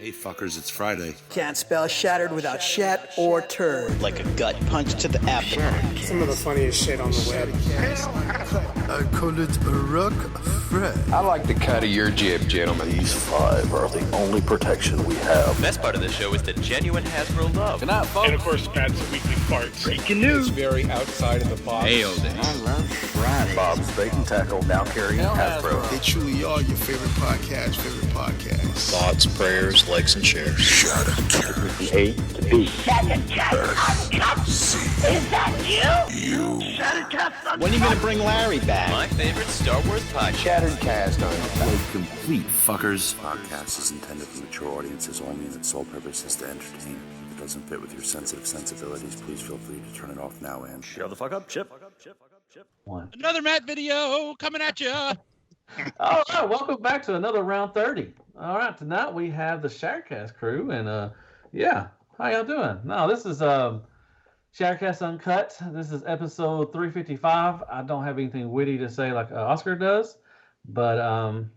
Hey fuckers, it's Friday. Can't spell shattered without shat or turd. Like a gut punch to the abdomen. Some of the funniest shit on the web. I call it a rock friend. I like the cut of your jib, gentlemen. These 5 are the only protection we have. The best part of the show is the genuine Hasbro love. Good night, folks. And of course, Pat's weekly farts. Breaking news. It's very outside of the box. Nailed it. I love Friday. Bob's Bait and Tackle, now carrying Hasbro. They truly are your favorite podcast. Thoughts, prayers, likes, and shares. Shatteredcast. A to B. Shatteredcast Uncut? Is that you? Shatteredcast When are you going to bring Larry back? My favorite Star Wars podcast. Shatteredcast Uncut. Like complete fuckers. Podcast is intended for mature audiences only, and its sole purpose is to entertain. If it doesn't fit with your sensitive sensibilities, please feel free to turn it off now and Shut the fuck up, Chip. Another Matt video coming at you. All right, welcome back to another round 30. All right, tonight we have the Shatteredcast crew, and yeah, how y'all doing? No, this is Shatteredcast Uncut. This is episode 355. I don't have anything witty to say like Oscar does, but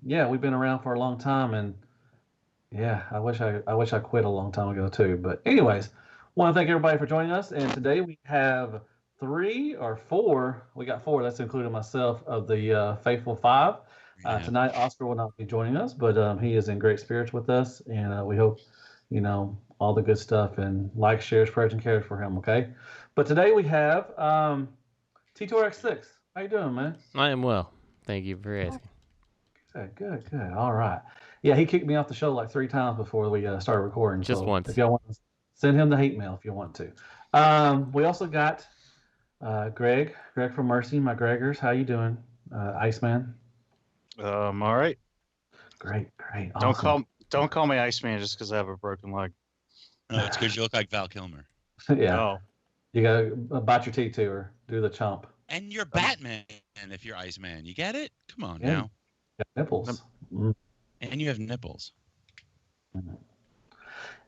yeah, we've been around for a long time, and yeah, I wish I quit a long time ago too. But anyways, want to thank everybody for joining us, and today we have 3 or 4. We got 4. That's including myself of the faithful 5. Tonight, Oscar will not be joining us, but he is in great spirits with us, and we hope, all the good stuff and likes, shares, prayers, and cares for him, okay? But today we have T2RX6. How you doing, man? I am well. Thank you for asking. Good. All right. Yeah, he kicked me off the show like 3 times before we started recording. Just once. If y'all want to send him the hate mail if you want to. We also got Greg from Mercy, my Gregors. How you doing, Iceman? All right. Great. Awesome. Don't call me Iceman just because I have a broken leg. No, it's because you look like Val Kilmer. Yeah. Oh. You gotta bite your teeth to her. Do the chomp. And you're Batman if you're Iceman. You get it? Come on Yeah. now. Got nipples. And you have nipples.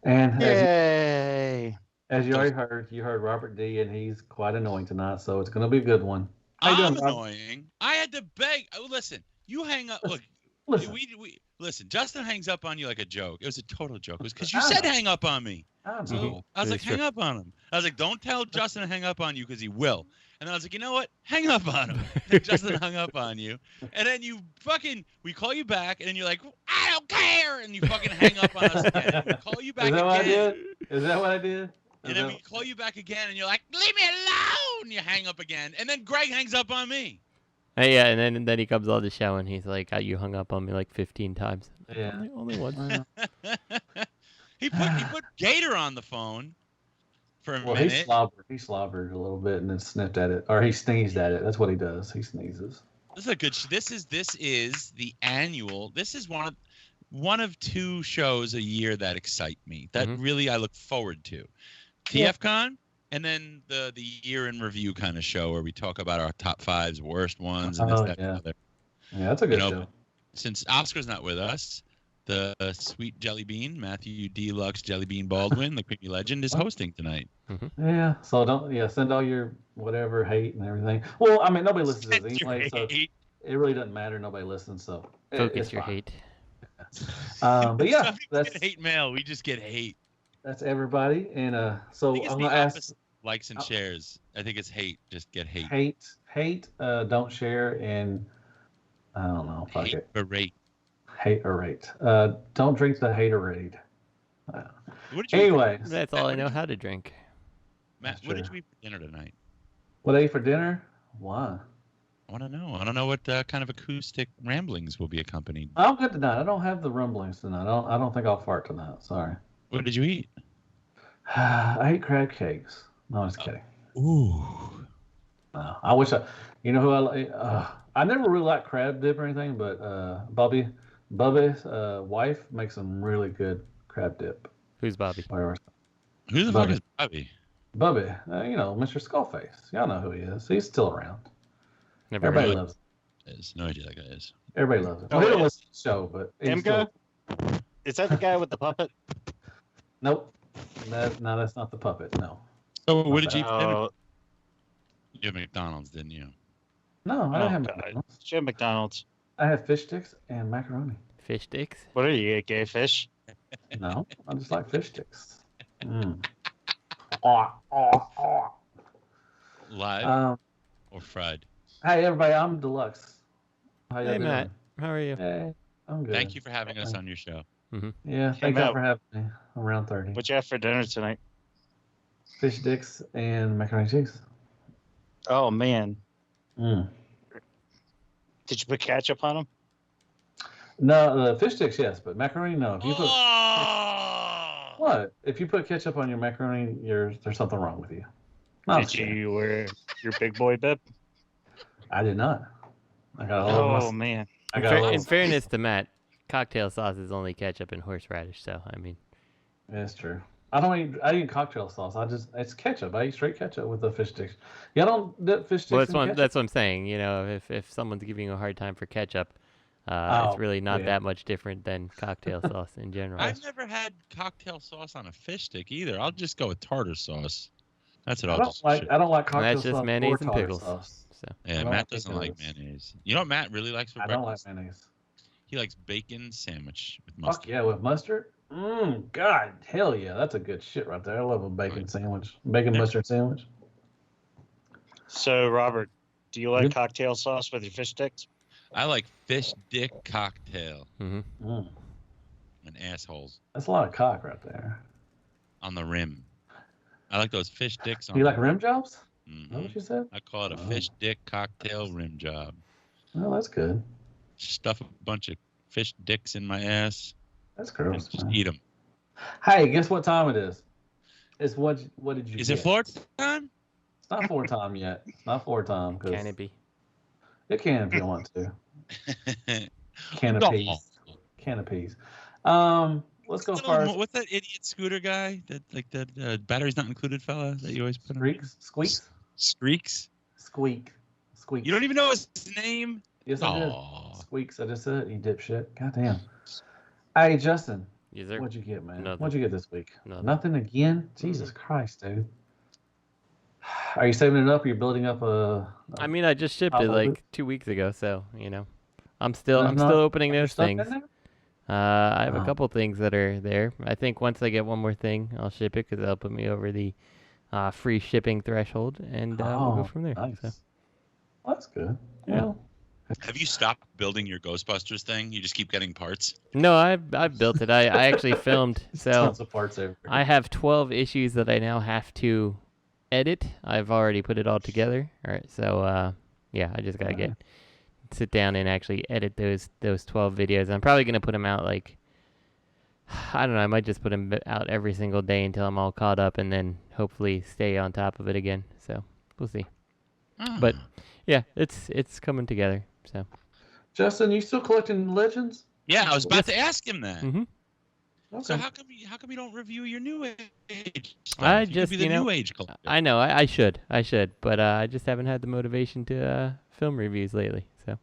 And Yay! as you already heard, you heard Robert D, and he's quite annoying tonight, so it's gonna be a good one. I'm annoying. I had to beg. Oh, listen. You hang up. Look, we listen. Justin hangs up on you like a joke. It was a total joke. It was because you said hang up on me. So I was like, hang up on him. I was like, don't tell Justin to hang up on you because he will. And then I was like, you know what? Hang up on him. And Justin hung up on you. And then we call you back, and then you're like, I don't care. And you fucking hang up on us again. We call you back again. Is that what I did? And then we call you back again, and you're like, leave me alone. You hang up again. And then Greg hangs up on me. Hey, yeah, and then he comes on the show and he's like, you hung up on me like 15 times. Yeah. Only once. He put Gator on the phone for a minute. He slobbered a little bit and then sniffed at it, or he sneezed at it. That's what he does. He sneezes. This is a good. This is the annual. This is one of 2 shows a year that excite me. That really I look forward to. TFCon. And then the year in review kind of show where we talk about our top 5s, worst ones, and this, that, and the other. Yeah, that's a good show. Since Oscar's not with us, the sweet Jelly Bean, Matthew Deluxe Jelly Bean Baldwin, the creepy legend, is hosting tonight. Yeah, so send all your whatever hate and everything. Well, I mean, nobody listens to this anyway, so it really doesn't matter. Nobody listens, so focus your hate. But yeah, that's hate mail. We just get hate. That's everybody, and so I'm gonna ask. Likes and shares. I think it's hate. Just get hate. Hate. Don't share, and I don't know. Fuck hate it. Or rate. Hate or rate. Don't drink the haterade. Anyways, that's all I know how to drink. Matt, what did you eat for dinner tonight? What I ate for dinner? Why? I want to know. I don't know what kind of acoustic ramblings will be accompanied. I'm good tonight. I don't have the rumblings tonight. I don't think I'll fart tonight. Sorry. What did you eat? I ate crab cakes. No, I'm just kidding. Ooh. I wish I never really liked crab dip or anything, but Bubby's wife makes some really good crab dip. Who's Bobby? Who the fuck is Bobby? Bubby, Mr. Skullface. Y'all know who he is. He's still around. Everybody loves him. No idea that guy is. Everybody loves him. Well, he don't listen to the show, but Imka? Is that the guy with the puppet? Nope. No, that's not the puppet. No. So what did you eat for dinner? You had McDonald's, didn't you? No, I don't have McDonald's. She had McDonald's. I had fish sticks and macaroni. Fish sticks? What are you, gay fish? No, I just like fish sticks. Live or fried? Hey, everybody, I'm Deluxe. How you Hey, doing? Matt. How are you? Hey, I'm good. Thank you for having us on your show. Yeah, thank you for having me. I'm around 30. What you have for dinner tonight? Fish sticks and macaroni and cheese. Oh man. Mm. Did you put ketchup on them? No, the fish sticks, yes, but macaroni, no. If you put what? If you put ketchup on your macaroni, there's something wrong with you. No, Did you wear your big boy bib? I did not. I got all Oh man. I got In fairness to Matt, cocktail sauce is only ketchup and horseradish. So I mean, that's true. I eat cocktail sauce. It's ketchup. I eat straight ketchup with the fish sticks. Yeah, I don't dip fish sticks. well, in that's what I'm saying. You know, if someone's giving you a hard time for ketchup, it's really not that much different than cocktail sauce in general. I've never had cocktail sauce on a fish stick either. I'll just go with tartar sauce. That's what I don't like cocktail That's sauce. just mayonnaise and tartar pickles. sauce. So Yeah, Matt doesn't like mayonnaise. You know what Matt really likes for I don't breakfast? like mayonnaise. He likes bacon sandwich with mustard. Fuck yeah, with mustard. God, hell yeah, that's a good shit right there. I love a bacon sandwich, mustard sandwich. So Robert, do you like cocktail sauce with your fish sticks? I like fish dick cocktail. And assholes. That's a lot of cock right there. On the rim. I like those fish dicks on You the like rim jobs? Mm-hmm. Is that what you said? I call it a fish dick cocktail rim job. Oh, that's good. Stuff a bunch of fish dicks in my ass. That's gross. Just eat them. Hey, guess what time it is? It's what did you Is get? it floor time? It's not floor time yet. It's not floor time. Can it be? It can if you want to. Canopies. Canopies. Let's go first. What's that idiot scooter guy? That battery's not included fella that you always put on? Squeaks? Squeaks? Squeaks. You don't even know his name? Yes, I did. Squeaks, I just said it, you dipshit. Goddamn. Hey, Justin. Yes, sir. What'd you get, man? Nothing. What'd you get this week? Nothing. Again? Jesus Christ, dude. Are you saving it up? Or you're building up I mean, I just shipped it like 2 weeks ago, so you know, I'm still There's not opening extra those stuff things. in there? I have a couple things that are there. I think once I get one more thing, I'll ship it because that'll put me over the free shipping threshold, and we'll go from there. Nice. So. Well, that's good. Yeah. Well, Have you stopped building your Ghostbusters thing? You just keep getting parts? No, I've built it. I actually filmed. So tons of parts everywhere. I have 12 issues that I now have to edit. I've already put it all together. All right, so yeah, I just gotta sit down and actually edit those 12 videos. I'm probably gonna put them out like, I don't know. I might just put them out every single day until I'm all caught up, and then hopefully stay on top of it again. So we'll see. But yeah, it's coming together. So Justin, you still collecting Legends? Yeah, I was about to ask him that. Mm-hmm. Okay. So how come you don't review your new age stuff? I You just could be the new age collector. I know I should, but I just haven't had the motivation to film reviews lately. So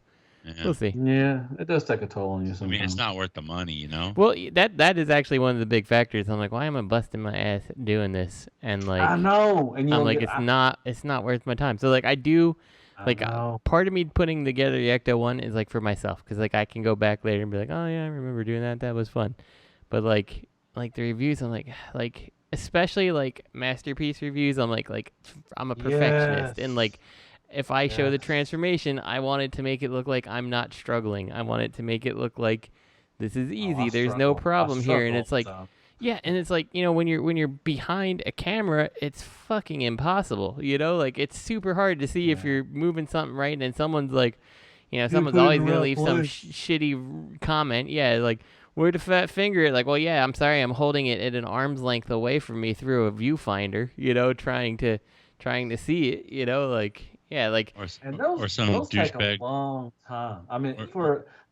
we'll see. Yeah, it does take a toll on you sometimes. I mean, it's not worth the money, you know. Well, that is actually one of the big factors. I'm like, why am I busting my ass doing this? And like, I know, and I'm like, it's not worth my time. So like, I do. Like, part of me putting together the Ecto one is like for myself, because like I can go back later and be like, oh yeah, I remember doing that. That was fun. But like the reviews, I'm like especially like masterpiece reviews. I'm like I'm a perfectionist, and like if I show the transformation, I want it to make it look like I'm not struggling. I want it to make it look like this is easy. There's no problem here, and it's like. Yeah, and it's like, you know, when you're behind a camera, it's fucking impossible. You know, like it's super hard to see if you're moving something right, and then someone's like, you know, someone's always gonna leave some shitty comment. Yeah, like where'd the fat finger? Like, well, yeah, I'm sorry, I'm holding it at an arm's length away from me through a viewfinder. You know, trying to see it. You know, like yeah, like or some douchebag. Take a long time. I mean,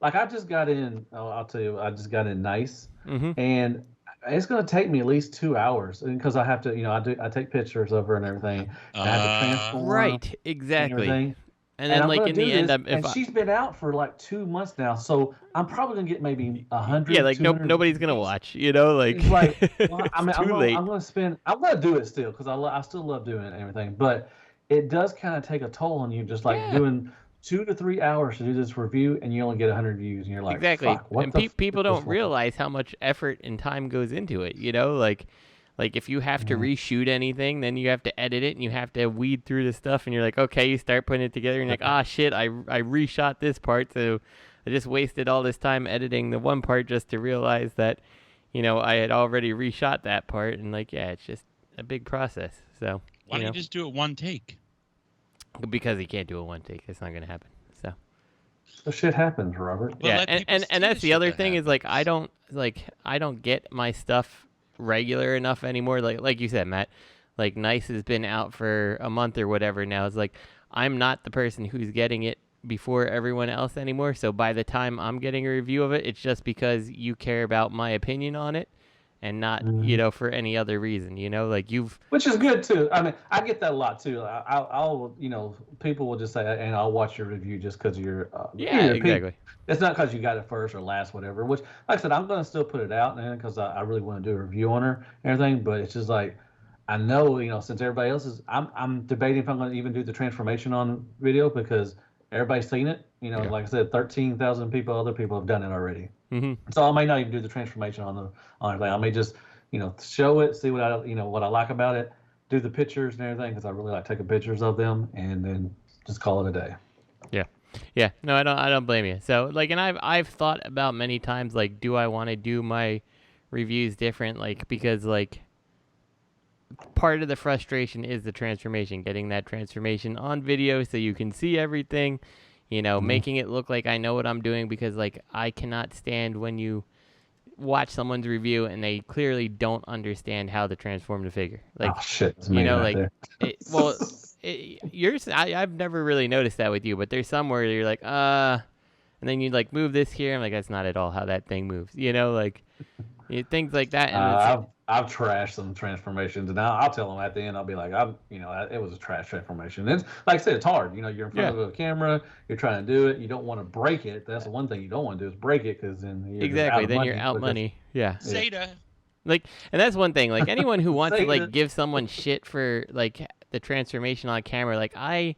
I just got in. I'll tell you, I just got in nice, and it's going to take me at least 2 hours because I have to, you know, I take pictures of her and everything. And I have to transform right, exactly. And then like in the end, she's been out for like 2 months now, so I'm probably going to get maybe 100. Yeah, like nobody's going to watch, you know, like. Well, I mean, too late. I'm going to do it still because I still love doing it and everything, but it does kind of take a toll on you, just like doing 2 to 3 hours to do this review, and you only get 100 views, and you're like, exactly. Fuck, what and the people f- don't is realize how much effort and time goes into it. You know, like if you have to reshoot anything, then you have to edit it and you have to weed through the stuff, and you're like, okay, you start putting it together, and you're like, ah, shit, I reshot this part, so I just wasted all this time editing the one part just to realize that, you know, I had already reshot that part, and like, yeah, it's just a big process. So why don't you just do it one take? Because you can't do it one take. It's not gonna happen. So shit happens, Robert. Yeah, and that's the other thing is like I don't get my stuff regular enough anymore. Like you said, Matt, like Nice has been out for a month or whatever now. It's like I'm not the person who's getting it before everyone else anymore. So by the time I'm getting a review of it, it's just because you care about my opinion on it and not, you know, for any other reason, you know, like which is good too. I mean, I get that a lot too. I'll you know, people will just say, and I'll watch your review just because you're, exactly. It's not because you got it first or last, whatever, which, like I said, I'm going to still put it out, man, because I really want to do a review on her and everything, but it's just like, I know, you know, since everybody else is, I'm debating if I'm going to even do the transformation on video because everybody's seen it. You know, like I said, 13,000 other people have done it already. Mm-hmm. So I may not even do the transformation on everything. I may just, you know, show it, see what I like about it, do the pictures and everything because I really like taking pictures of them, and then just call it a day. Yeah. No, I don't blame you. So like, and I've thought about many times, like, do I want to do my reviews different? Like, because like part of the frustration is the transformation, getting that transformation on video so you can see everything. You know, making it look like I know what I'm doing, because like I cannot stand when you watch someone's review and they clearly don't understand how to transform the figure. Like, oh shit, you know, like yours. I've never really noticed that with you, but there's some where you're like, and then you like move this here. I'm like, that's not at all how that thing moves. You know, like things like that. And I've trashed some transformations, and I'll tell them at the end. I'll be like, it was a trash transformation. It's like I said, it's hard. You know, you're in front of a camera, you're trying to do it. You don't want to break it. That's the one thing you don't want to do is break it, because then you're out money. Yeah. Zeta. Like, and that's one thing. Like anyone who wants to like give someone shit for like the transformation on camera, like I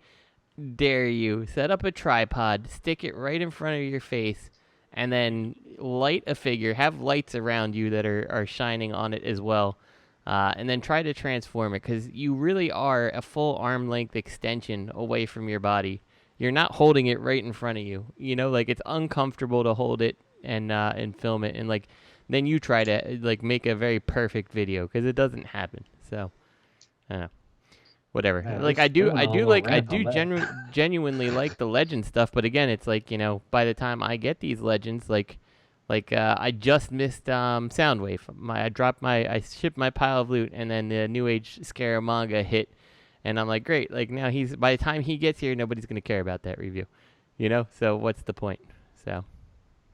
dare you set up a tripod, stick it right in front of your face, and then light a figure, have lights around you that are shining on it as well, and then try to transform it, because you really are a full arm length extension away from your body. You're not holding it right in front of you. You know, like it's uncomfortable to hold it and film it, and like then you try to like make a very perfect video, because it doesn't happen. So I don't know. Whatever. Man, like I do genuinely like the legend stuff, but again, it's like, you know, by the time I get these legends, like I just missed Soundwave. I shipped my pile of loot, and then the New Age Scaramanga hit, and I'm like, great. Like now by the time he gets here, nobody's gonna care about that review, you know. So what's the point? So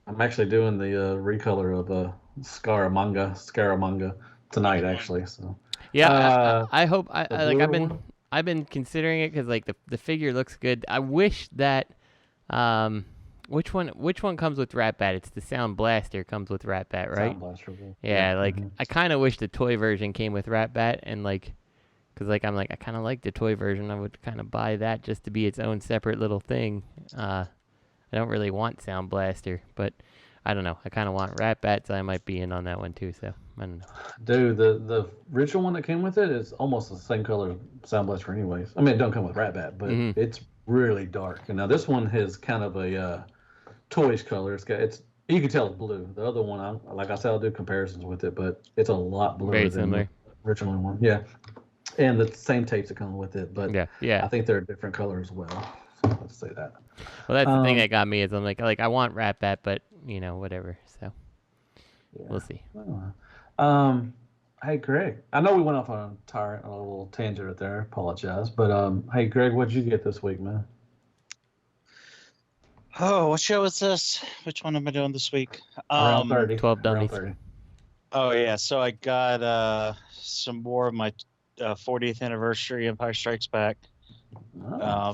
I'm actually doing the recolor of Scaramanga tonight, actually. So. Yeah, I hope I've been considering it, because like the figure looks good. I wish that which one comes with Rat Bat? It's the Sound Blaster comes with Rat Bat, right? Sound Blaster. Yeah, like I kind of wish the toy version came with Rat Bat, and like, because like I'm like I kind of like the toy version. I would kind of buy that just to be its own separate little thing. I don't really want Sound Blaster, but I don't know. I kind of want Rat Bat, so I might be in on that one too. So I don't know. Dude, the original one that came with it is almost the same color as Sound Blaster anyways. I mean, it don't come with Rat Bat, but it's really dark. And now this one has kind of a toyish color. You can tell it's blue. The other one, like I said, I'll do comparisons with it, but it's a lot bluer than the original one. Yeah. And the same tapes that come with it, but yeah. I think they're a different color as well. So let's say that. Well, that's the thing that got me, is I'm like I want Rat Bat, but you know, whatever. So we'll see. Hey Greg, I know we went off on a little tangent right there. Apologize, but hey Greg, what'd you get this week, man? Oh, what show is this? Which one am I doing this week? Around 30. 12 dummies. 30. Oh yeah, so I got some more of my 40th anniversary Empire Strikes Back. Oh.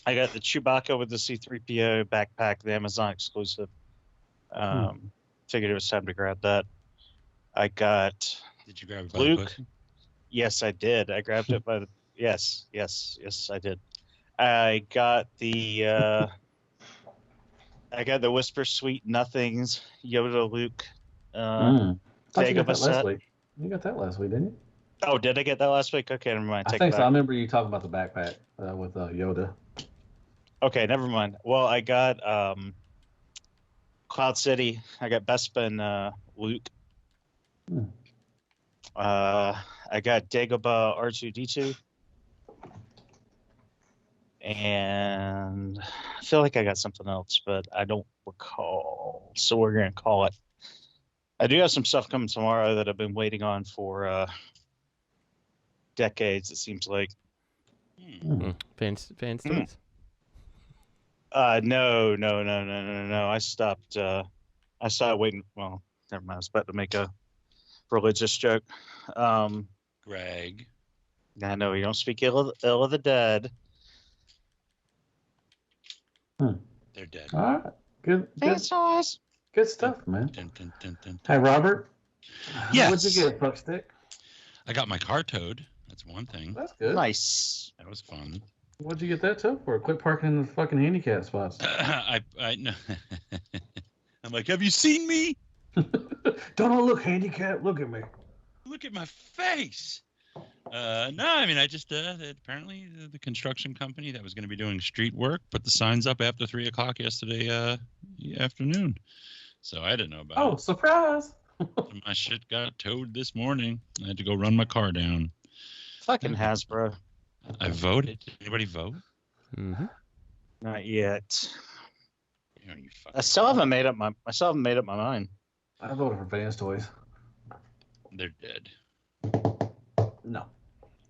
I got the Chewbacca with the C-3PO backpack, the Amazon exclusive. Figured it was time to grab that. I got. Did you grab it by Luke? the pussy? Yes, I did. I grabbed it by the. Yes, I did. I got the Whisper Sweet Nothings Yoda Luke. Thought you got that last set. week. You got that last week, didn't you? Oh, did I get that last week? Okay, never mind. I think so. I remember you talking about the backpack with Yoda. Okay, never mind. Well, I got Cloud City. I got Vespa and Luke. I got Dagobah R2D2. And I feel like I got something else, but I don't recall. So we're going to call it. I do have some stuff coming tomorrow that I've been waiting on for decades, it seems like. Fan stories? No. I stopped waiting. Well, never mind. I was about to make a religious joke. Greg. I know you don't speak ill of the dead. They're dead. All right. Good stuff, man. Hey, Robert. Yes. What'd you get, Fuckstick? I got my car towed. That's one thing. That's good. Nice. That was fun. What'd you get that towed for? Quit parking in the fucking handicap spots. I know. I'm like, have you seen me? Don't look handicapped. Look at me. Look at my face. No, I mean, I just apparently the construction company that was going to be doing street work put the signs up after 3:00 yesterday afternoon, so I didn't know about it. Oh, surprise! My shit got towed this morning. I had to go run my car down. Fucking Hasbro. I voted. Did anybody vote? Mm-hmm. Not yet. You know, you I still haven't made up my mind. I voted for Vans Toys. They're dead. No,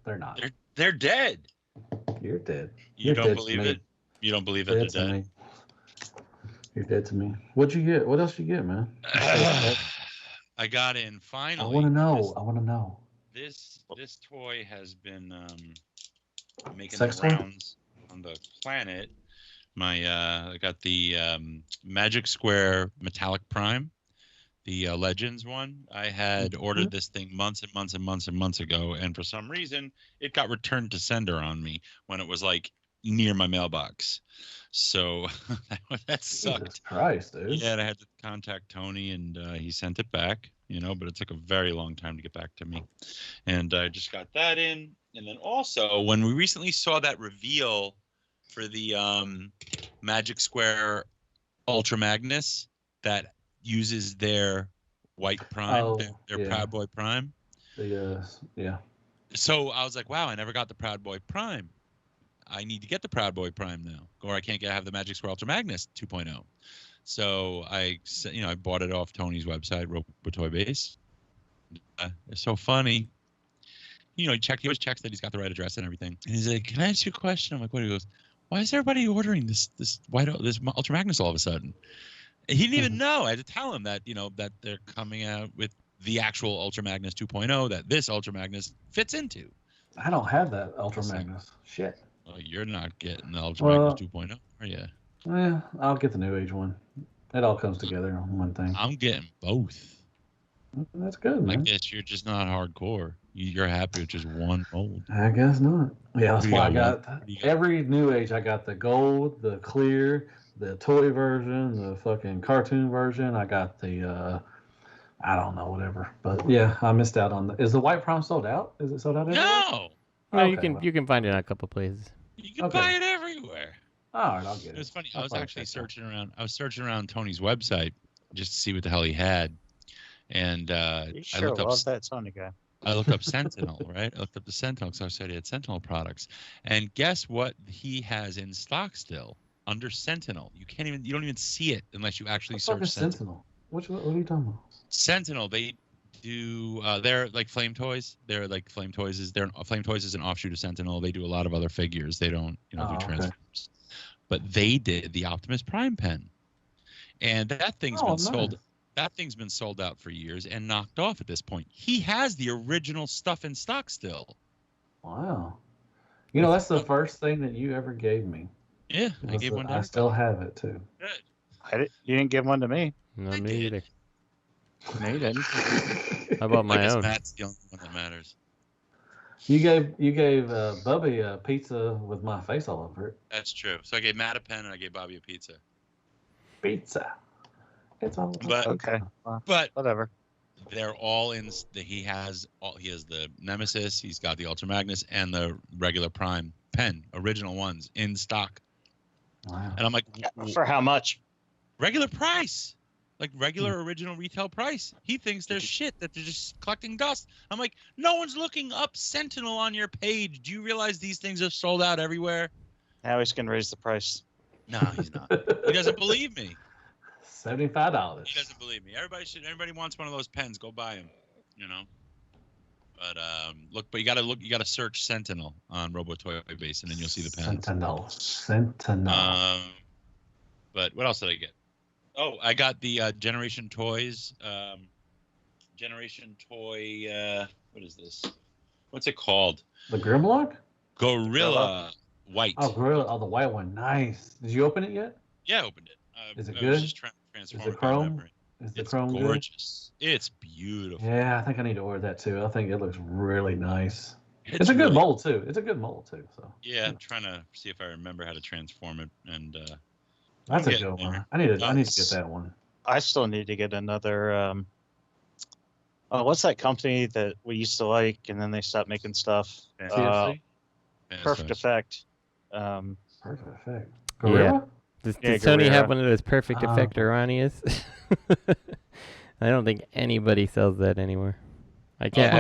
they're not. They're dead. You're dead. You don't believe it? You don't believe that they're dead? You're dead to me. What'd you get? What else you get, man? I got in finally. I want to know. This toy has been making Sex the toy? rounds on the planet. I got the Magic Square Metallic Prime, the Legends one. I had ordered this thing months and months and months and months ago, and for some reason, it got returned to sender on me when it was like near my mailbox. So that sucked. Jesus Christ, dude. Yeah, I had to contact Tony, and he sent it back. But it took a very long time to get back to me, and I just got that in. And then also, when we recently saw that reveal for the Magic Square Ultra Magnus that uses their white prime, their Proud Boy Prime. Yeah. So I was like, wow, I never got the Proud Boy Prime. I need to get the Proud Boy Prime now, or I can't have the Magic Square Ultra Magnus 2.0. So I bought it off Tony's website, Toy Base. It's so funny. He always checks that he's got the right address and everything. And he's like, "Can I ask you a question?" I'm like, "What?" He goes, "Why is everybody ordering this Ultra Magnus all of a sudden?" And he didn't even know. I had to tell him that that they're coming out with the actual Ultra Magnus 2.0 that this Ultra Magnus fits into. I don't have that Ultra Magnus. Shit. Well, you're not getting the Ultra Magnus 2.0, are you? Yeah, I'll get the New Age one. It all comes together on one thing. I'm getting both. That's good, man. I guess you're just not hardcore. You're happy with just one mold. I guess not. Yeah, that's why I got every New Age. I got the gold, the clear, the toy version, the fucking cartoon version. I got the, I don't know, whatever. But yeah, I missed out on Is the White Prime sold out? Is it sold out everywhere? No. No, you can find it in a couple places. You can buy it everywhere. All right, I'll get it. It was funny. I was actually searching around. I was searching around Tony's website just to see what the hell he had, and I looked up that Tony guy. I looked up Sentinel, right? I looked up the Sentinel because I said he had Sentinel products, and guess what? He has in stock still under Sentinel. You don't even see it unless you actually search Sentinel. What are you talking about? Sentinel. They do. They're like Flame Toys. They're like Flame Toys is Flame Toys is an offshoot of Sentinel. They do a lot of other figures. They don't do Transformers. Okay. But they did the Optimus Prime pen, and that thing's been sold. That thing's been sold out for years and knocked off at this point. He has the original stuff in stock still. Wow, that's the first thing that you ever gave me. Yeah, I gave one to I still have it too. Good. You didn't give one to me. No, me either. No, you didn't. How about my own? Matt's the only one that matters. You gave Bubby a pizza with my face all over it. That's true. So I gave Matt a pen and I gave Bobby a pizza. Pizza. It's all But okay. But whatever. They're all in. He has the Nemesis. He's got the Ultra Magnus and the regular Prime pen, original ones in stock. Wow. And I'm like, for how much? Regular price, like regular original retail price. He thinks they're shit, that they're just collecting dust. I'm like, no one's looking up Sentinel on your page. Do you realize these things are sold out everywhere? Now he's gonna raise the price. No, he's not. He doesn't believe me. $75. He doesn't believe me. Everybody wants one of those pens. Go buy them. You know. But you gotta search Sentinel on RoboToy Base, and then you'll see the pens. Sentinel. But what else did I get? Oh, I got the Generation Toys. Generation Toy. What is this? What's it called? The Grimlock? Gorilla White. Oh, Gorilla. Oh, the white one. Nice. Did you open it yet? Yeah, I opened it. Is it I good? was just Is it chrome? It's gorgeous. Good? It's beautiful. Yeah, I think I need to order that too. I think it looks really nice. It's a good mold too. So yeah, I'm trying to see if I remember how to transform it, and that's a good one. I need to get that one. I still need to get another. What's that company that we used to like, and then they stopped making stuff? TFC? Perfect Effect. Perfect Effect. Gorilla? Yeah. Does Sony have one of those Perfect Effect Iranias? I don't think anybody sells that anymore. I can't. I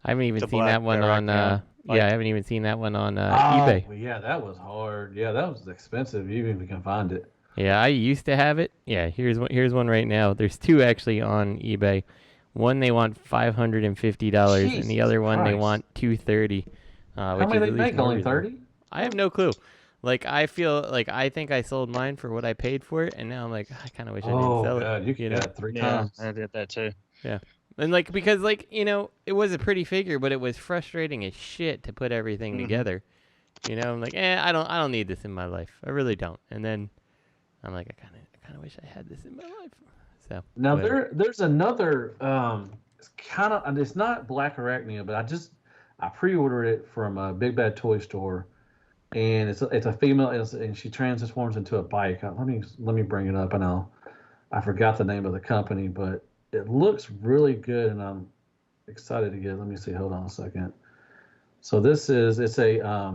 haven't even seen that one on. I haven't even seen that one on eBay. Yeah, that was hard. Yeah, that was expensive. Even if you can find it. Yeah, I used to have it. Yeah, here's one right now. There's two actually on eBay. One they want $550, and the other one they want $230. How many they make? Only 30? I have no clue. Like, I feel like I think I sold mine for what I paid for it, and now I'm like, I kind of wish I didn't sell it. You can get it 3 times. I did that too. Yeah. And because it was a pretty figure, but it was frustrating as shit to put everything together. I'm like, I don't need this in my life. I really don't. And then I'm like, I kind of wish I had this in my life. So now there's another. It's not Black Arachnia, but I pre-ordered it from Big Bad Toy Store. And it's a female, and she transforms into a bike. Let me bring it up, and I forgot the name of the company, but it looks really good, and I'm excited to get it. Let me see. Hold on a second. So it's a I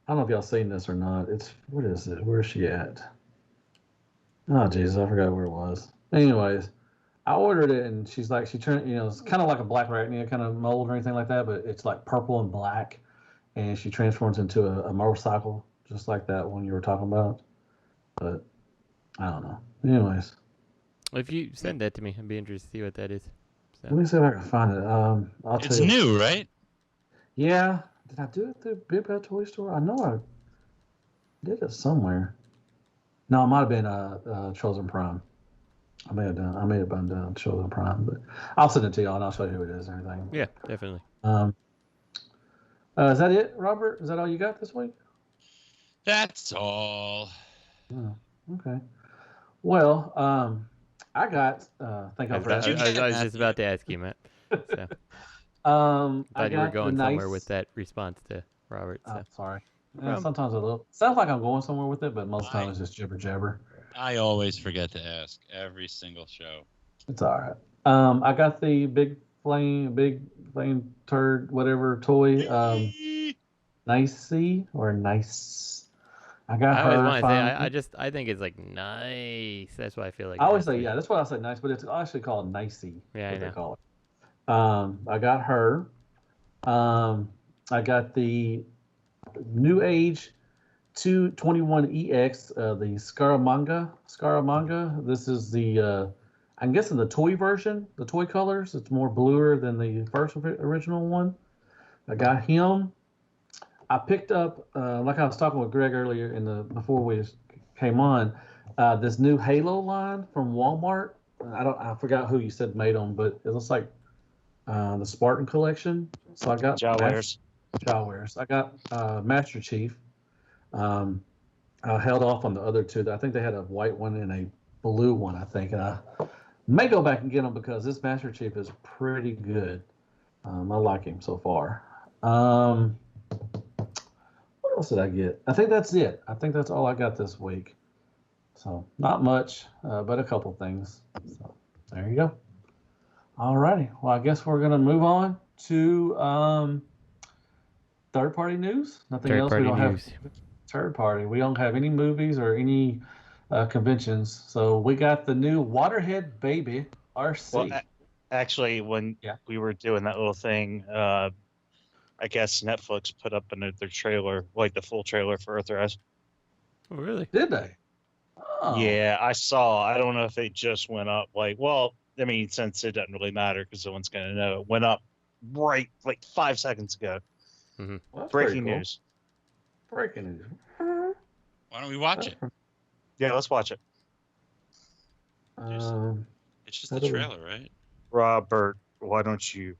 don't know if y'all seen this or not. What is it? Where is she at? Oh Jesus, I forgot where it was. Anyways, I ordered it, and she's like, it's kind of like a Black Arachnia kind of mold or anything like that, but it's like purple and black. And she transforms into a motorcycle, just like that one you were talking about. But I don't know. Anyways. If you send that to me, I'd be interested to see what that is. So. Let me see if I can find it. It's new, right? Yeah. Did I do it through Big Bad Toy Store? I know I did it somewhere. No, it might have been Chosen Prime. I may have done Chosen Prime, but I'll send it to y'all and I'll show you who it is and everything. Yeah, definitely. Is that it, Robert? Is that all you got this week? That's all. Oh, okay. Well, I got. Thank you for asking. I was just about to ask you, Matt. So. Thought you were going somewhere with that response to Robert. So. Sorry. Yeah, sometimes a little. Sounds like I'm going somewhere with it, but most of the time it's just jibber jabber. I always forget to ask every single show. It's all right. I got the big flame turd whatever toy. Nicey or nice. I got her. I think it's like nice. That's why I feel like. I always say that's why I say nice, but it's actually called nicey. Yeah, I know. They call it. I got her. I got the New Age 221EX, the Scaramanga. This is the, I'm guessing the toy version, the toy colors. It's more bluer than the first original one. I got him. I picked up, like I was talking with Greg earlier before we came on, this new Halo line from Walmart. I forgot who you said made them, but it looks like the Spartan collection. So I got Jawwares. I got Master Chief. I held off on the other two. I think they had a white one and a blue one, I think. And I may go back and get them because this Master Chief is pretty good. I like him so far. What else did I get? I think that's it. I think that's all I got this week. So not much, but a couple things. So there you go. All righty. Well, I guess we're gonna move on to third-party news. Nothing else. We don't have third-party. We don't have any movies or any conventions. So we got the new Waterhead Baby Arcee. Well, actually, when we were doing that little thing, I guess Netflix put up their trailer, like the full trailer for Earthrise. Oh, really? Did they? Oh. Yeah, I saw. I don't know if it just went up. I mean, since it doesn't really matter because no one's going to know. It went up right 5 seconds ago. Mm-hmm. Well, breaking news. Breaking news. Why don't we watch it? Yeah, let's watch it. It's just the trailer, right? Robert, why don't you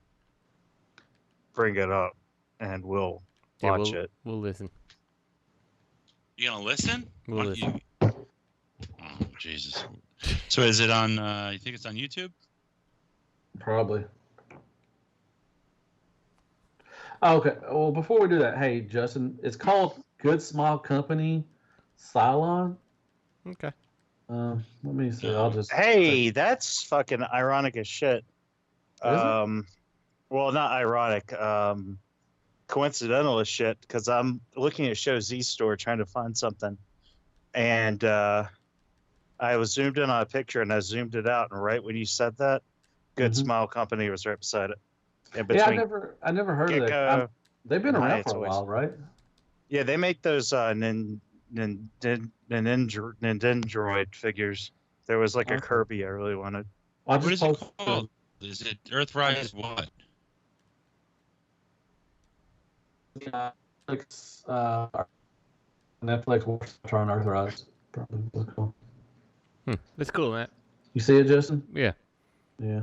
bring it up and we'll watch it. We'll listen. You gonna listen? We'll listen. Oh, Jesus. So is it on, you think it's on YouTube? Probably. Okay. Well, before we do that, hey, Justin, it's called Good Smile Company Cylon. Okay. Let me see. I'll just. Hey, that's fucking ironic as shit. Well, not ironic. Coincidental as shit, because I'm looking at Show Z Store trying to find something, and I was zoomed in on a picture and I zoomed it out, and right when you said that, Good Smile Company was right beside it. Yeah, I never heard of that. They've been around for a while, right? Yeah, they make those Nintendroid figures. There was a Kirby I really wanted. What is it called? Is it Earthrise what? Netflix Watch on Earthrise. Probably looks cool. That's cool, Matt. You see it, Justin? Yeah. Yeah.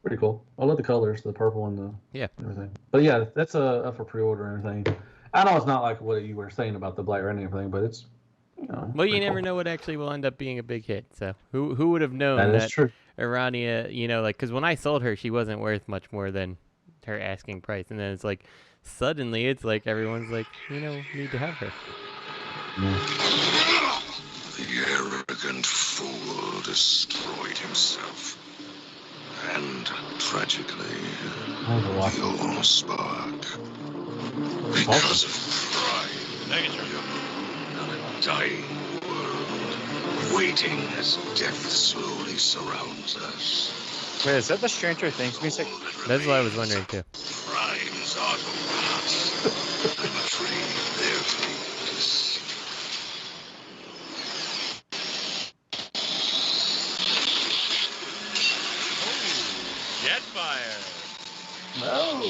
Pretty cool. I love the colors, the purple and the everything. But yeah, that's up for pre-order and everything. I know it's not like what you were saying about the Black Red and everything, but it's well, you never know what actually will end up being a big hit. So who would have known that true. Arania, because when I sold her, she wasn't worth much more than her asking price, and then it's suddenly it's everyone's need to have her. The arrogant fool destroyed himself. And tragically, the old spark. Because of pride. On a dying world, waiting as death slowly surrounds us. Wait, is that the Stranger Things music? That's what I was wondering too. Crimes autobots betray their fates. Jetfire. No.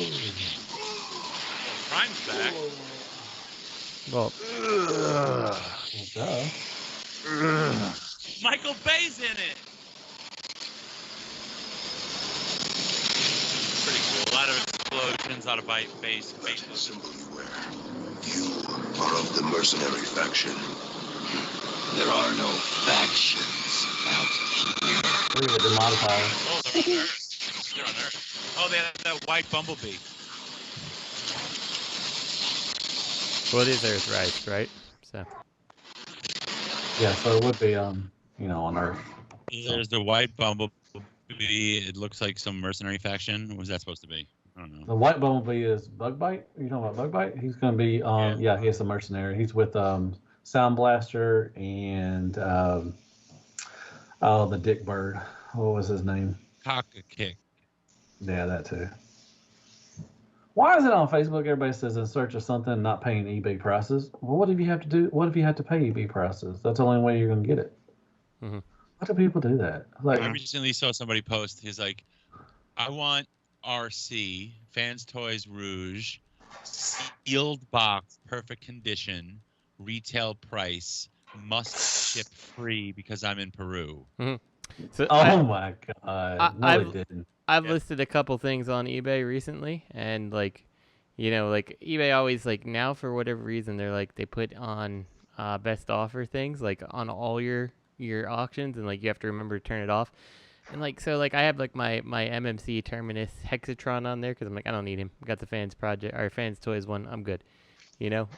Prime's back. Well. Michael Bay's in it. Pretty cool. A lot of explosions, a lot of base. Simply where you are of the mercenary faction. There are no factions out here. They're demonetized. Oh, they're on Earth. They're on Earth. Oh, they have that white bumblebee. Well, it is Earthrise, right? So. Yeah, so it would be on Earth. There's the white bumblebee. It looks like some mercenary faction. What was that supposed to be? I don't know. The white bumblebee is Bugbite. Are you talking about Bugbite? He's going to be he is a mercenary. He's with Sound Blaster and the Dick Bird. What was his name? Cock a kick. Yeah, that too. Why is it on Facebook? Everybody says in search of something, not paying eBay prices. Well, what if you have to do? What if you have to pay eBay prices? That's the only way you're going to get it. Mm-hmm. Why do people do that? I recently saw somebody post. He's like, "I want RC Fans Toys Rouge, sealed box, perfect condition, retail price, must ship free because I'm in Peru." Mm-hmm. So my god! I've listed a couple things on eBay recently, and eBay always now for whatever reason they put on best offer things on all your auctions, and you have to remember to turn it off. And like so, like I have like my MMC Terminus Hexatron on there because I'm like I don't need him. Got the Fans Project or Fans Toys one. I'm good. You know.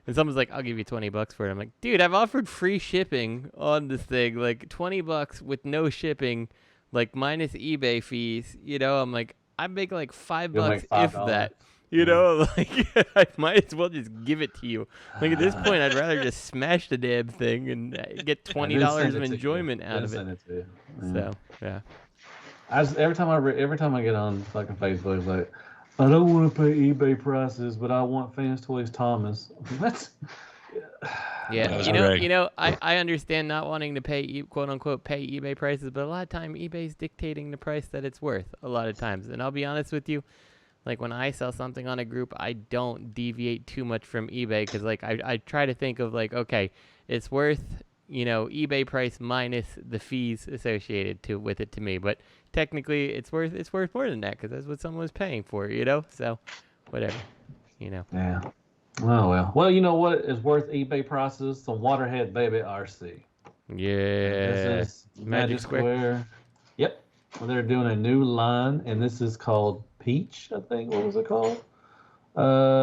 And someone's like, I'll give you $20 for it. I'm like, dude, I've offered free shipping on this thing, like $20 with no shipping, like minus eBay fees. You know, I'm like, I make like $5 if that. You know, like I might as well just give it to you. Like at this point, I'd rather just smash the damn thing and get $20 of enjoyment out of it. So yeah. Every time I get on fucking Facebook, it's like, I don't want to pay eBay prices, but I want Fans Toys Thomas. That's yeah. You know, I understand not wanting to pay quote unquote pay eBay prices, but a lot of time eBay's dictating the price that it's worth a lot of times. And I'll be honest with you, like when I sell something on a group, I don't deviate too much from eBay because like I try to think of like, okay, it's worth, you know, eBay price minus the fees associated with it to me, but technically it's worth more than that because that's what someone was paying for, you know. So whatever, you know. Yeah. Oh well. You know what is worth eBay prices? Some Waterhead Baby Arcee. Yeah. This is Magic Square. Yep. Well, they're doing a new line, and this is called Peach. I think. What was it called?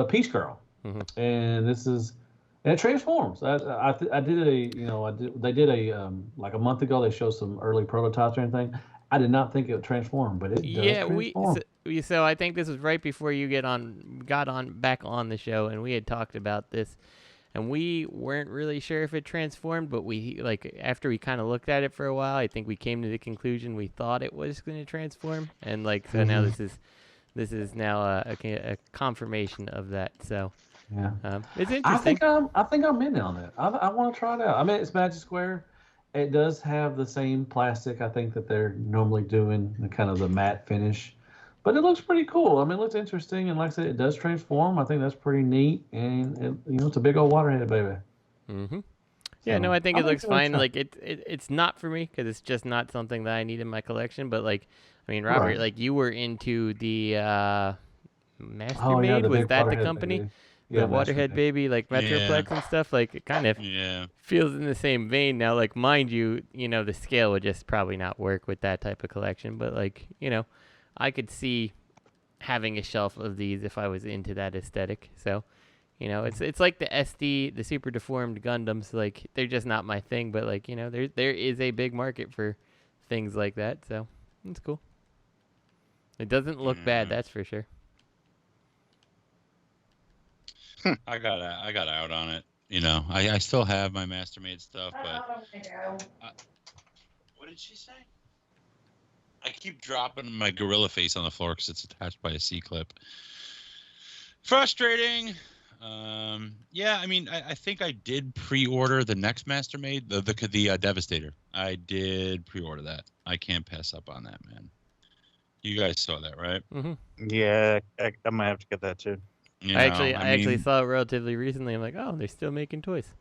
Peach Girl. Mm-hmm. And this is. And it transforms. I did a, they did a, like a month ago, they showed some early prototypes or anything. I did not think it would transform, but it does transform. So I think this was right before you got back on the show, and we had talked about this, and we weren't really sure if it transformed, but we, like, after we kind of looked at it for a while, I think we came to the conclusion we thought it was going to transform, and like, so now this is now a confirmation of that, so. Yeah, it's interesting. I think I'm in on it. I want to try it out. I mean, it's Magic Square. It does have the same plastic, I think, that they're normally doing, the kind of the matte finish, but it looks pretty cool. I mean, it looks interesting, and like I said, it does transform. I think that's pretty neat, and it's a big old Waterhead baby. Mm-hmm. Yeah, so, no, I think it looks fine. Like it's not for me because it's just not something that I need in my collection. But like, I mean, Robert, like you were into the Mastermaid. Was that the company? Baby. The Waterhead Baby, like Metroplex and stuff, like it kind of feels in the same vein. Now, like, mind you, the scale would just probably not work with that type of collection. But, like, I could see having a shelf of these if I was into that aesthetic. So, it's like the SD, the super deformed Gundams. Like, they're just not my thing. But, like, there is a big market for things like that. So, it's cool. It doesn't look bad, that's for sure. I got out on it. I still have my Mastermaid stuff, but what did she say? I keep dropping my gorilla face on the floor because it's attached by a C-clip. Frustrating. Yeah, I mean, I think I did pre-order the next Mastermaid, the Devastator. I did pre-order that. I can't pass up on that, man. You guys saw that, right? Mm-hmm. Yeah, I might have to get that too. I actually saw it relatively recently. I'm like, oh, they're still making toys.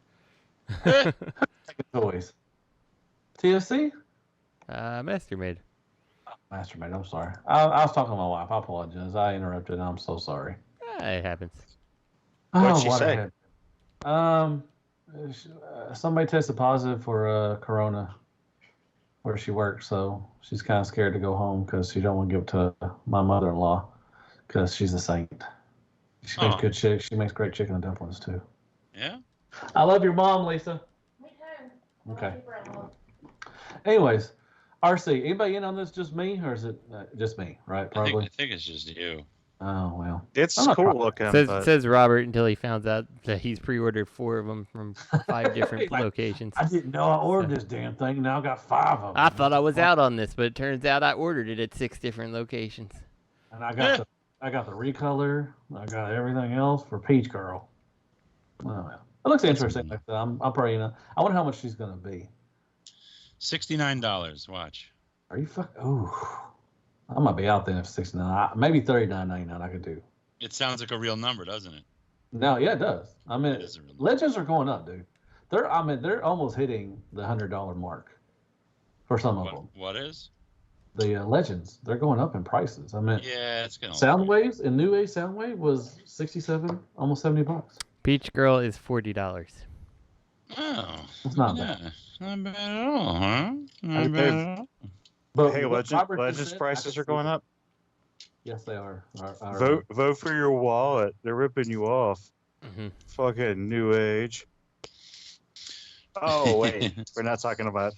Toys. TFC? Mastermaid. Mastermaid, I'm sorry. I was talking to my wife. I apologize. I interrupted. I'm so sorry. It happens. What'd she say? Somebody tested positive for corona where she works, so she's kind of scared to go home because she don't want to give it to my mother-in-law because she's a saint. She makes good chick. She makes great chicken and dumplings too. Yeah. I love your mom, Lisa. Me too. Okay. Anyways, RC, anybody in on this? Just me, or is it just me? Right? Probably. I think it's just you. Oh well. It's cool looking. Says Robert until he found out that he's pre-ordered 4 of them from 5 different locations. I didn't know I ordered this damn thing. And now I got 5 of them. I thought I was out on this, but it turns out I ordered it at 6 different locations. And I got the recolor. I got everything else for Peach Girl. Oh, well. It looks interesting. I'm probably, I wonder how much she's going to be. $69. Watch. Are you Ooh. I might be out there for $69. Maybe $39.99 I could do. It sounds like a real number, doesn't it? No, yeah, it does. I mean, Legends are going up, dude. They're almost hitting the $100 mark for some of them. What is? The Legends, they're going up in prices. I mean, yeah, it's going. Soundwaves and New Age Soundwave was $67, almost $70. Peach Girl is $40. Oh, it's not bad. Not bad at all, huh? Not bad at all. But hey, what Robert just Legends said, prices are going up. Yes, they are. Vote for your wallet. They're ripping you off. Fucking new age. Oh wait, we're not talking about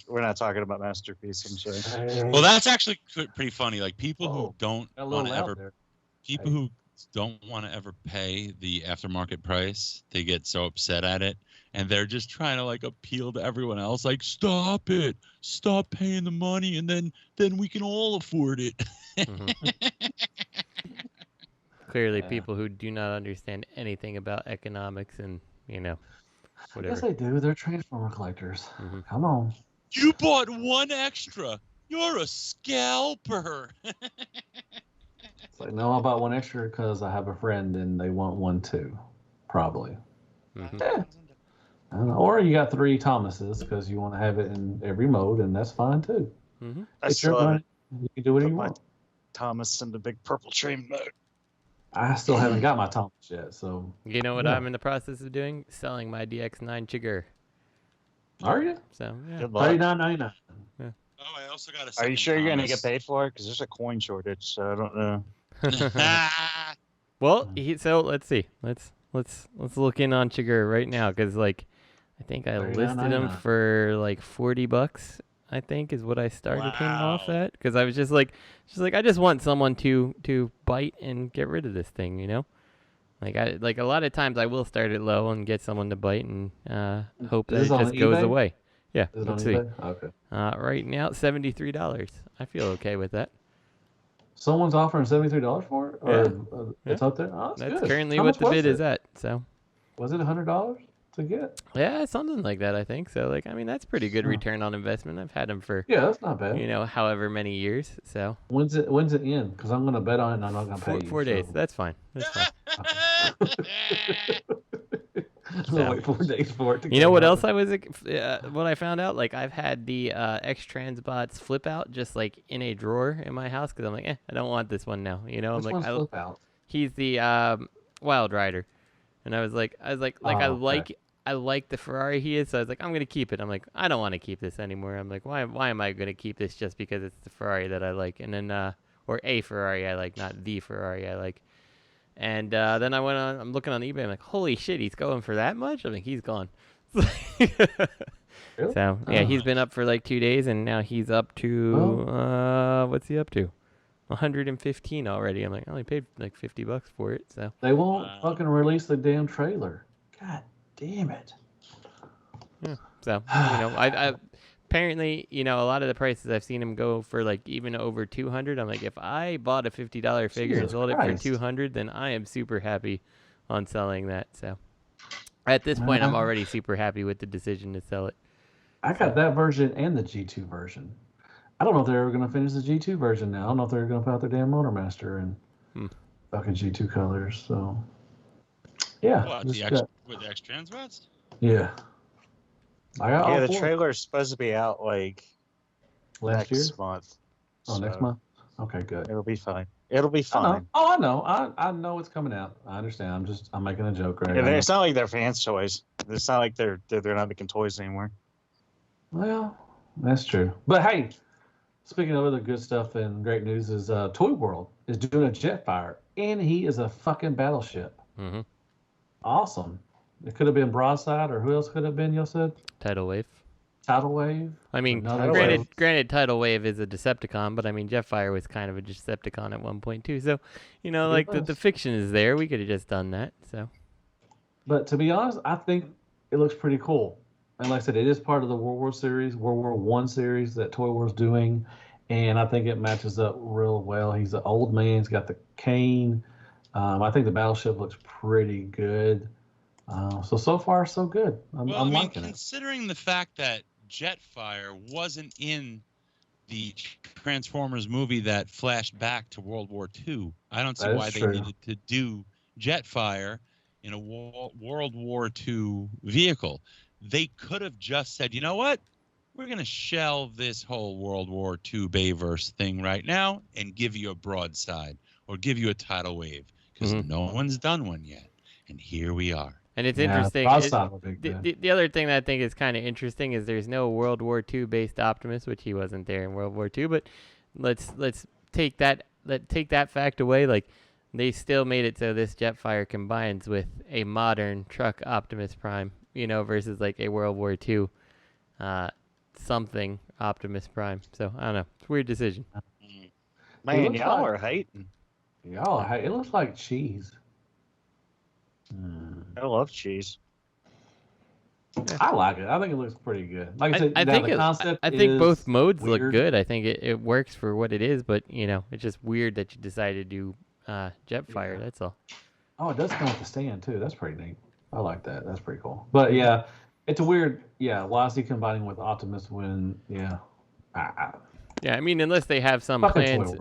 Masterpiece. I'm sorry. Well, that's actually pretty funny. Like people who don't want to ever, who don't want to ever pay the aftermarket price, they get so upset at it, and they're just trying to like appeal to everyone else. Like, stop it, stop paying the money, and then we can all afford it. Clearly, people who do not understand anything about economics and whatever. I guess they do. They're Transformer collectors. Come on. You bought one extra. You're a scalper. It's like, no, I bought one extra because I have a friend and they want one too. Probably. Yeah. I don't know. Or you got 3 Thomases because you want to have it in every mode, and that's fine too. It's your money. You can do whatever you want. Thomas in the big purple train mode. I still haven't got my Thomas yet, so. You know what I'm in the process of doing? Selling my DX9 Chigurh. Are you? So, yeah. $39.99. Yeah. Oh, I also got a. Are you sure you're gonna get paid for it? Because there's a coin shortage, so I don't know. Well, so let's see. Let's look in on Chigurh right now, because like, I think I listed him for like $40. I think is what I started him off at, because I was just like I just want someone to bite and get rid of this thing, Like a lot of times I will start it low and get someone to bite and hope that it just goes away. Yeah, let's see. Okay. Right now $73. I feel okay with that. Someone's offering $73 for it, or it's up there. Oh, that's good. currently what the bid is at. So. Was it $100 to get? Yeah, something like that, I think. So, like, I mean, that's pretty good return on investment. I've had them for that's not bad. However many years. So when's it end? Because I'm gonna bet on it and I'm not gonna pay you. 4 days. That's fine. That's fine. So, wait 4 days for it to you know what else I was what I found out? Like, I've had the X-Transbots flip out just like in a drawer in my house, because I'm like, I don't want this one now. I'm Which like, flip out? He's the Wild Rider, and I like the Ferrari he is, so I was like, I'm gonna keep it. I'm like, I don't want to keep this anymore. I'm like, why am I gonna keep this just because it's the Ferrari that I like, and then or a Ferrari I like, not the Ferrari I like. And then I'm looking on eBay. I'm like, holy shit, he's going for that much? I'm like, he's gone. Really? So yeah, he's been up for like 2 days, and now he's up to what's he up to? 115 already. I'm like, I only paid like $50 for it. So they won't fucking release the damn trailer. God damn it. Yeah. So I apparently a lot of the prices I've seen him go for like even over 200. I'm like, if I bought a $50 figure and sold it for 200, then I am super happy on selling that. So at this point, I'm already super happy with the decision to sell it. I got that version and the G2 version. I don't know if they're ever going to finish the G2 version now. I don't know if they're going to put out their damn Motormaster and fucking G2 colors. So yeah. What, with the X-Transbots? Yeah. The trailer's supposed to be out like next month. Oh, next month? Okay, good. It'll be fine. It'll be fine. I know. I know it's coming out. I understand. I'm making a joke, right? Yeah, it's not like they're fans' toys. It's not like they're not making toys anymore. Well, that's true. But hey, speaking of other good stuff and great news, is Toyworld is doing a Jetfire, and he is a fucking battleship. Mm-hmm. Awesome. It could have been Broadside, or who else could have been, you said? Tidal Wave. Tidal Wave? I mean, granted, Tidal Wave is a Decepticon, but I mean, Jetfire was kind of a Decepticon at one point, too. So, like the fiction is there. We could have just done that, so. But to be honest, I think it looks pretty cool. And like I said, it is part of the World War I series that Toyworld's doing. And I think it matches up real well. He's an old man. He's got the cane. I think the battleship looks pretty good. So far, so good. I'm liking it. Considering the fact that Jetfire wasn't in the Transformers movie that flashed back to World War II, I don't see why they needed to do Jetfire in a World War II vehicle. They could have just said, you know what? We're going to shelve this whole World War II Bayverse thing right now and give you a Broadside or give you a Tidal Wave, because no one's done one yet. And here we are. And it's Yeah, interesting. Rothstein would be good. The other thing that I think is kind of interesting is there's no World War II based Optimus, which he wasn't there in World War II. But let's take that fact away. Like, they still made it so this Jetfire combines with a modern truck Optimus Prime, you know, versus like a World War II something Optimus Prime. So I don't know. It's a weird decision. Man, y'all are hating. Y'all are hating. It looks like cheese. I love cheese. I like it. I think it looks pretty good. Like I said, I think both modes weird. look good. I think it works for what it is, but you know, it's just weird that you decided to do Jetfire. Yeah. That's all. Oh, it does come with the stand too. That's pretty neat. I like that. That's pretty cool. But yeah, it's a weird. Yeah, why is he combining with Optimus when? Yeah. Yeah, I mean, unless they have some plans,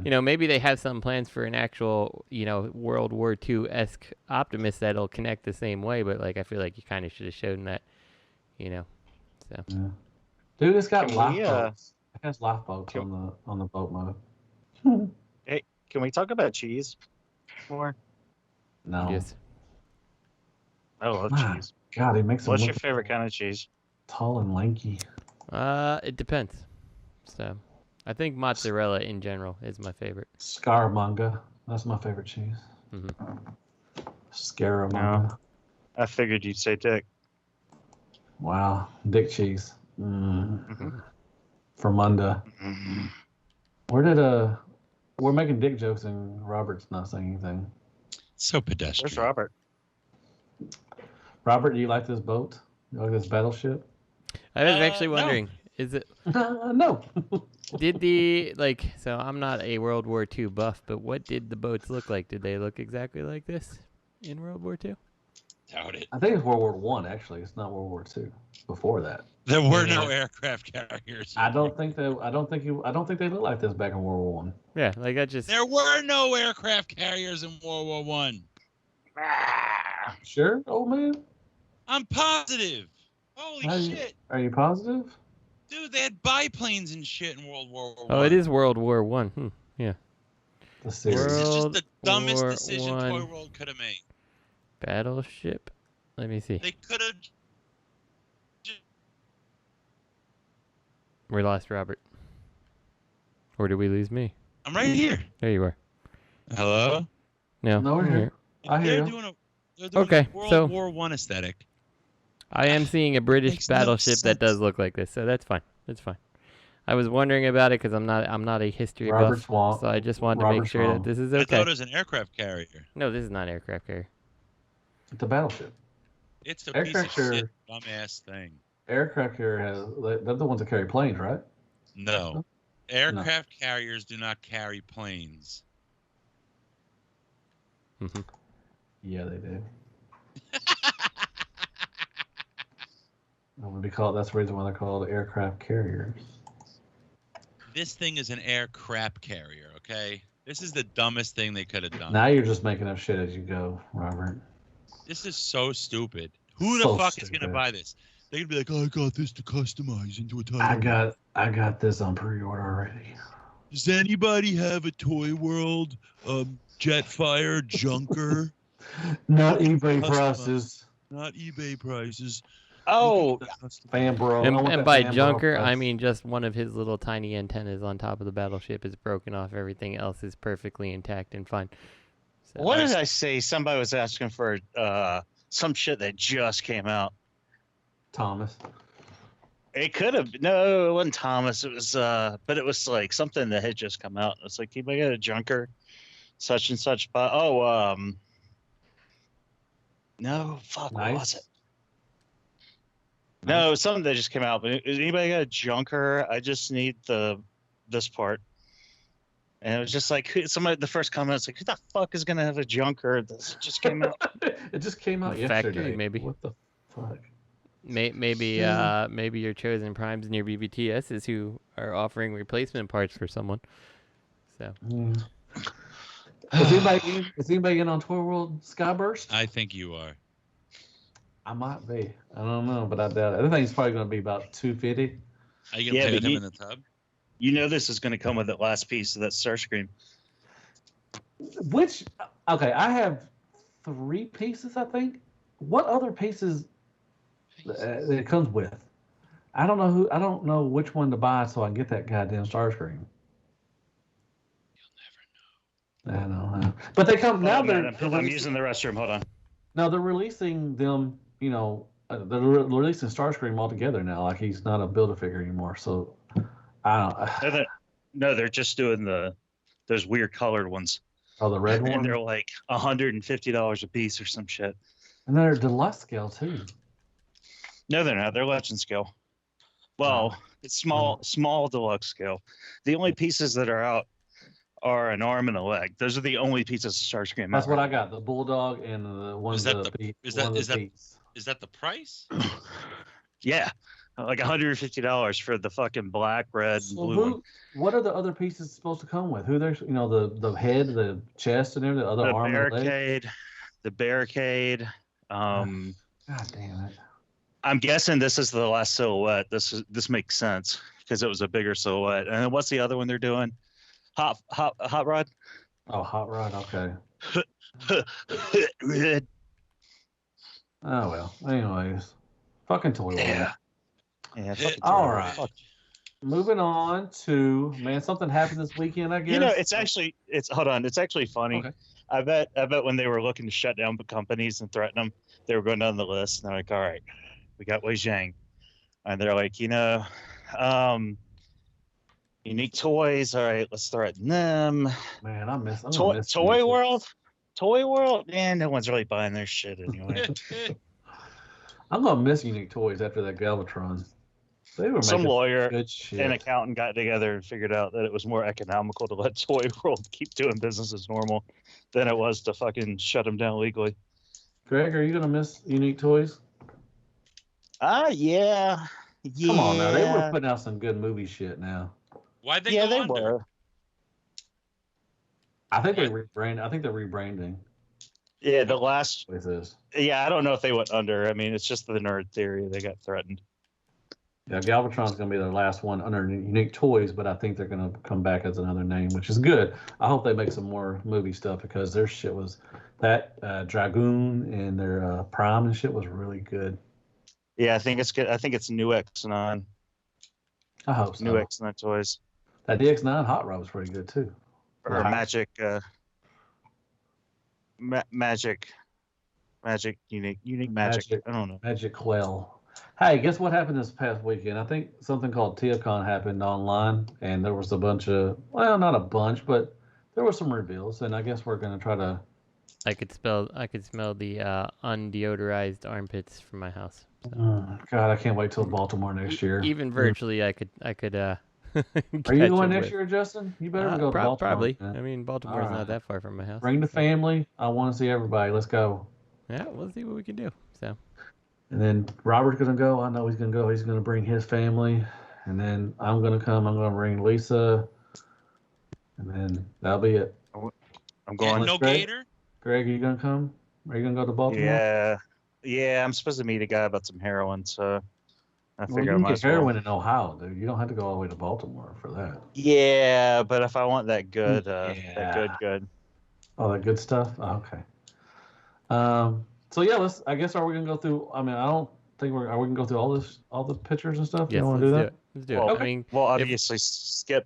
you know, maybe they have some plans for an actual, you know, World War II-esque Optimus that'll connect the same way. But like, I feel like you kind of should have shown that, you know. So. Yeah. Dude, it's got lifeboats. It has lifeboats on the boat mode. Hey, can we talk about cheese more? No. Yes. I love cheese. God, he makes. What's your favorite kind of cheese? Tall and lanky. It depends. So, I think mozzarella in general is my favorite. Scaramanga. That's my favorite cheese. Scaramanga. No, I figured you'd say dick. Wow. Dick cheese. Fermunda. We're making dick jokes and Robert's not saying anything. So pedestrian. Where's Robert? Robert, do you like this boat? You like this battleship? I was actually wondering, is it... No. Did so I'm not a World War II buff, but what did the boats look like? Did they look exactly like this in World War II? Doubt it. I think it's World War One. Actually, it's not World War II. Before that, there were no aircraft carriers. I don't think they looked like this back in World War One. Yeah, like I just. There were no aircraft carriers in World War One. Sure, old man. I'm positive. Holy shit! Are you positive? Dude, they had biplanes and shit in World War One. Oh, it is World War One. Yeah. This is just the dumbest decision Toyworld could have made. Battleship. Let me see. They could have. We lost Robert. Or did we lose me? I'm right here. There you are. Hello? No, we're here. I hear you. They're doing a World War One aesthetic. I am seeing a British battleship that does look like this, so that's fine. That's fine. I was wondering about it because I'm not a history buff, so I just wanted to make sure that this is okay. I thought it was an aircraft carrier. No, this is not an aircraft carrier. It's a battleship. It's a piece of shit, dumbass thing. Aircraft carrier they're the ones that carry planes, right? No. Aircraft carriers do not carry planes. Yeah, they do. That's the reason why they're called aircraft carriers. This thing is an aircraft carrier, okay? This is the dumbest thing they could have done. Now you're just making up shit as you go, Robert. This is so stupid. Who the fuck is going to buy this? They're going to be like, oh, I got this to customize into a title. I got this on pre-order already. Does anybody have a Toyworld Jetfire junker? Not eBay prices. Not eBay prices. Oh, fan bro. And by junker, I mean just one of his little tiny antennas on top of the battleship is broken off. Everything else is perfectly intact and fine. So, what did I say? Somebody was asking for some shit that just came out. Thomas. It could have. No, it wasn't Thomas. It was, but it was like something that had just come out. It's like, anybody got a junker? Such and such. No, fuck, what was it? No, it was something that just came out. But anybody got a junker? I just need this part. And it was just like somebody. The first comment was like, "Who the fuck is gonna have a junker?" This just came out. It just came out yesterday. Factory, maybe. What the fuck? Maybe your chosen primes and your BBTSs who are offering replacement parts for someone. So. Is anybody in on Toyworld Skyburst? I think you are. I might be. I don't know, but I doubt it. I think it's probably going to be about $250. Are you going to play with him in the tub? You know this is going to come with that last piece of that Starscream. Okay, I have 3 pieces, I think. what other pieces it comes with? I don't know which one to buy so I can get that goddamn Starscream. You'll never know. I know. But they come now. I'm using the restroom. Hold on. Now they're releasing them. They're releasing Starscream altogether now. Like he's not a Build-A-Figure anymore. So I don't. No, they're just doing those weird colored ones. Oh, the red one. And they're like $150 a piece or some shit. And they're deluxe scale too. No, they're not. They're legend scale. Well, it's small deluxe scale. The only pieces that are out are an arm and a leg. Those are the only pieces of Starscream. That's what I got. The Bulldog and the one. Is that the price? Yeah, like $150 for the fucking black, red, and blue one. What are the other pieces supposed to come with? The head, the chest, and everything. The other arm, the barricade. God damn it! I'm guessing this is the last silhouette. This makes sense because it was a bigger silhouette. And then what's the other one they're doing? Hot Rod. Oh, Hot Rod. Okay. Red. Oh well. Anyways, fucking Toyworld. Yeah. All right. Moving on to something happened this weekend. I guess. It's actually funny. Okay. I bet when they were looking to shut down the companies and threaten them, they were going down the list and they're like, all right, we got Wei Zhang, and they're like, Unique Toys. All right, let's threaten them. Man, I miss Toyworld. Toyworld, man, no one's really buying their shit anyway. I'm gonna miss Unique Toys after that Galvatron. They were some lawyer good shit. and accountant got together and figured out that it was more economical to let Toyworld keep doing business as normal than it was to fucking shut them down legally. Greg, are you gonna miss Unique Toys? Yeah. Come on now, they were putting out some good movie shit now. Why'd they go under? Were. I think they're rebranding. Yeah, the last. With this. Yeah, I don't know if they went under. I mean, it's just the nerd theory. They got threatened. Yeah, Galvatron's going to be their last one under Unique Toys, but I think they're going to come back as another name, which is good. I hope they make some more movie stuff because their shit was that Dragoon and their Prime and shit was really good. Yeah, I think it's good. I think it's New X9. I hope so. New X9 Toys. That DX9 Hot Rod was pretty good too. Or Magic. Magic, unique magic. I don't know. Magic Quell. Hey, guess what happened this past weekend? I think something called TFCon happened online, and there was a bunch of, well, not a bunch, but there were some reveals, and I guess we're going to try to... I could smell the undeodorized armpits from my house. So. God, I can't wait till Baltimore next year. Even virtually, I could Are you going next year, Justin? You better go to Baltimore. Probably. Yeah. I mean, Baltimore's not that far from my house. Bring the family. I want to see everybody. Let's go. Yeah, we'll see what we can do. So. And then Robert's going to go. I know he's going to go. He's going to bring his family. And then I'm going to come. I'm going to bring Lisa. And then that'll be it. I'm going. No Gator? Greg, are you going to come? Are you going to go to Baltimore? Yeah. I'm supposed to meet a guy about some heroin, so I figure you I can might get as well. heroin in Ohio, dude. You don't have to go all the way to Baltimore for that. Yeah, but if I want that good, that good. Oh, that good stuff? Oh, okay. So yeah, I guess are we gonna go through? I mean, I don't think are we gonna go through all the pictures and stuff? Yes, you want to do that? Let's do it. Well, I mean, we'll obviously skip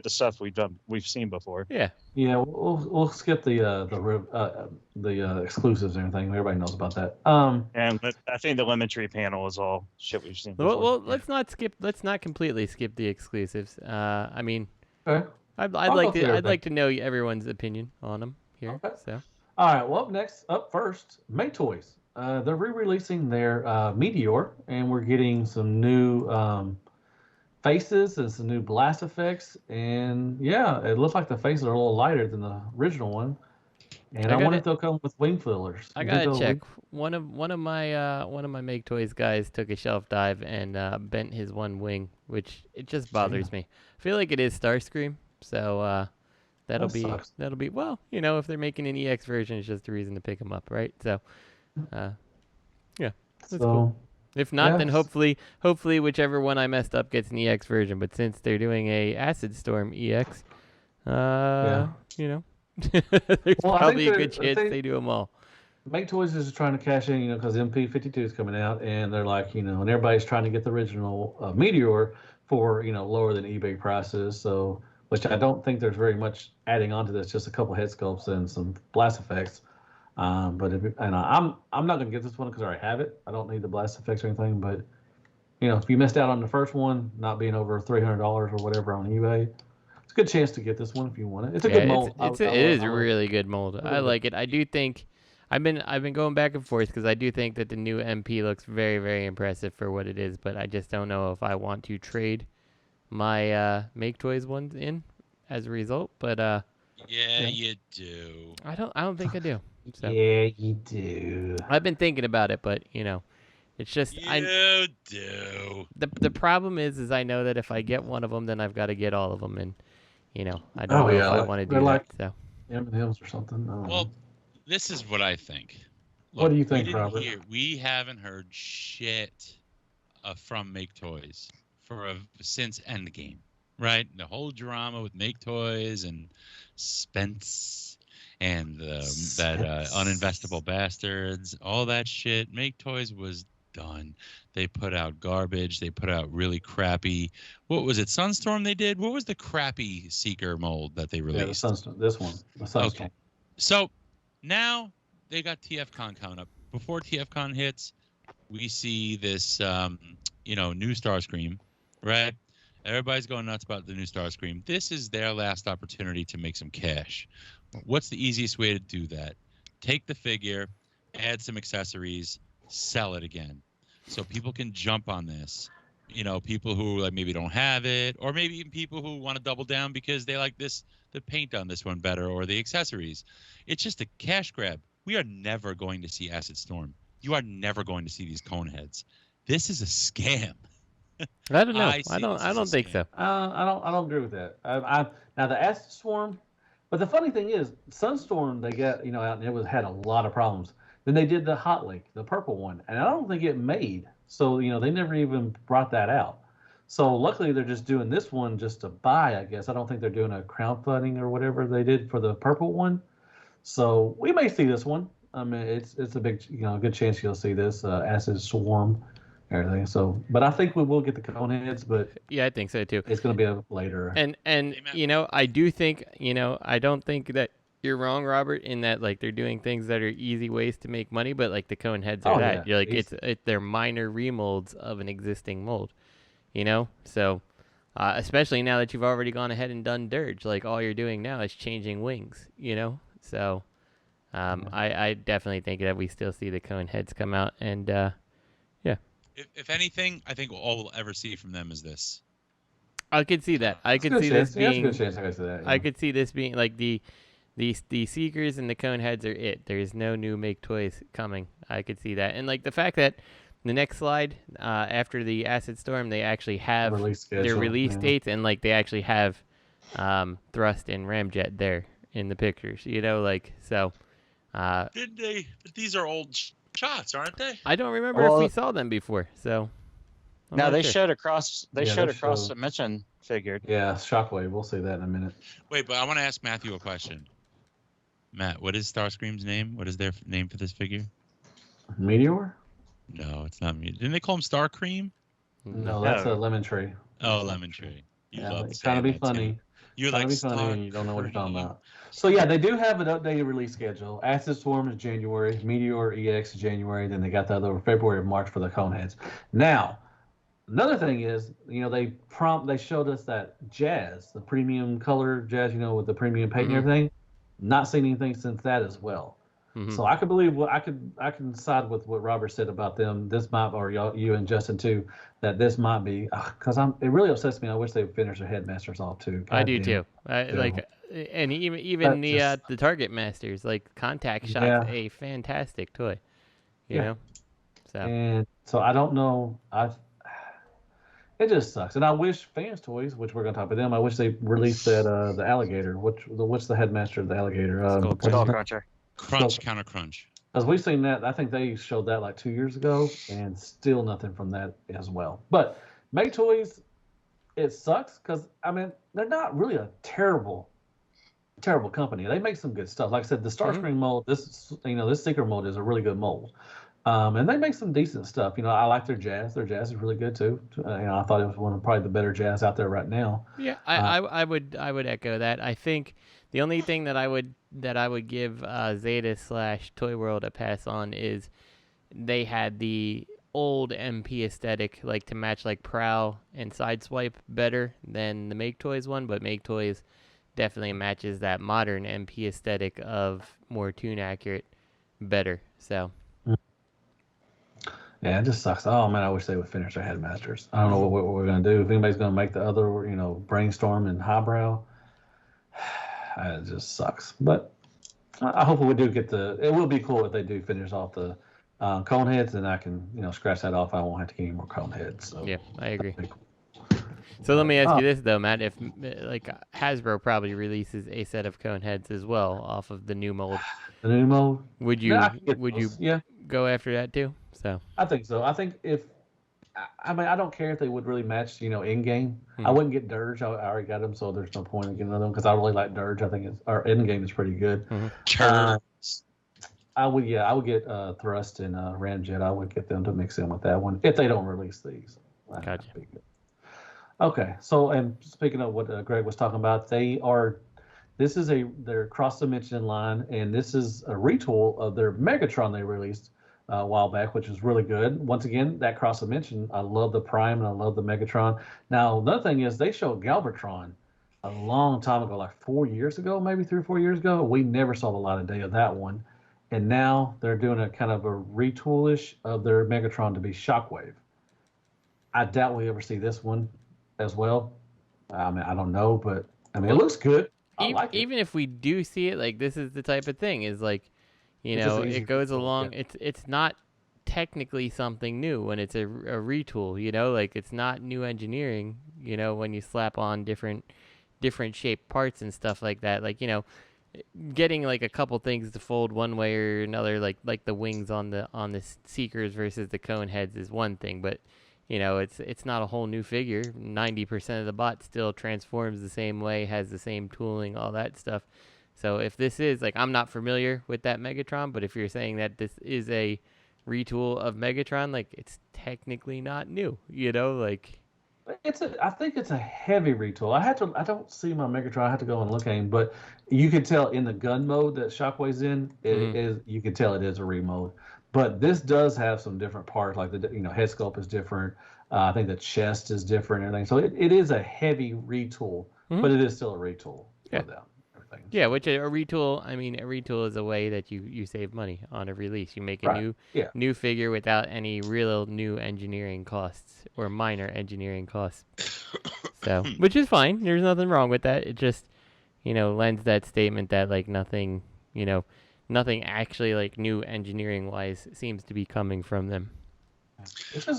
the stuff we've seen before. Yeah. Yeah, we'll skip the exclusives and everything. Everybody knows about that. And I think the Lemon Tree panel is all shit we've seen before. Well, let's not completely skip the exclusives. I mean, okay. I'd like to know everyone's opinion on them here. Okay. So. All right. Well, up first, May Toys. They're re-releasing their Meteor, and we're getting some new faces and some new blast effects. And yeah, it looks like the faces are a little lighter than the original one. And I wonder if they'll come with wing fillers. I gotta check. One of my Make Toys guys took a shelf dive and bent his one wing, which it just bothers me. I feel like it is Starscream, so that'll be well, if they're making an EX version, it's just a reason to pick them up, right? So, yeah, that's cool. If not, then hopefully whichever one I messed up gets an EX version. But since they're doing a Acid Storm EX, there's probably a good chance they do them all. Make Toys is trying to cash in, because MP52 is coming out, and they're like, and everybody's trying to get the original Meteor for, lower than eBay prices. So, which I don't think there's very much adding on to this, just a couple head sculpts and some blast effects. I'm not gonna get this one because I already have it. I don't need the blast effects or anything. But if you missed out on the first one, not being over $300 or whatever on eBay, it's a good chance to get this one if you want it. It's a good mold. It is a really good mold. I like it. I do think. I've been going back and forth because I do think that the new MP looks very, very impressive for what it is, but I just don't know if I want to trade my Make Toys ones in as a result. But yeah, you do. I don't think I do. So, yeah, you do. I've been thinking about it, but it's just you do. The problem is I know that if I get one of them, then I've got to get all of them, and I don't know if I want to do that. So M&M's or something. Well, this is what I think. Look, what do you think, Robert? We haven't heard shit from Make Toys since Endgame, right? The whole drama with Make Toys and Spence and that uninvestable bastards, all that shit. Make Toys was done. They put out garbage. They put out really crappy. What was it? Sunstorm they did? What was the crappy Seeker mold that they released? Yeah, the Sunstorm. This one. The Sunstorm. Okay. So now they got TFCon coming up. Before TFCon hits, we see this, new Starscream, right? Everybody's going nuts about the new Starscream. This is their last opportunity to make some cash. What's the easiest way to do that? Take the figure, add some accessories, sell it again. So people can jump on this. People who maybe don't have it, or maybe even people who want to double down because they like the paint on this one better, or the accessories. It's just a cash grab. We are never going to see Acid Storm. You are never going to see these cone heads. This is a scam. I don't know. I don't think so. I don't agree with that. Now the Acid Storm, but the funny thing is, Sunstorm they got out and it had a lot of problems. Then they did the Hot Lake, the purple one, and I don't think it made. So they never even brought that out. So luckily they're just doing this one just to buy, I guess. I don't think they're doing a crowdfunding or whatever they did for the purple one. So we may see this one. I mean, it's a big, good chance you'll see this Acid Swarm, everything. So, but I think we will get the cone heads. But yeah, I think so too. It's going to be a later. And I do think, I don't think that you're wrong, Robert, in that they're doing things that are easy ways to make money, but the cone heads are that. Yeah. You're they're minor remolds of an existing mold, So, especially now that you've already gone ahead and done Dirge, all you're doing now is changing wings, So, I definitely think that we still see the cone heads come out, and yeah. If anything, I think all we'll ever see from them is this. I could see that. I could see this being. That's a good chance I could see that. Yeah. I could see this being the Seekers and the cone heads are it. There's no new Make Toys coming. I could see that, and the fact that the next slide after the Acid Storm, they actually have their release dates, and they actually have Thrust and Ramjet there in the pictures. So. Did they? These are old shots, aren't they? I don't remember if we saw them before. So. No, they showed across. They showed across dimension figured. Yeah, Shockwave. We'll see that in a minute. Wait, but I want to ask Matthew a question. Matt, what is Starscream's name? What is their name for this figure? Meteor? No, it's not Meteor. Didn't they call him Starcream? No, that's a Lemon Tree. Oh, Lemon Tree. You love it's trying to be funny. You're like be funny and you don't know what you're talking about. So yeah, they do have an updated release schedule. Acid Storm is January, Meteor EX is January, then they got the other February and March for the cone heads. Now, another thing is, they showed us that Jazz, the premium color Jazz, with the premium paint and everything. Not seen anything since that as well. Mm-hmm. So I could believe I can side with what Robert said about them. This might, or you and Justin too, that this might be because it really upsets me. I wish they would finish their headmasters off too. I do too. And even the Target Masters, Contact Shot's a fantastic toy. You know. So. And so I don't know. It just sucks, and I wish Fans Toys, which we're gonna talk about them, I wish they released that the alligator. What's the headmaster of the alligator? Skull Cruncher. Counter Crunch. As we've seen that, I think they showed that 2 years ago, and still nothing from that as well. But Make Toys, it sucks because they're not really a terrible terrible company. They make some good stuff. Like I said, the Starscream mold, this Seeker mold is a really good mold. And they make some decent stuff. I like their jazz. Their jazz is really good too. I thought it was one of probably the better jazz out there right now. Yeah, I would echo that. I think the only thing that I would give Zeta / Toyworld a pass on is they had the old MP aesthetic, like to match like Prowl and Sideswipe better than the Make Toys one, but Make Toys definitely matches that modern MP aesthetic of more tune accurate better. So. Yeah, it just sucks. Oh man, I wish they would finish their Headmasters. I don't know what we're gonna do. If anybody's gonna make the other, Brainstorm and Highbrow, it just sucks. But I hope we do get it will be cool if they do finish off the cone heads, and I can scratch that off. I won't have to get any more cone heads. So yeah, I agree. So let me ask you this though, Matt: if like Hasbro probably releases a set of cone heads as well off of the new mold, would you go after that too? So I think so. I think I don't care if they would really match, in game. I wouldn't get Dirge. I already got them, so there's no point in getting another one because I really like Dirge. I think our end game is pretty good. I would get Thrust and Ramjet. I would get them to mix in with that one if they don't release these. Gotcha. Okay, so and speaking of what Greg was talking about, this is their cross dimension line, and this is a retool of their Megatron they released a while back, which is really good. Once again, that cross dimension, I love the Prime and I love the Megatron. Now, another thing is they showed Galvatron a long time ago, like 4 years ago, maybe 3 or 4 years ago. We never saw the light of day of that one. And now they're doing a kind of a retoolish of their Megatron to be Shockwave. I doubt we ever see this one as well. I mean, I don't know, but I mean, it looks good. Even if we do see it, like this is the type of thing is like, it goes along. Yeah. It's not technically something new when it's a retool. Like it's not new engineering. When you slap on different shaped parts and stuff like that. Like getting like a couple things to fold one way or another, like the wings on the Seekers versus the cone heads is one thing, but it's not a whole new figure. 90% of the bot still transforms the same way, has the same tooling, all that stuff. So if this is like, I'm not familiar with that Megatron, but if you're saying that this is a retool of Megatron, like it's technically not new, like. I think it's a heavy retool. I don't see my Megatron. I have to go and look at him, but you can tell in the gun mode that Shockwave's in, you can tell it is a remode. But this does have some different parts, like the head sculpt is different. I think the chest is different and everything. So it is a heavy retool, but it is still a retool for them. Yeah, which a retool. I mean, a retool is a way that you save money on a release. You make a new figure without any real new engineering costs or minor engineering costs. So, which is fine. There's nothing wrong with that. It just, lends that statement that like nothing actually like new engineering wise seems to be coming from them.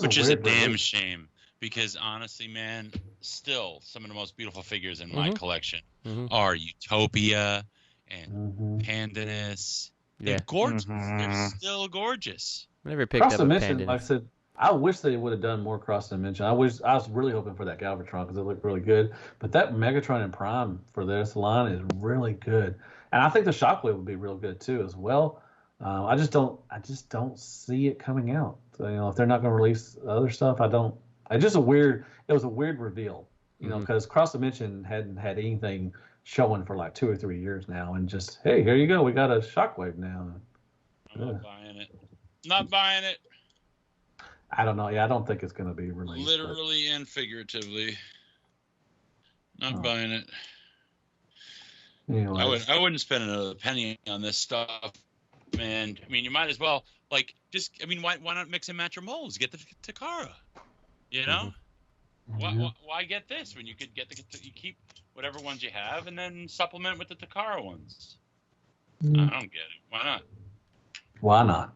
Which is a damn shame. Because honestly, man, still some of the most beautiful figures in my collection are Utopia and Pandanus. They're gorgeous. They're still gorgeous. I never picked up a Pandanus. Like I said, I wish they would have done more cross dimension. I was really hoping for that Galvatron because it looked really good. But that Megatron and Prime for this line is really good, and I think the Shockwave would be real good too as well. I just don't see it coming out. So, if they're not going to release other stuff, I don't. It was a weird reveal, because Cross Dimension hadn't had anything showing for like 2 or 3 years now, and just, hey, here you go, we got a Shockwave now. I'm not buying it. Not buying it. I don't know. Yeah, I don't think it's going to be released. Literally and figuratively. Not buying it. Anyways. I wouldn't spend another penny on this stuff, man. I mean, you might as well, why not mix and match your molds? Get the Takara. Why get this when you could get you keep whatever ones you have and then supplement with the Takara ones? I don't get it. Why not? Why not?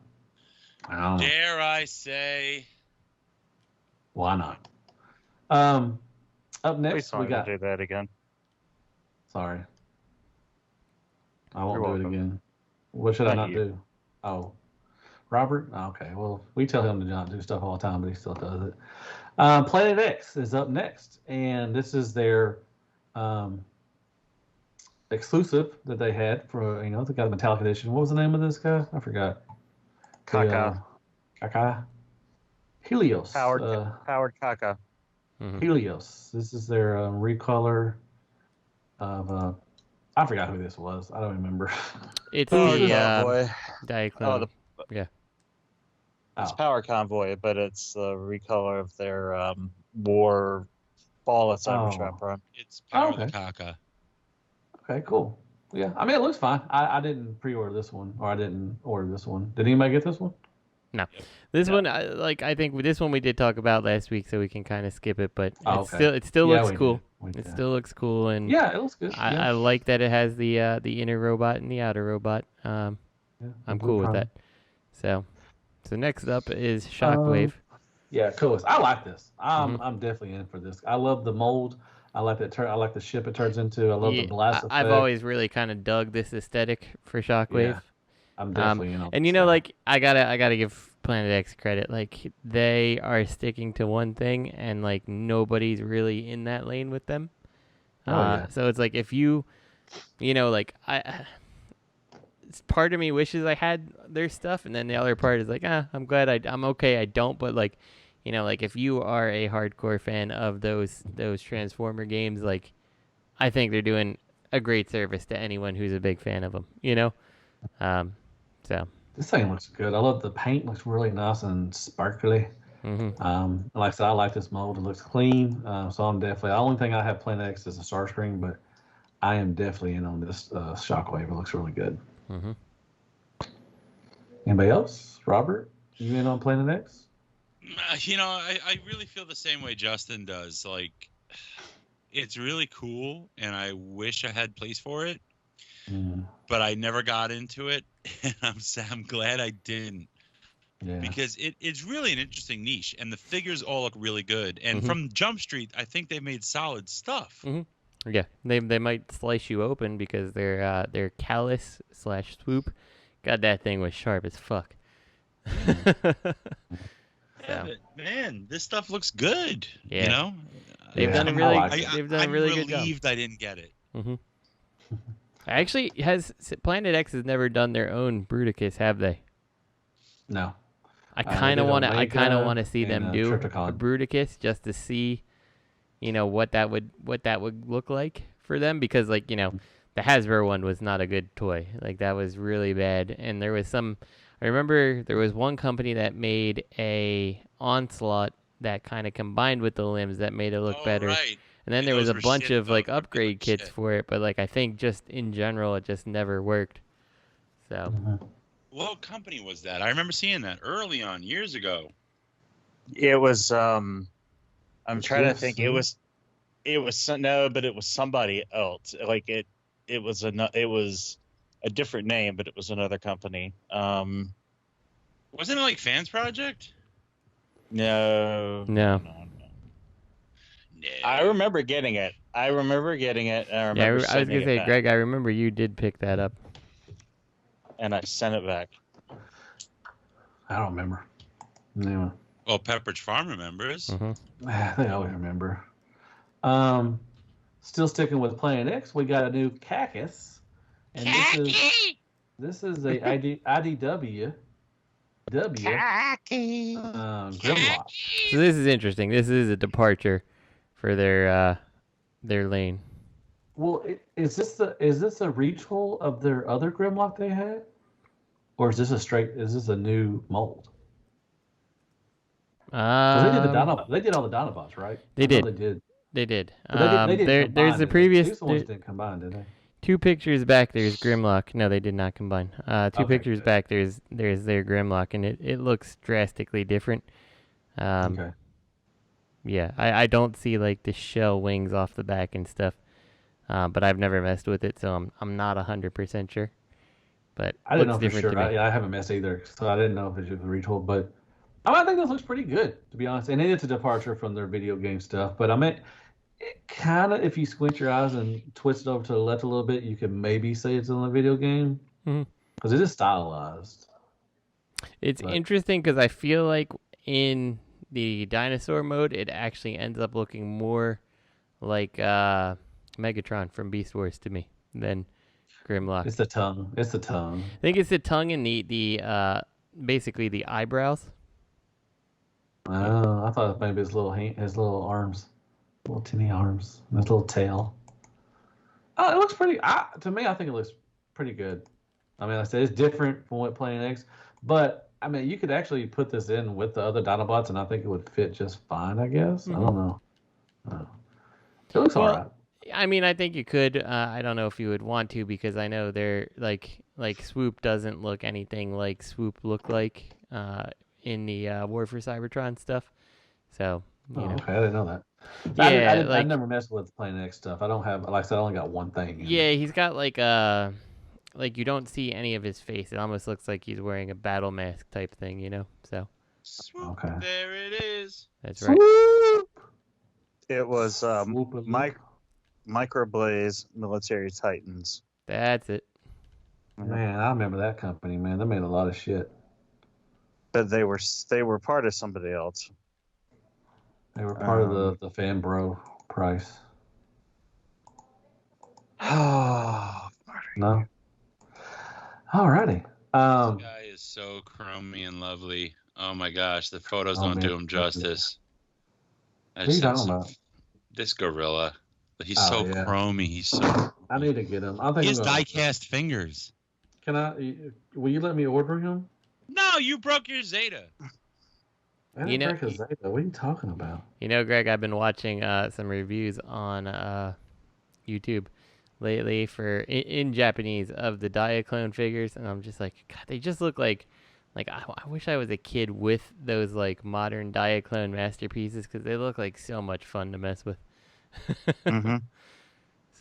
I don't know. Dare I say? Why not? Up next we got. Do that again. Sorry. I won't do it again. What should I not do? Oh, Robert? Okay. Well, we tell him to not do stuff all the time, but he still does it. Planet X is up next, and this is their exclusive that they had for they got a metallic edition. What was the name of this guy? I forgot. Kaka. Kaka. Helios. Powered Kaka. Helios. This is their recolor of. I forgot who this was. I don't remember. It's Convoy. Diaclone. Yeah. It's Power Convoy, but it's the recolor of their War Fall at Cybertrap run. It's Power the Kaka. Okay, cool. Yeah, I mean it looks fine. I didn't pre-order this one, or I didn't order this one. Did anybody get this one? No. This one, I think this one we did talk about last week, so we can kind of skip it. But it still looks cool. It still looks cool, and yeah, it looks good. I like that it has the inner robot and the outer robot. I'm cool with that. So next up is Shockwave. Yeah, cool. I like this. I'm definitely in for this. I love the mold. I like that. I like the ship it turns into. I love the blast effect. I've always really kind of dug this aesthetic for Shockwave. Yeah, I'm definitely in on and like I gotta give Planet X credit. Like they are sticking to one thing, and like nobody's really in that lane with them. So it's like if like part of me wishes I had their stuff, and then the other part is like, I'm glad I'm okay I don't. But like, like if you are a hardcore fan of those Transformer games, like I think they're doing a great service to anyone who's a big fan of them. So this thing looks good. I love the paint. Looks really nice and sparkly. Like I said, I like this mold. It looks clean. So I'm definitely. The only thing I have Planet X is a Starscream, but I am definitely in on this Shockwave. It looks really good. Anybody else? Robert, you in on Planet X? I really feel the same way Justin does. Like, it's really cool, and I wish I had place for it, but I never got into it, and I'm glad I didn't. Yeah. Because it's really an interesting niche, and the figures all look really good. And from Jump Street, I think they made solid stuff. Yeah, they might slice you open because their callus / swoop. God, that thing was sharp as fuck. Yeah, but man, this stuff looks good. Yeah. They've done a really good job. I'm relieved I didn't get it. Actually, Planet X has never done their own Bruticus, have they? No. I kind of want to see them do a Bruticus just to see, what that would look like for them, because like, the Hasbro one was not a good toy. Like that was really bad. And I remember there was one company that made a Onslaught that kind of combined with the limbs that made it look better. Right. And then there was a bunch of like upgrade kits for it, but like I think just in general it just never worked. So what company was that? I remember seeing that early on years ago. It was I'm trying to think. It was but it was somebody else. Like it was a different name, but it was another company. Wasn't it like Fans Project? No. I remember getting it. And I remember I was gonna say, Greg, I remember you did pick that up. And I sent it back. I don't remember. No. Well, Pepperidge Farm remembers. They always remember. Still sticking with Planet X, we got a new Cactus. And this is a IDW Grimlock. So this is interesting. This is a departure for their lane. Well, is this a retool of their other Grimlock they had, or is this a new mold? They did all the Dinobots, right? They did. They did. There's the previous. These ones didn't combine, did they? 2 pictures back, there's Grimlock. No, they did not combine. Two pictures back, there's their Grimlock, and it looks drastically different. Okay. Yeah, I don't see like the shell wings off the back and stuff, but I've never messed with it, so I'm not 100% sure. But I didn't know for sure. I haven't messed either, so I didn't know if it was a retool. But I think this looks pretty good, to be honest. And it's a departure from their video game stuff. But I mean, it kind of, if you squint your eyes and twist it over to the left a little bit, you can maybe say it's in a video game because it is stylized. It's interesting because I feel like in the dinosaur mode, it actually ends up looking more like Megatron from Beast Wars to me than Grimlock. It's the tongue. It's the tongue. I think it's the tongue and the basically the eyebrows. Oh, I thought maybe his little arms, little teeny arms, and his little tail. Oh, it looks pretty. To me, I think it looks pretty good. I mean, like I said, it's different from what Planet X, but I mean, you could actually put this in with the other Dinobots, and I think it would fit just fine. I guess. I don't know. It looks alright. I mean, I think you could. I don't know if you would want to because I know they're like Swoop doesn't look anything like Swoop looked like in the War for Cybertron stuff. So you know. Okay, I didn't know that. Yeah, I never messed with Planet X stuff. I don't have, like I said, I only got one thing. Yeah, he's got like you don't see any of his face. It almost looks like he's wearing a battle mask type thing, you know. So. Swoop, there it is. That's right. Swoop! It was Microblaze Military Titans. That's it. Man, I remember that company. Man, they made a lot of shit. But they were part of somebody else. They were part of the Fanbro price. Oh, no. Alrighty. This guy is so chromy and lovely. Oh my gosh, the photos don't do him justice. What are you talking about? This gorilla. He's so chromy. He's so. I need to get him. I think he has die-cast fingers. Can I? Will you let me order him? No, you broke your Zeta. I didn't break a Zeta. What are you talking about? You know, Greg, I've been watching some reviews on YouTube lately for in Japanese of the Diaclone figures, and I'm just like, God, they just look like I wish I was a kid with those like modern Diaclone masterpieces because they look like so much fun to mess with.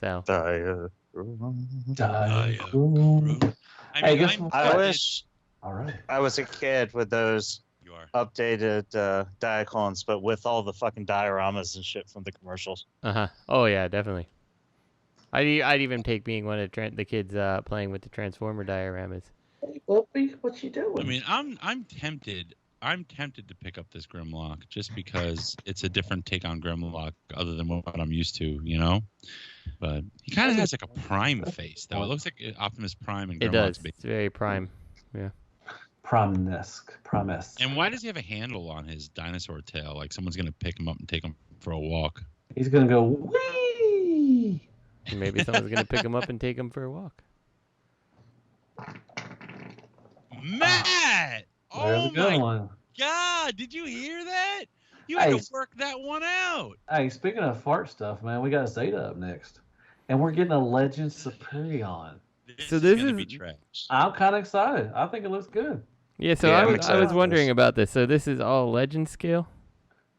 So. I wish. All right. I was a kid with those updated Diaclones, but with all the fucking dioramas and shit from the commercials. Oh yeah, definitely. I'd even take being one of the kids playing with the Transformer dioramas. Hey, Wolfie, what you doing? I mean, I'm tempted. I'm tempted to pick up this Grimlock just because it's a different take on Grimlock other than what I'm used to, you know? But he kind of has like a Prime face, though. It looks like Optimus Prime and Grimlock's. It does. It's very Prime. Yeah. Prime-esque. And why does he have a handle on his dinosaur tail? Like someone's going to pick him up and take him for a walk. He's going to go, wee! Maybe someone's going to pick him up and take him for a walk. Matt! There's a good one. God, did you hear that? You had to work that one out. Hey, speaking of fart stuff, man, we got Zeta up next. And we're getting a Legend Superion. So this is be trash. I'm kind of excited. I think it looks good. Yeah, so I was wondering about this. So this is all Legend scale?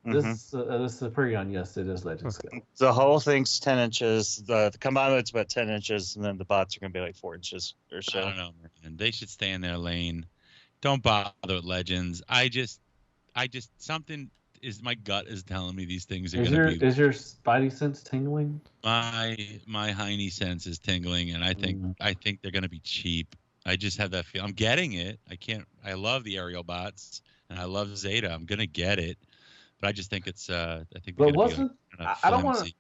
This Superion, yes, it is Legend scale. The whole thing's 10 inches. The combinement's about 10 inches, and then the bots are going to be like 4 inches or so. I don't know, man. They should stay in their lane. Don't bother with Legends. I just something is my gut is telling me these things are going to be. Is your spidey sense tingling? My hiney sense is tingling, and I think they're going to be cheap. I just have that feel. I'm getting it. I love the aerial bots, and I love Zeta. I'm going to get it, but I just think it's. I think. But wasn't I don't want to.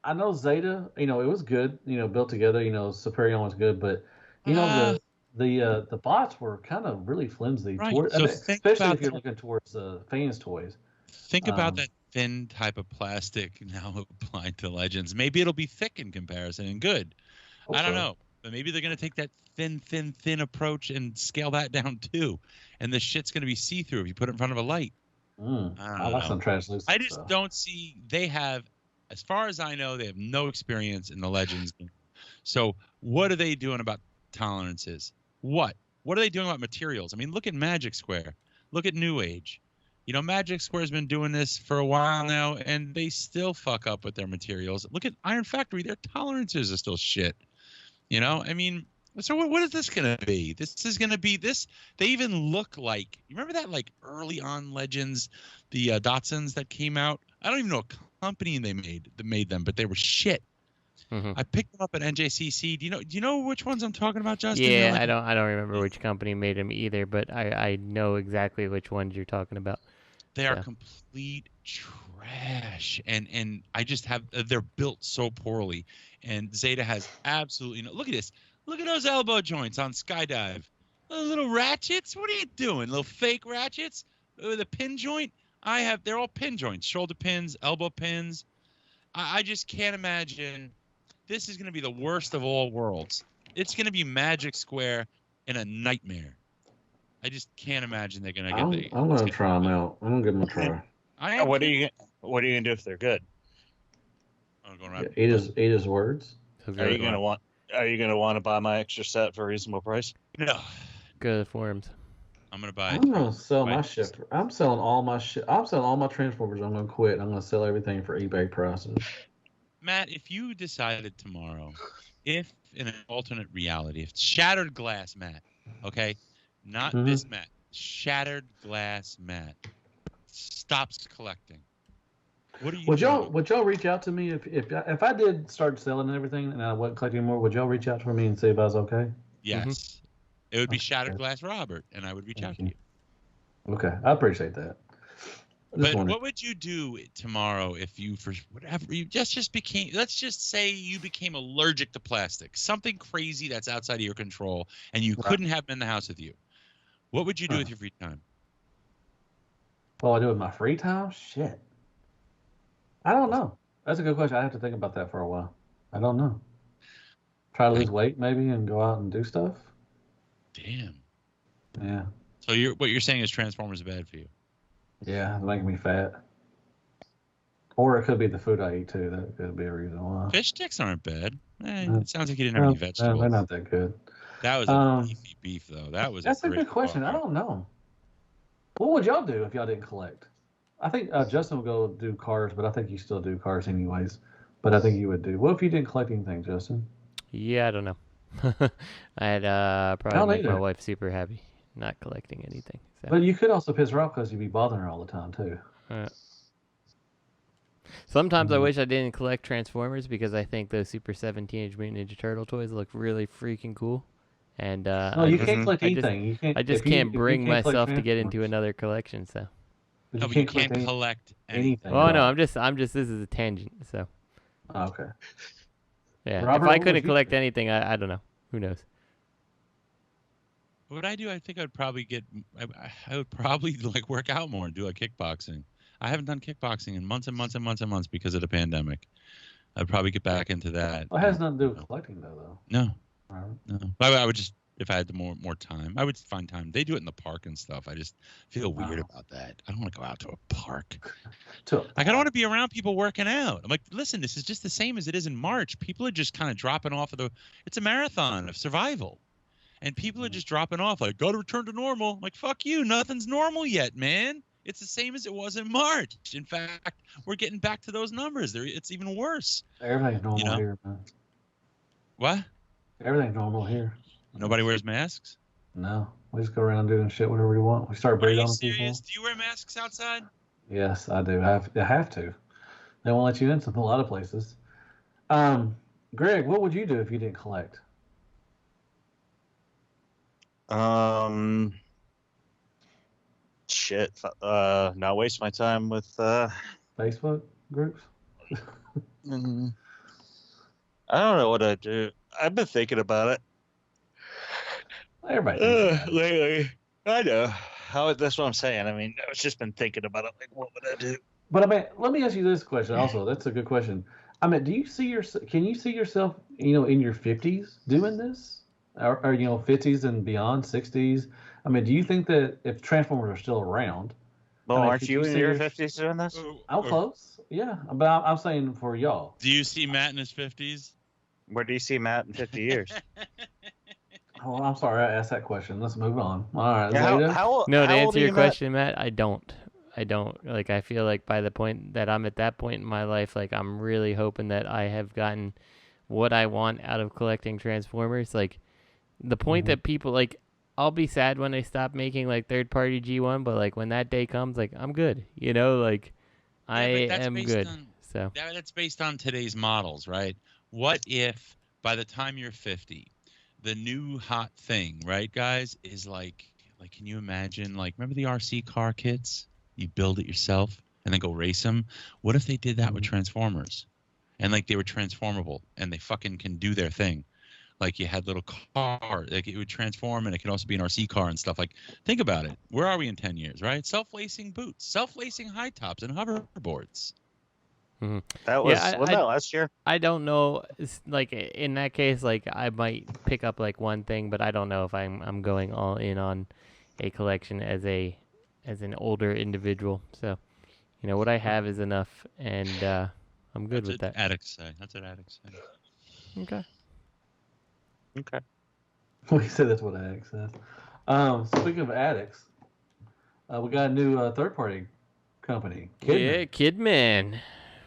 I know Zeta. You know, it was good. You know, built together. You know, Superion was good, but you know the bots were kind of really flimsy. Right. So especially if you're looking towards fans toys. Think about that thin type of plastic now applied to Legends. Maybe it'll be thick in comparison and good. I don't know. But maybe they're going to take that thin approach and scale that down too. And the shit's going to be see-through if you put it in front of a light. I like some translucent I just don't see. They have, as far as I know, they have no experience in the Legends game. So what are they doing about tolerances? What are they doing about materials? I mean, look at Magic Square. Look at New Age. You know, Magic Square's been doing this for a while now, and they still fuck up with their materials. Look at Iron Factory. Their tolerances are still shit. You know, I mean, so what is this going to be? This is going to be this. They even look like, you remember that like early on Legends, the Datsuns that came out? I don't even know what company they made them, but they were shit. I picked them up at NJCC. Do you know which ones I'm talking about, Justin? Yeah, like, I don't remember which company made them either, but I know exactly which ones you're talking about. They are complete trash. trash, and I just have they're built so poorly, and Zeta has absolutely no. Look at this. Look at those elbow joints on Skydive. Those little ratchets. What are you doing? Little fake ratchets with a pin joint. They're all pin joints, shoulder pins, elbow pins. I just can't imagine. This is going to be the worst of all worlds. It's going to be Magic Square in a nightmare. I just can't imagine they're going to get I'm going to try them out. I'm going to give them a try. What are you going to do if they're good? I'm going right. Eat his words. Are you going to want to buy my extra set for a reasonable price? No. Go to the forums. I'm going to buy. I'm going to sell my shit. I'm selling all my shit. I'm selling all my Transformers. I'm going to quit. I'm going to sell everything for eBay prices. Matt, if you decided tomorrow, if in an alternate reality, if Shattered Glass Matt, okay, not this Matt, Shattered Glass Matt stops collecting, what are you doing? Would y'all reach out to me if I did start selling and everything and I wasn't collecting anymore? Would y'all reach out to me and see if I was okay? Yes, it would be Shattered Glass Robert, and I would reach out to you. Okay, I appreciate that. But what would you do tomorrow if you, for whatever, you just became, let's just say you became allergic to plastic, something crazy that's outside of your control, and you couldn't have them in the house with you. What would you do with your free time? What I do with my free time? Shit. I don't know. That's a good question. I have to think about that for a while. I don't know. Try to lose weight maybe and go out and do stuff. Damn. Yeah. So what you're saying is Transformers are bad for you? Yeah, it's making me fat. Or it could be the food I eat too. That could be a reason why. Fish sticks aren't bad. It sounds like you didn't have any vegetables. They're not that good. That was a beefy beef though. That's a good question. I don't know. What would y'all do if y'all didn't collect? I think Justin would go do cars, but I think you still do cars anyways. But I think you would do. What if you didn't collect anything, Justin? Yeah, I don't know. I'd probably make my wife super happy not collecting anything. So. But you could also piss her off because you'd be bothering her all the time too. Sometimes I wish I didn't collect Transformers because I think those Super 7 Teenage Mutant Ninja Turtle toys look really freaking cool. And no, you can't collect anything. I just can't bring myself to get into another collection. So. But you can't collect anything. Oh no, I'm just. This is a tangent. So. Okay. Yeah. Robert, if I couldn't collect anything, I don't know. Who knows? What would I do? I think I'd probably I would probably like work out more and do like kickboxing. I haven't done kickboxing in months and months and months and months because of the pandemic. I'd probably get back into that. Well, it has nothing to do with collecting though. No. No. I would just, if I had more time, I would find time. They do it in the park and stuff. I just feel weird about that. I don't want to go out to a park. I don't want to be around people working out. I'm like, listen, this is just the same as it is in March. People are just kind of dropping off it's a marathon of survival. And people are just dropping off like, got to return to normal. I'm like, fuck you. Nothing's normal yet, man. It's the same as it was in March. In fact, we're getting back to those numbers. It's even worse. Everything's normal here, man. What? Everything's normal here. Nobody wears masks? No. We just go around doing shit whatever we want. We start breathing on people. Do you wear masks outside? Yes, I do. I have to. They won't let you in a lot of places. Greg, what would you do if you didn't collect? Shit. Not waste my time with Facebook groups. I don't know what I'd do. I've been thinking about it. Everybody lately. I know. That's what I'm saying. I mean, I've just been thinking about it. Like, what would I do? But I mean, let me ask you this question. Also, that's a good question. I mean, can you see yourself, in your 50s doing this, or 50s and beyond, 60s? I mean, do you think that if Transformers are still around? Well, aren't you in your 50s doing this? I'm close. Yeah, but I'm saying for y'all. Do you see Matt in his 50s? Where do you see Matt in 50 years? Oh, I'm sorry I asked that question. Let's move on. All right. To answer your question, Matt, I don't. Like, I feel like by the point that I'm at that point in my life, like, I'm really hoping that I have gotten what I want out of collecting Transformers. Like, the point that people, like, I'll be sad when they stop making, like, third-party G1, but, like, when that day comes, like, I'm good. Like, I am good. So that's based on today's models, right? What if by the time you're 50, the new hot thing, right, guys, is like, can you imagine, like, remember the RC car kits? You build it yourself. and then go race them. What if they did that with Transformers, and like they were transformable and they fucking can do their thing? Like you had little car, like it would transform, and it could also be an RC car and stuff. Like, think about it. Where are we in 10 years, right? Self-lacing boots, self-lacing high tops, and hoverboards. Mm-hmm. That was wasn't that last year? I don't know. It's like in that case, like I might pick up like one thing, but I don't know if I'm going all in on a collection as an older individual. So, you know, what I have is enough, and I'm good with that. Addicts say. That's what addicts say. Okay. Okay. We said that's what addicts says. Speaking of addicts, we got a new third-party company. Kidman. Yeah, Kidman.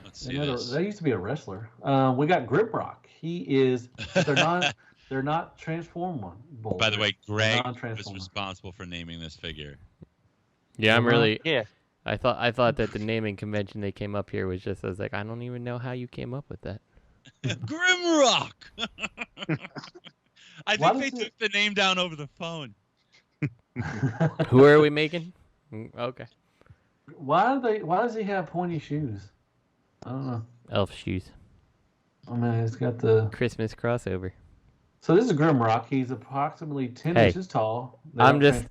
Let's see this. That used to be a wrestler. We got Grimrock. He is. They're not transformable. By the way, Greg was responsible for naming this figure. Yeah, I'm really. Yeah. I thought that the naming convention they came up here was just. I was like, I don't even know how you came up with that. Grimrock. I think they took the name down over the phone. Who are we making? Okay. Why does he have pointy shoes? I don't know. Elf shoes. I mean, it's got the Christmas crossover. So this is Grimrock. He's approximately 10 inches tall. So this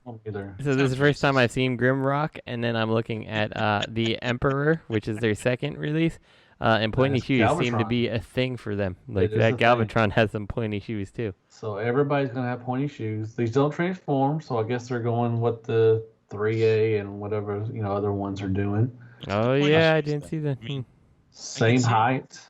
is the first time I've seen Grimrock, and then I'm looking at the Emperor, which is their second release. And pointy shoes Galvatron. seem to be a thing for them. Like that Galvatron has some pointy shoes too. So everybody's gonna have pointy shoes. These don't transform, so I guess they're going what the 3A and whatever other ones are doing. Oh yeah, I didn't see that. Same height,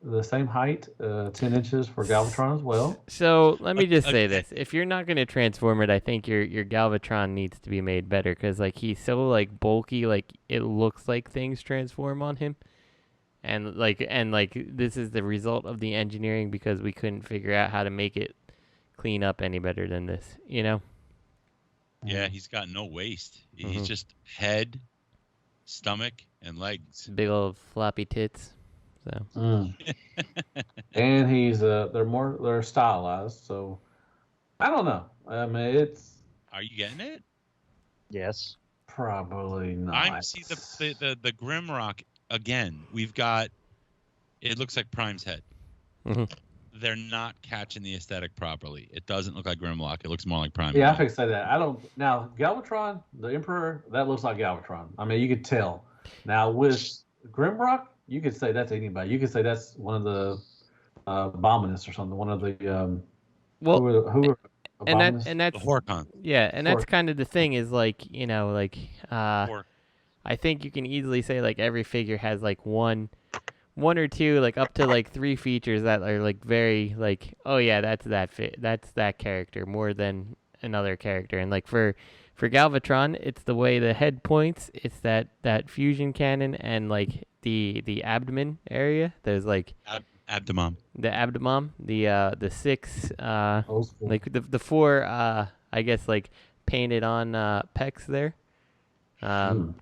the same height, 10 inches for Galvatron as well. So let me just say this: if you're not gonna transform it, I think your Galvatron needs to be made better because like he's so like bulky, like it looks like things transform on him. And this is the result of the engineering because we couldn't figure out how to make it clean up any better than this, Yeah, he's got no waist. He's just head, stomach, and legs. Big old floppy tits. So. And he's they're stylized, so I don't know. I mean, Are you getting it? Yes. Probably not. I see the Grimrock. Again, we've got. It looks like Prime's head. Mm-hmm. They're not catching the aesthetic properly. It doesn't look like Grimlock. It looks more like Prime. Yeah, I could say that. I don't. Now Galvatron, the Emperor, that looks like Galvatron. I mean, you could tell. Now with Grimrock, you could say that's anybody. You could say that's one of the Abominus or something. One of the who are and that's the Horcon. Yeah, and that's kind of the thing is like I think you can easily say like every figure has like one or two like up to like 3 features that are like very like oh yeah that's that character more than another character. And like for Galvatron, it's the way the head points, it's that fusion cannon and like the abdomen area. There's like abdomen, the 6 like the 4 I guess like painted on pecs there. And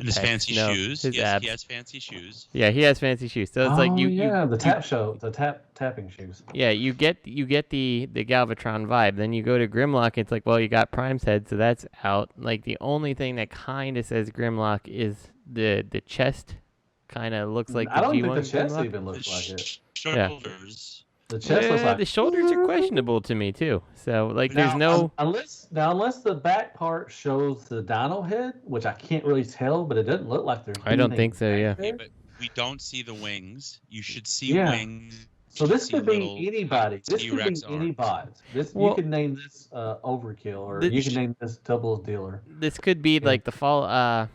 his fancy shoes. He has fancy shoes. Yeah, he has fancy shoes. So it's like the tapping shoes. Yeah, you get the Galvatron vibe. Then you go to Grimlock, it's like, well, you got Prime's head, so that's out. Like the only thing that kind of says Grimlock is the chest. Kind of looks like I don't G1 think the chest Grimlock. even looks like it. Shoulders. The chest looks like the shoulders are questionable to me too. So like there's no unless the back part shows the dino head, which I can't really tell, but it doesn't look like there's I don't think so, yeah. But we don't see the wings. You should see wings. So this could be anybody. This could be anybody. You can name this Overkill, or you can name this Double's Dealer. This could be like the fall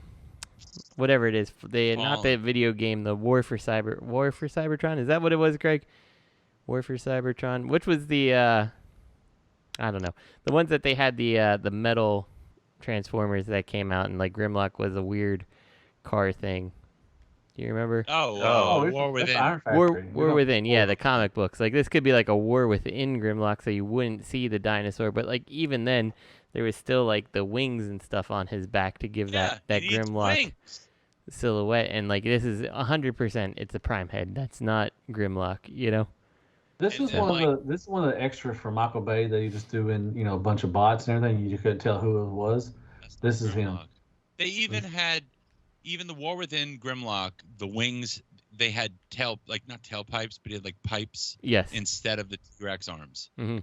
whatever it is. Not the video game, the War for Cybertron. Is that what it was, Greg? War for Cybertron, which was the I don't know, the ones that they had the metal Transformers that came out, and like Grimlock was a weird car thing. Do you remember? War Within. War Within, yeah, the comic books. Like this could be like a war within Grimlock, so you wouldn't see the dinosaur, but like even then, there was still like the wings and stuff on his back to give that Grimlock silhouette. And like this is 100%, it's a Prime head. That's not Grimlock, This is one of the extras for Michael Bay that he just do in a bunch of bots and everything. You couldn't tell who it was. This is him. They even had even the War Within Grimlock, the wings, they had not tailpipes, but it had like pipes. Yes. Instead of the T-Rex arms. Mm-hmm.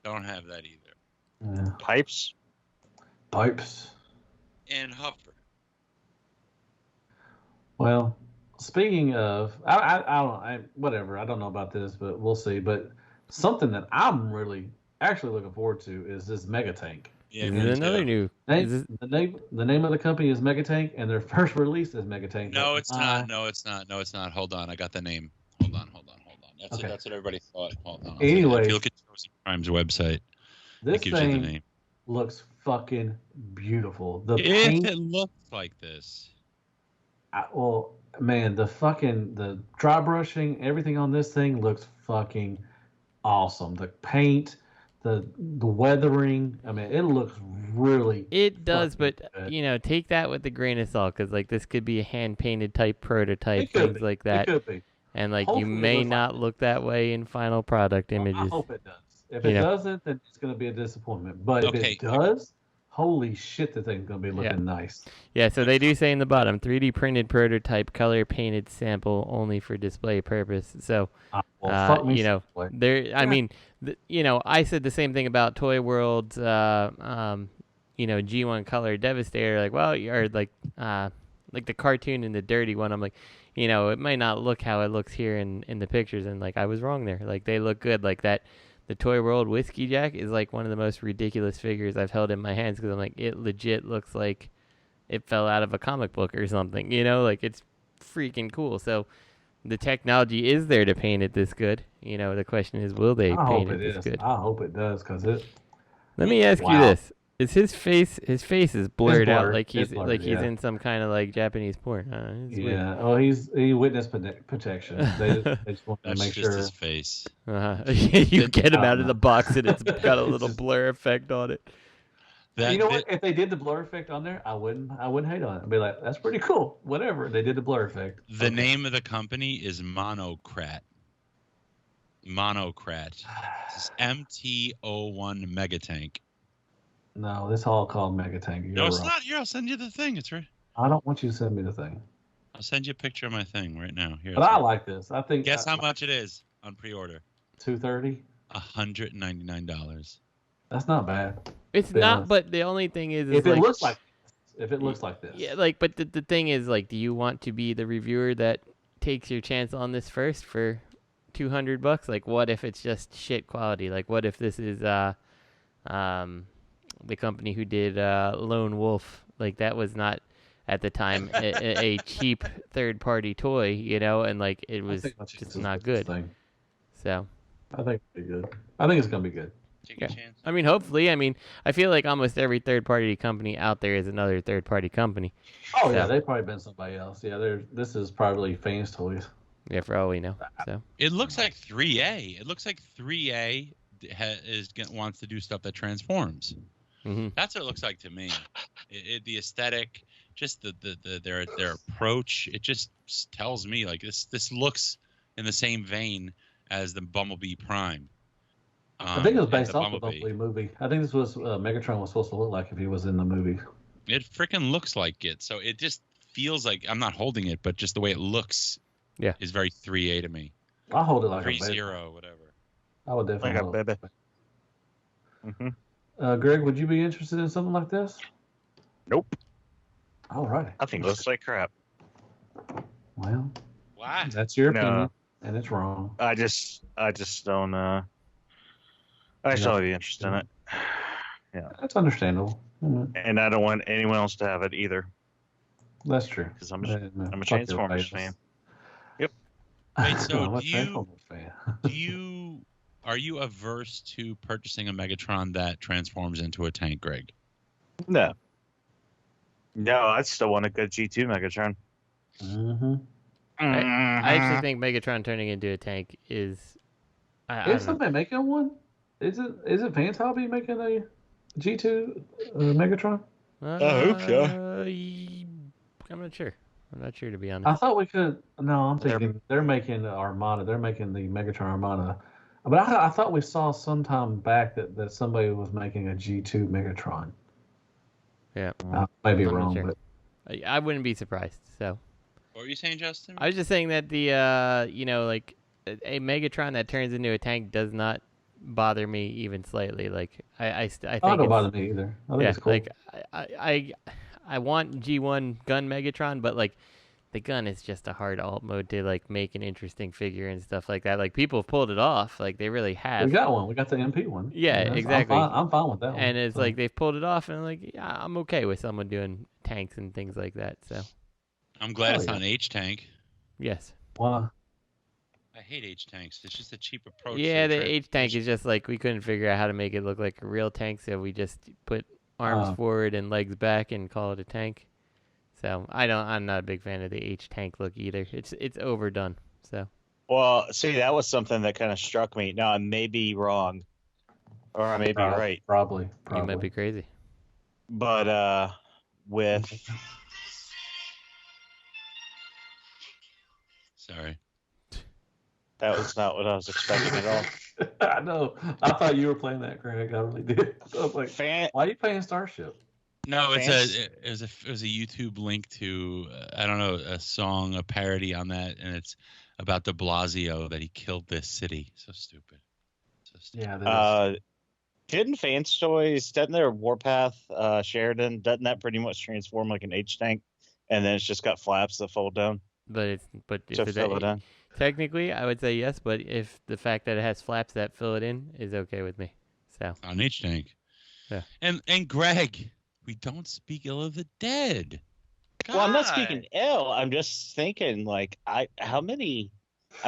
Don't have that either. Yeah. Pipes. And Huffer. Well, speaking of, I don't know about this, but we'll see. But something that I'm really actually looking forward to is this Mega Tank. Yeah, another new. The name of the company is Mega Tank, and their first release is Mega Tank. No, it's not. No, it's not. Hold on, I got the name. Hold on. That's what everybody thought. Hold on. Anyway, if you look at Chosen Prime's website, this it gives you the name. Looks fucking beautiful. It looks like this. The dry brushing, everything on this thing looks fucking awesome. The paint, the weathering. I mean, it looks really. It does, but good. take that with a grain of salt, because like this could be a hand painted type prototype, things like that. It could be. And like Hopefully you may not look that way in final product images. I hope it does. If it doesn't, then it's going to be a disappointment. But if it does, holy shit, the thing's going to be looking nice. Yeah, so they do say in the bottom, 3D printed prototype, color painted sample only for display purpose. So, there. I mean, I said the same thing about Toyworld's, G1 Color Devastator. Like, well, or like the cartoon and the dirty one. I'm like, it might not look how it looks here in the pictures, and like I was wrong there. Like they look good. Like that. The Toyworld Whiskey Jack is like one of the most ridiculous figures I've held in my hands, because I'm like, it legit looks like it fell out of a comic book or something, like it's freaking cool. So the technology is there to paint it this good. The question is, will they paint it this good? I hope it does, because it. Let me ask you this. Is his face is blurred out like he's in some kind of like Japanese porn? Yeah. Oh, he witness protection. They just want to make sure his face. You get him out of the box and it's got a little blur effect on it. What? If they did the blur effect on there, I wouldn't hate on it. I'd be like, that's pretty cool. Whatever. They did the blur effect. The name of the company is Monocrat. This is MT01 Mega Tank. No, this is all called Mega Tank. No, it's not. Here, I'll send you the thing. It's right. I don't want you to send me the thing. I'll send you a picture of my thing right now. Here. But I like this. I think. Guess how much it is on pre-order? $230. $199. That's not bad. It's not, but the only thing is if it looks like this. Yeah, like, but the thing is, like, do you want to be the reviewer that takes your chance on this first for $200? Like, what if it's just shit quality? Like, what if this is the company who did Lone Wolf? Like, that was not at the time a cheap third-party toy, and like it was just not good. So I think it'll be good. I think it's gonna be good. Take a chance. I mean, hopefully. I mean, I feel like almost every third-party company out there is another third-party company. Oh yeah, they've probably been somebody else. Yeah, this is probably Fans Toys. Yeah, for all we know. So it looks like 3A. It looks like 3A wants to do stuff that transforms. Mm-hmm. That's what it looks like to me. The aesthetic, just their approach. It just tells me like this looks in the same vein as the Bumblebee Prime. I think it was based off the Bumblebee movie. I think this was Megatron was supposed to look like if he was in the movie. It freaking looks like it. So it just feels like I'm not holding it, but just the way it looks, is very 3A to me. I'll hold it like 3-0, whatever. I would definitely hold it. Mm-hmm. Greg, would you be interested in something like this? Nope. All right. I think it looks like crap. Well, why? That's your opinion, and it's wrong. I just don't. I just don't be interested in it. Yeah, that's understandable. Mm-hmm. And I don't want anyone else to have it either. That's true. Because I'm a Transformers fan. Yep. Wait, so are you averse to purchasing a Megatron that transforms into a tank, Greg? No, I still want a good G2 Megatron. Mm-hmm. I actually think Megatron turning into a tank is. Is somebody making one? Is it Fans Hobby making a G2 Megatron? I hope so. I'm not sure. I'm not sure, to be honest. I thought we could. No, I'm thinking they're making the Armada. They're making the Megatron Armada. But I thought we saw sometime back that somebody was making a G2 Megatron. Yeah. I may be wrong, but I wouldn't be surprised. So. What were you saying, Justin? I was just saying that the like a Megatron that turns into a tank does not bother me even slightly. Like I think don't bother me either. I think it's cool. Like I want G1 gun Megatron, but like the gun is just a hard alt mode to like make an interesting figure and stuff like that. Like people have pulled it off, like they really have. We got one. We got the MP one. Yeah, exactly. I'm fine with that one. And it's like they've pulled it off, and like yeah, I'm okay with someone doing tanks and things like that. So I'm glad it's not an H tank. Yes. Why? I hate H tanks. It's just a cheap approach. Yeah, the H tank is just like we couldn't figure out how to make it look like a real tank, so we just put arms forward and legs back and call it a tank. So I'm not a big fan of the H tank look either. It's overdone. So. Well, see, that was something that kind of struck me. Now I may be wrong, or I may be right. Probably. You might be crazy. But with. Sorry. That was not what I was expecting at all. I know. I thought you were playing that, Craig. I really did. I was like, why are you playing Starship? No, it was a YouTube link to I don't know, a song, a parody on that, and it's about De Blasio that he killed this city. So stupid. Yeah. Didn't Fans Toys, doesn't their Warpath Sheridan, doesn't that pretty much transform like an H tank, and then it's just got flaps that fold down? But technically, I would say yes. But if the fact that it has flaps that fill it in is okay with me, so on H tank. Yeah. And Greg, we don't speak ill of the dead. God. Well, I'm not speaking ill. I'm just thinking I'm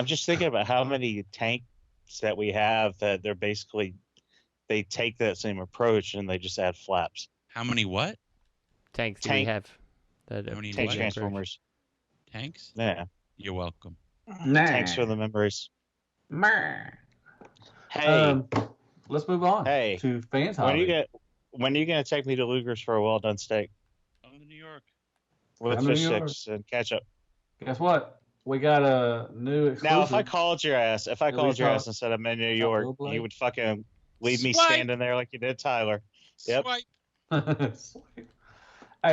just thinking about how many tanks that we have that they're basically they take that same approach and they just add flaps. How many what? Tanks do we have? How many tank transformers. Tanks? Yeah. You're welcome. Nah. Thanks for the memories. Hey. Let's move on. Hey. To Fans Hobby. When are you gonna take me to Luger's for a well done steak? I'm in New York. With fish sticks and ketchup. Guess what? We got a new exclusive. Now, if I called your ass and said I'm in New York, you would fucking leave me standing there like you did Tyler. Yep. Hey,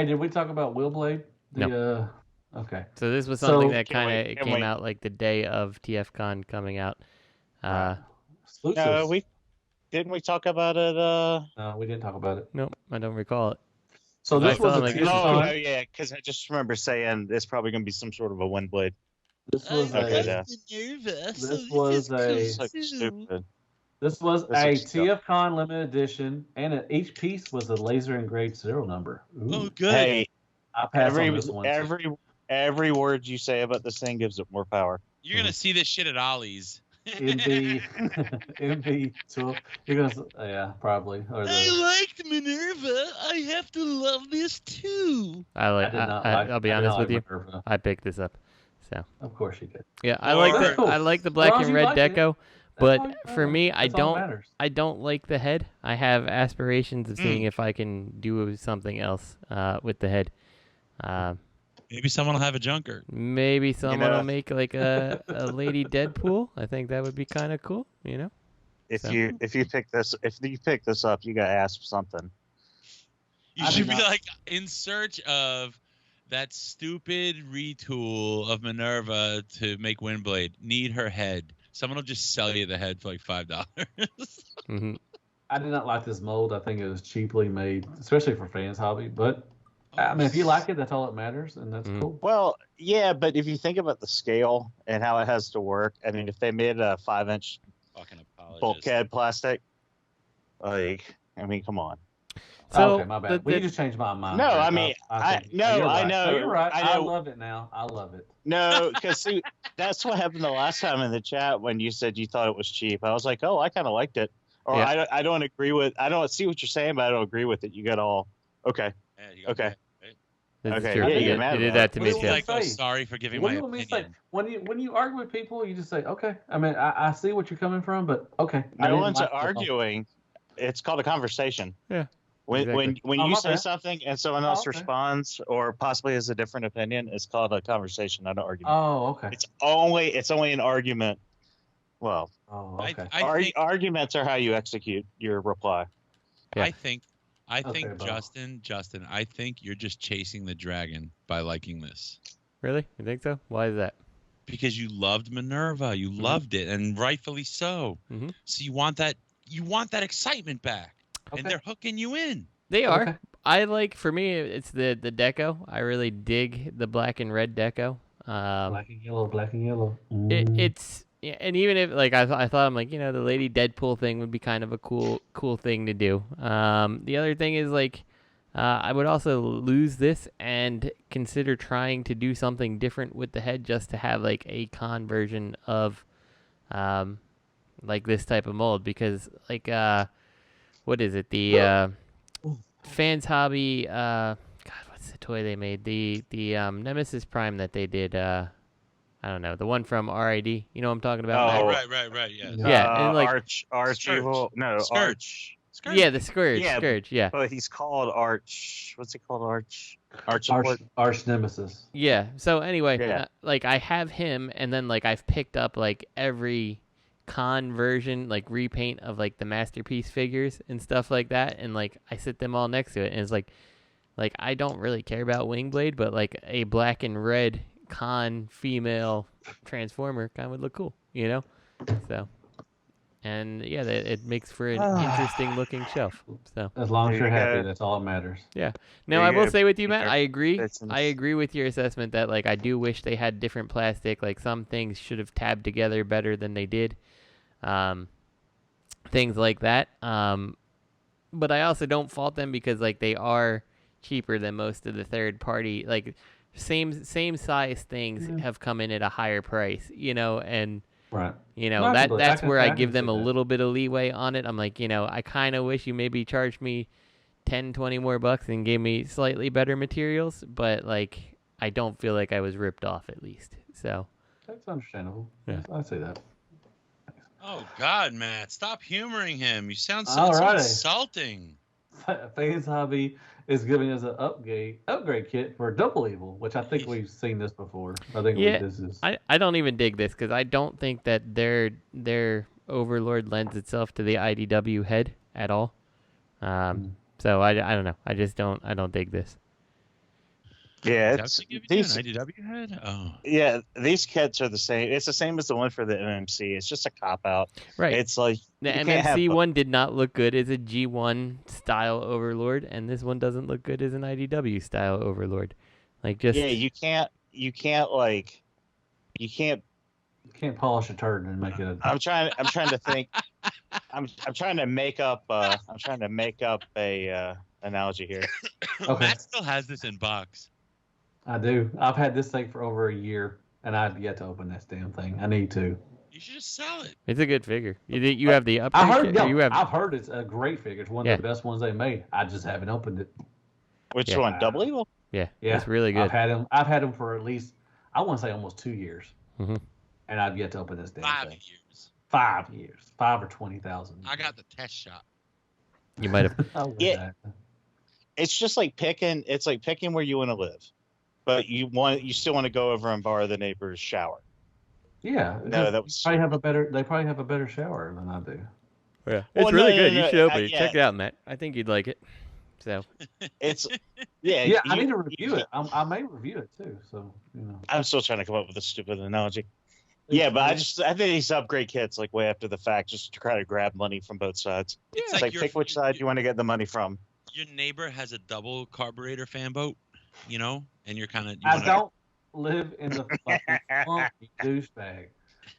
did we talk about Willblade? No. Okay. So this was something that kind of came out like the day of TFCon coming out. No, didn't we talk about it? No, we didn't talk about it. Nope, I don't recall it. So this was yeah, because I just remember saying it's probably going to be some sort of a wind blade. This was a TFCon limited edition, and each piece was a laser engraved serial number. Ooh. Oh, good. Hey, I pass on this one. Every word you say about this thing gives it more power. You're gonna see this shit at Ollie's. MV12. You're gonna, probably. I liked Minerva. I have to love this too. I'll be honest with you. Minerva. I picked this up, so. Of course you did. Yeah, I like the black and red deco, but for me, I don't like the head. I have aspirations of seeing if I can do something else with the head. Maybe someone will have a junker. Maybe someone will make like a Lady Deadpool. I think that would be kind of cool, you know. If you pick this up, you got to ask for something. You should be like in search of that stupid retool of Minerva to make Windblade. Need her head. Someone will just sell you the head for like $5. Mm-hmm. I did not like this mold. I think it was cheaply made, especially for Fans Hobby, but. I mean, if you like it, that's all that matters, and that's cool. Well, yeah, but if you think about the scale and how it has to work, I mean, if they made a 5-inch bulkhead plastic, come on. So, okay, my bad. You just changed my mind. No, I mean, I know. You're right. I love it now. I love it. No, because see, that's what happened the last time in the chat when you said you thought it was cheap. I was like, oh, I kind of liked it, or yeah. I don't agree with. I don't see what you're saying, but I don't agree with it. You got all okay. Okay. Okay. Yeah, you did that to me too. Like, sorry for giving my opinion. When you argue with people, you just say, okay. I mean, I see what you're coming from, but okay. No one's arguing. It's called a conversation. Yeah. When you say something and someone else responds or possibly has a different opinion, it's called a conversation, not an argument. Oh, okay. It's only an argument. Well, okay. Arguments are how you execute your reply. Yeah. I think Okay, Bob. Justin, I think you're just chasing the dragon by liking this. Really? You think so? Why is that? Because you loved Minerva, you loved it, and rightfully so. So you want that excitement back, and they're hooking you in. They are. I like, for me, it's the deco. I really dig the black and red deco. Black and yellow. It's yeah, and even if like I thought I'm like, you know, the Lady Deadpool thing would be kind of a cool thing to do. The other thing is like, I would also lose this and consider trying to do something different with the head just to have like a con version of, like this type of mold, because like what is it, the Fans Hobby, God, what's the toy they made, the Nemesis Prime that they did, I don't know, the one from RID, you know what I'm talking about? Oh, right, yeah. Yeah, and like Arch Evil, no, Scourge. Arch. Yeah, the Scourge, yeah. But he's called Arch. What's he called? Arch Nemesis. Yeah. So anyway, Yeah. like I have him, and then like I've picked up like every con version, like repaint of like the Masterpiece figures and stuff like that, and like I sit them all next to it, and it's like I don't really care about Wingblade, but like a black and red con female Transformer kind of would look cool, you know? So, and yeah, it makes for an interesting looking shelf. So as long as you're happy, that's all that matters. Yeah. Now I will say with you, Matt, I agree. I agree with your assessment that like I do wish they had different plastic. Like some things should have tabbed together better than they did. Things like that. But I also don't fault them because like they are cheaper than most of the third party, like same size things have come in at a higher price, you know, and right, you know, that's where I give them a little bit of leeway on it. I'm like, you know, I kind of wish you maybe charged me 10, 20 more bucks and gave me slightly better materials, but like I don't feel like I was ripped off at least. So that's understandable. Yeah, I'd say that. Oh God, Matt, stop humoring him. You sound so insulting. Fans Hobby is giving us an upgrade kit for Double Evil, which I think we've seen this before. I think this is. I don't even dig this because I don't think that their Overlord lends itself to the IDW head at all. So I don't know. I don't dig this. Yeah, it's these an IDW head. Oh, yeah, these kits are the same. It's the same as the one for the MMC. It's just a cop out. Right. It's like the MMC one did not look good as a G1 style Overlord, and this one doesn't look good as an IDW style Overlord. Like just you can't polish a turd and make it. I'm trying to think. I'm trying to make up a analogy here. Okay. Matt still has this in box. I do. I've had this thing for over a year, and I've yet to open this damn thing. I need to. You should just sell it. It's a good figure. You have the upgrade. I've heard it's a great figure. It's one of the best ones they made. I just haven't opened it. Which one? Double Evil? Yeah, it's really good. I've had him for at least, I want to say almost 2 years, and I've yet to open this damn thing. 5 years. 5 or 20,000. I got the test shot. You might have. It's just like picking. It's like picking where you want to live, but you still want to go over and borrow the neighbor's shower. Yeah. No, they probably have a better shower than I do. Yeah, it's really good. You should open it. Check it out, Matt. I think you'd like it. So it's yeah. I need to review it. I may review it too. So you know. I'm still trying to come up with a stupid analogy. Yeah, but I think these upgrade kits like way after the fact, just to try to grab money from both sides. It's like pick which side you want to get the money from. Your neighbor has a double carburetor fan boat, you know, and you're kind of. Don't live in the fucking swamp, you douchebag.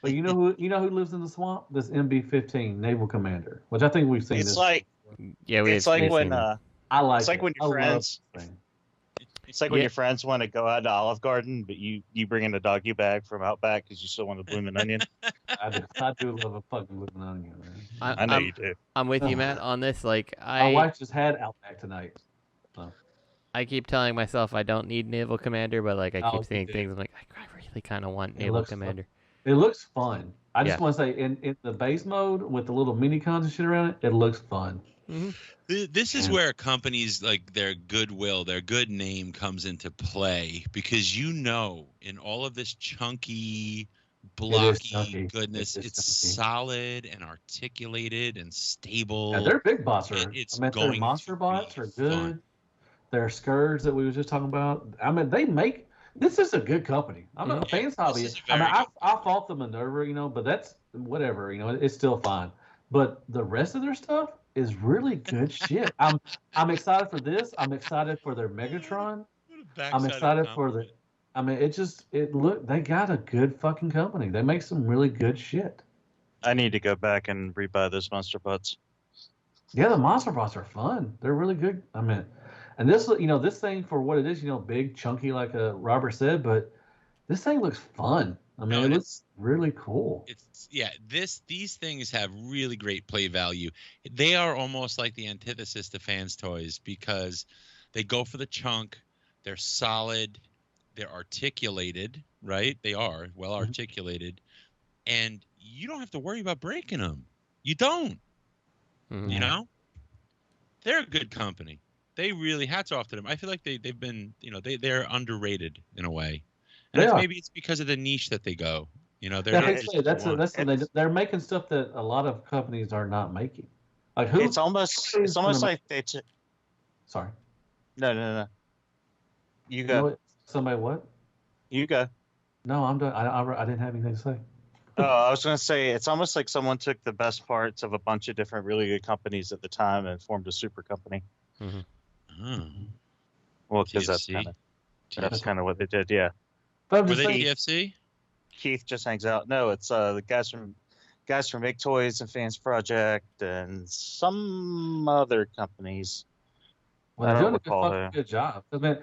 But you know who lives in the swamp? This MB-15 Naval Commander, which I think we've seen. It's like it's like when I like. It's like when your friends. It's like when your friends want to go out to Olive Garden, but you bring in a doggy bag from Outback because you still want a blooming onion. I do love a fucking blooming onion, man. I know you do. I'm with you, Matt, on this. Like my wife just had Outback tonight. So. I keep telling myself I don't need Naval Commander, but like I keep seeing things. I'm like, I really kind of want Naval Commander. It looks fun. I just want to say, in the base mode with the little mini cons and shit around it looks fun. Mm-hmm. This is where companies like their goodwill, their good name comes into play, because in all of this chunky blocky goodness. It's solid and articulated and stable. Yeah, their big bots are. It's their going monster to bots be are good. fun. Their skirts that we were just talking about. I mean, they make. This is a good company. I'm not a fans hobby. I mean, I fought the Minerva, but that's whatever. It's still fine. But the rest of their stuff is really good shit. I'm excited for this. I'm excited for their Megatron. I'm excited for the. I mean, they got a good fucking company. They make some really good shit. I need to go back and rebuy those monster bots. Yeah, the monster bots are fun. They're really good. I mean, and this thing for what it is, big, chunky, like Robert said, but this thing looks fun. I mean, it looks really cool. These things have really great play value. They are almost like the antithesis to fans' toys because they go for the chunk. They're solid. They're articulated, right? They are well articulated, and you don't have to worry about breaking them. You don't. Mm-hmm. They're a good company. They really, hats off to them. I feel like they've been, they're underrated in a way, and maybe it's because of the niche that they go. They're making stuff that a lot of companies are not making. Like It's almost like they. Sorry. No. You go. Somebody what? You go. No, I'm done. I didn't have anything to say. Oh, I was going to say, it's almost like someone took the best parts of a bunch of different really good companies at the time and formed a super company. Mm-hmm. Well, because that's kind of what they did, yeah. Were they TFC? Keith just hangs out. No, it's the guys from Big Toys and Fans Project and some other companies. Well, they're doing a good job. A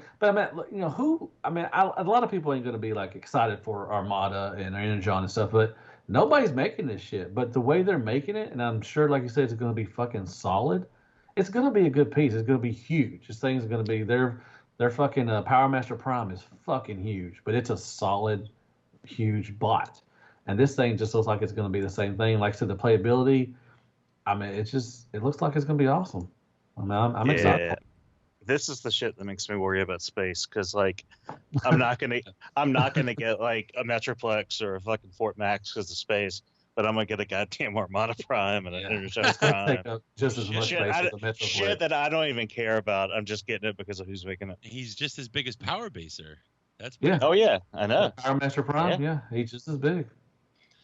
lot of people ain't going to be like excited for Armada and Energon and stuff, but nobody's making this shit. But the way they're making it, and I'm sure, like you said, it's going to be fucking solid. It's going to be a good piece. It's going to be huge. This thing's going to be their fucking Power Master Prime is fucking huge, but it's a solid, huge bot. And this thing just looks like it's going to be the same thing. Like I said, the playability. I mean, it looks like it's going to be awesome. I mean, I'm excited. This is the shit that makes me worry about space because, like, I'm not gonna get like a Metroplex or a fucking Fort Max because of space, but I'm gonna get a goddamn Armada Prime and an Energize Prime. Just as much space as a Metroplex. Shit that I don't even care about. I'm just getting it because of who's making it. He's just as big as Power Baser. That's big. Oh yeah, I know. Power Master Prime. Yeah, he's just as big.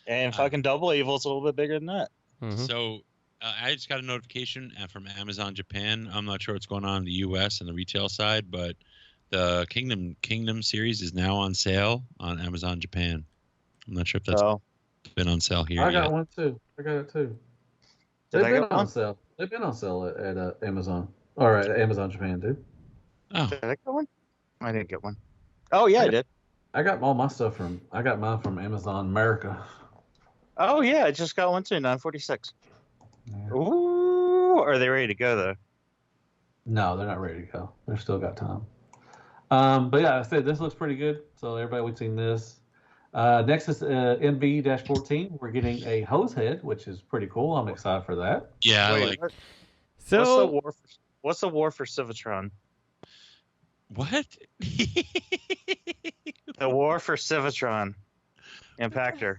And fucking Double Evil's a little bit bigger than that. Mm-hmm. So. I just got a notification from Amazon Japan. I'm not sure what's going on in the U.S. and the retail side, but the Kingdom series is now on sale on Amazon Japan. I'm not sure if that's been on sale here. I got one too. I got it too. They've been on sale. They've been on sale at Amazon or at Amazon Japan, dude. Oh, did I get one? I didn't get one. Oh yeah, I did. I got all my stuff I got mine from Amazon America. Oh yeah, I just got one too. 946. Yeah. Ooh, are they ready to go though? No, they're not ready to go. They've still got time. But yeah, I said this looks pretty good. So everybody, we've seen this. Next is MV-14. We're getting a hose head, which is pretty cool. I'm excited for that. Yeah, So what's the war for Civitron? What? The war for Civitron. Impactor.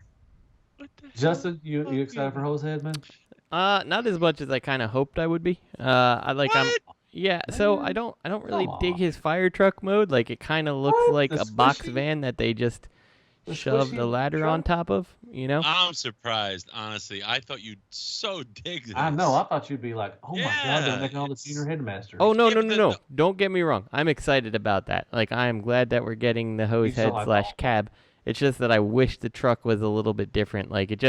Justin, you excited for hose head, man? Not as much as I kind of hoped I would be. So I don't really dig his fire truck mode. Like it kind of looks like a box van that they just shoved a ladder on top of, I'm surprised, honestly. I thought you'd so dig this. I know. I thought you'd be like, oh my God, they're making all the junior headmasters. Oh, no. Don't get me wrong. I'm excited about that. Like, I am glad that we're getting the hose head / cab. It's just that I wish the truck was a little bit different. Like, it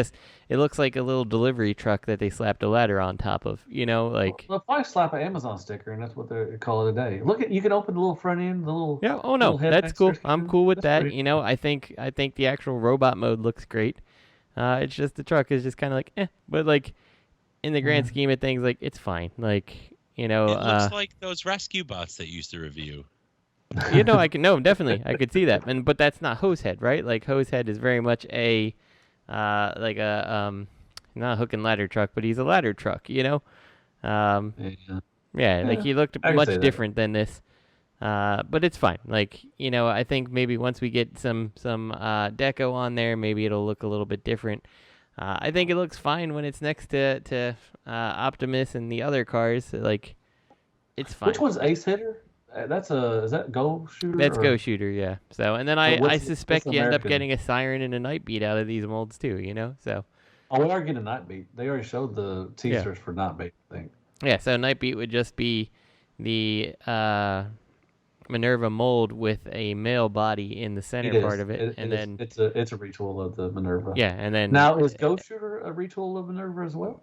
looks like a little delivery truck that they slapped a ladder on top of, like. Well, if I slap an Amazon sticker, and that's what they call it today. Look, you can open the little front end, the little. Yeah. Oh no, that's cool. I'm cool with that. I think the actual robot mode looks great. It's just the truck is just kind of like, but like, in the grand scheme of things, like it's fine. Like, it looks like those rescue bots that you used to review. Definitely, I could see that, but that's not Hosehead, right? Like Hosehead is very much not a hook and ladder truck, but he's a ladder truck, Like he looked much different than this. But it's fine. Like, you know, I think maybe once we get some deco on there, maybe it'll look a little bit different. I think it looks fine when it's next to Optimus and the other cars. Like, it's fine. Which one's Ace Hitter? Is that Go Shooter? That's Go Shooter, yeah. So, and then I suspect you end up American? getting a Siren and a Nightbeat out of these molds too, you know? So. Oh, we are getting a Nightbeat. They already showed the teasers for Nightbeat, I think. Yeah, so Nightbeat would just be the Minerva mold with a male body in the center part of it, and then it's a retool of the Minerva. Yeah, and then now is Ghost Shooter a retool of Minerva as well?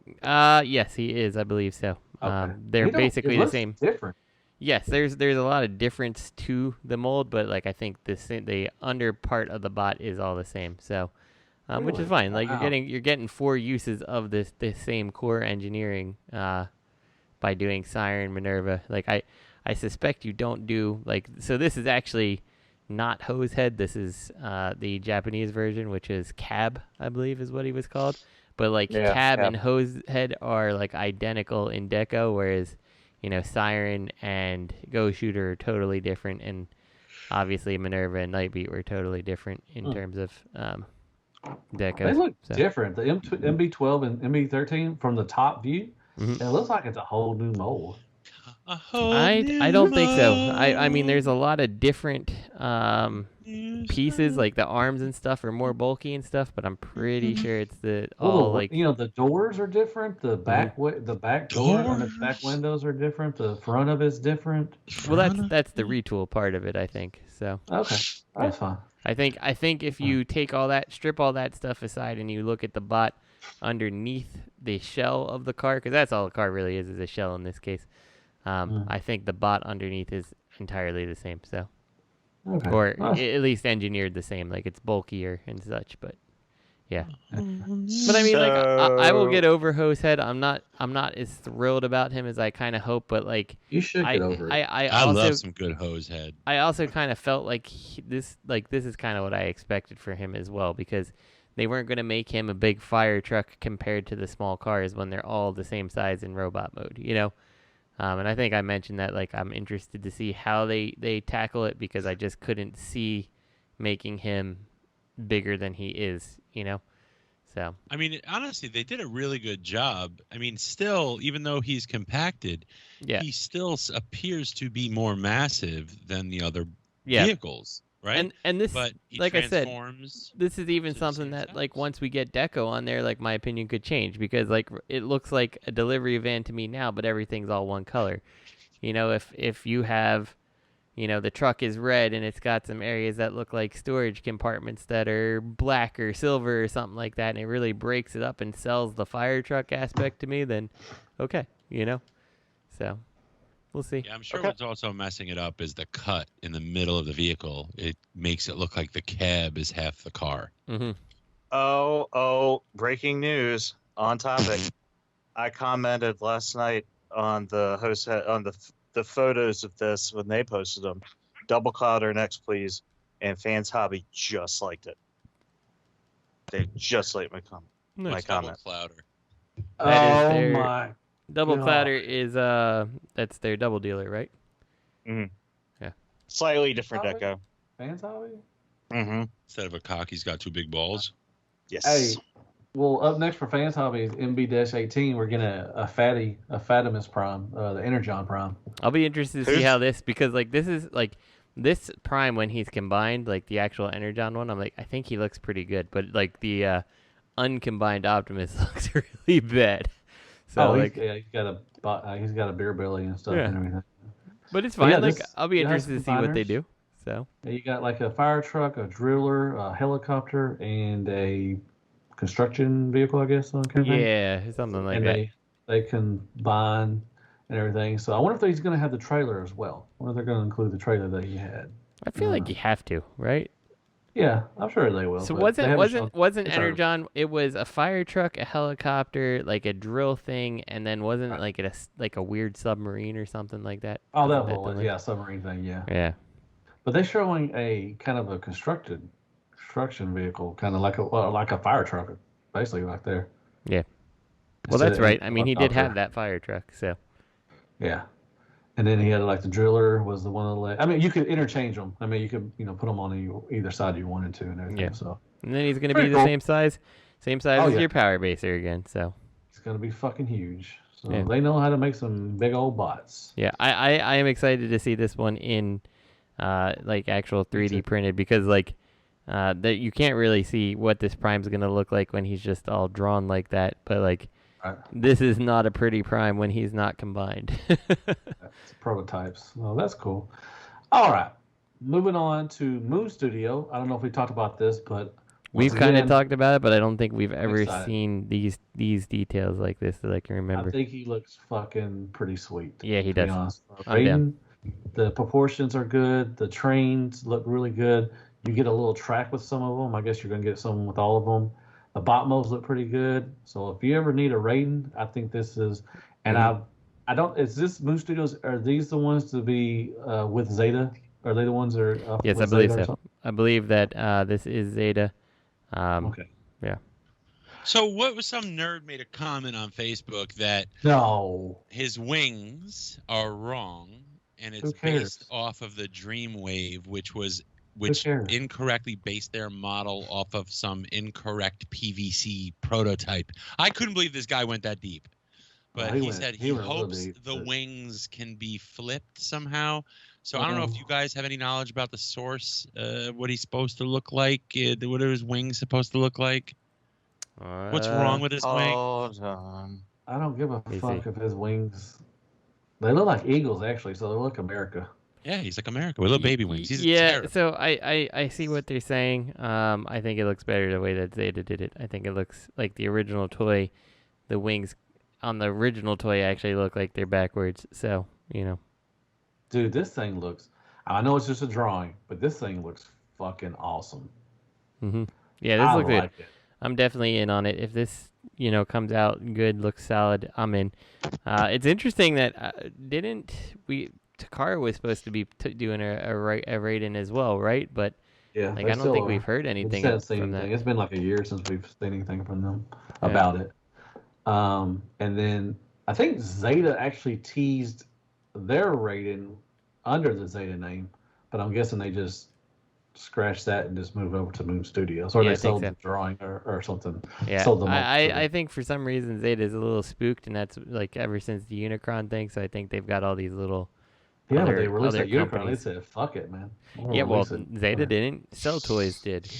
Yes, he is. I believe so. Okay. They're basically the same. Different. Yes, there's a lot of difference to the mold, but like I think the under part of the bot is all the same. So, which is fine. Like you're getting 4 uses of this same core engineering by doing Siren Minerva. Like I suspect you don't do like so. This is actually not Hosehead. This is the Japanese version, which is Cab, I believe, is what he was called. But like Cab and Hosehead are like identical in deco, whereas you know Siren and Go Shooter are totally different, and obviously Minerva and Nightbeat were totally different in terms of deco. They look different. The MB12 and MB13 from the top view, it looks like it's a whole new mold. I don't think so. I mean, there's a lot of different pieces, like the arms and stuff are more bulky and stuff, but I'm pretty sure it's like you know the doors are different. The back door and the back windows are different. The front of it's different. Well, that's the retool part of it, I think. So okay, that's fine. I think if you take all that, strip all that stuff aside, and you look at the bot underneath the shell of the car, because that's all the car really is a shell in this case. I think the bot underneath is entirely the same, so or at least engineered the same, like it's bulkier and such. But yeah, but I mean, like I will get over Hosehead. I'm not as thrilled about him as I kind of hope, but like you should get over it. I also love some good Hosehead. I also kind of felt like this is kind of what I expected for him as well, because they weren't going to make him a big fire truck compared to the small cars when they're all the same size in robot mode, you know. And I think I mentioned that, like, I'm interested to see how they tackle it, because I just couldn't see making him bigger than he is, you know? So. I mean, honestly, they did a really good job. I mean, still, even though he's compacted, he still appears to be more massive than the other vehicles, right? And this, but like I said, this is even something that, like, once we get deco on there, like, my opinion could change, because, like, it looks like a delivery van to me now, but everything's all one color. You know, if you have, you know, the truck is red and it's got some areas that look like storage compartments that are black or silver or something like that, and it really breaks it up and sells the fire truck aspect to me, then okay, you know? So. We'll see. Yeah, I'm sure what's also messing it up is the cut in the middle of the vehicle. It makes it look like the cab is half the car. Mm-hmm. Oh, breaking news on topic. I commented last night on the host on the photos of this when they posted them. Double clouder next, please. And Fans Hobby just liked it. They just liked my comment. My comment. Double Oh clouder. my. Double Clouder is that's their double dealer, right? Mm-hmm. Yeah. Slightly different deco. Fans Hobby? Mm-hmm. Instead of a cock, he's got 2 big balls. Yes. Hey, well, up next for Fans Hobby is MB-18. We're getting a Fatimus Prime, the Energon Prime. I'll be interested to see how this, because like this is like this Prime when he's combined, like the actual Energon one. I'm like, I think he looks pretty good, but like the uncombined Optimus looks really bad. So like, he's got a beer belly and stuff and everything. But it's fine. Like I'll be interested to see what they do. So you got like a fire truck, a driller, a helicopter, and a construction vehicle, I guess. Yeah, something like that. They combine and everything. So I wonder if he's going to have the trailer as well. I wonder if they're going to include the trailer that he had. I feel like you have to, right? Yeah, I'm sure they will. So wasn't Energon? It was a fire truck, a helicopter, like a drill thing, and then wasn't it like a weird submarine or something like that? Oh, that was submarine thing, yeah. Yeah. But they're showing a kind of a construction vehicle, kind of like a fire truck, basically right there. Yeah. Well, that's right. I mean, he did have that fire truck, so. Yeah. And then he had like the driller was the one of the leg. I mean, you could interchange them. I mean, you could put them on either side you wanted to and everything. Yeah. So. And then he's going to Pretty be the cool. same size as your Power Baser again. So it's going to be fucking huge. So Yeah. they know how to make some big old bots. yeah, I am excited to see this one in like actual 3D printed because like that you can't really see what this Prime's going to look like when he's just all drawn like that. But like this is not a pretty Prime when he's not combined. That's prototypes. Oh, that's cool. All right. Moving on to Moon Studio. I don't know if we talked about this, but We've kind of talked about it, but I don't think we've ever seen these details like this that I can remember. I think he looks fucking pretty sweet. Yeah, he does. I'm Raiden, down. the proportions are good. The trains look really good. You get a little track with some of them. I guess you're going to get some with all of them. The bot modes look pretty good. So if you ever need a Raiden, I think this is. And I don't. Is this Moon Studios? Are these the ones to be with Zeta? Are they the ones that are? Yes, I believe so. I believe that this is Zeta. Okay. Yeah. So what was some nerd made a comment on Facebook that his wings are wrong and it's based off of the Dreamwave, which incorrectly based their model off of some incorrect PVC prototype. I couldn't believe this guy went that deep. But he said he hopes the wings can be flipped somehow. So I don't know if you guys have any knowledge about the source, what he's supposed to look like, what are his wings supposed to look like? What's wrong with his wing? I don't give a fuck if his wings. They look like eagles, actually, so they look America. Yeah, he's like America with little baby wings. He's so I see what they're saying. I think it looks better the way that Zeta did it. I think it looks like the original toy. The wings on the original toy actually look like they're backwards. So, Dude, this thing looks. I know it's just a drawing, but this thing looks fucking awesome. Mm-hmm. Yeah, this looks like good. it. I'm definitely in on it. If this, comes out good, looks solid, I'm in. It's interesting that Takara was supposed to be doing a Raiden as well, right? But yeah, I don't think we've heard anything from that. It's been like a year since we've seen anything from them about it. And then I think Zeta actually teased their Raiden under the Zeta name, but I'm guessing they just scratched that and just moved over to Moon Studios, or they sold the drawing or something. Yeah, sold them I think for some reason Zeta is a little spooked, and that's like ever since the Unicron thing. So I think they've got all these little. Yeah, but they released that Unicron. They said, "Fuck it, man." Zeta didn't. Cell Toys did.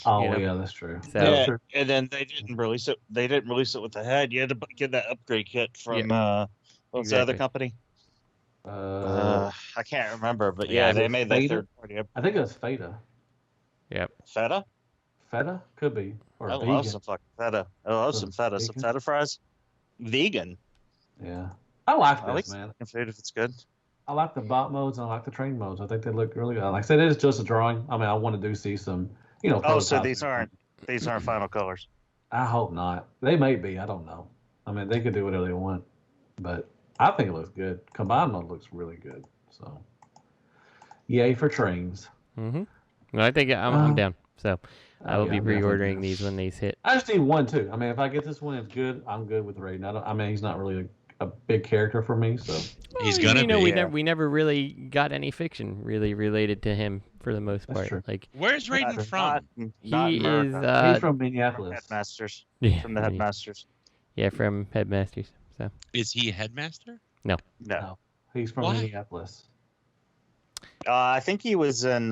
Yeah, that's true. So, and then they didn't release it. They didn't release it with the head. You had to get that upgrade kit from what's the other company? I can't remember, but they made that third party. I think it was Feta. Yep. Feta? Feta could be. Or I love some fucking feta. I love some feta. Some feta fries. Vegan. Yeah, I like this, man. Food if it's good. I like the bot modes and I like the train modes. I think they look really good. Like I said, it is just a drawing. I mean, I want to see some, so these aren't final colors. I hope not. They may be. I don't know. I mean, they could do whatever they want, but I think it looks good. Combined mode looks really good. So, yay for trains. Mm-hmm. Well, I think I'm down. So I will be reordering these when these hit. I just need one too. I mean, if I get this one, it's good. I'm good with Raiden. He's not really a big character for me, so he's gonna be. We never really got any fiction really related to him for the most part. True. Like, where's Raiden from? He's from Minneapolis. Headmasters. Yeah, from the Headmasters. Yeah, from Headmasters. So is he Headmaster? No. He's from Minneapolis. I think he was in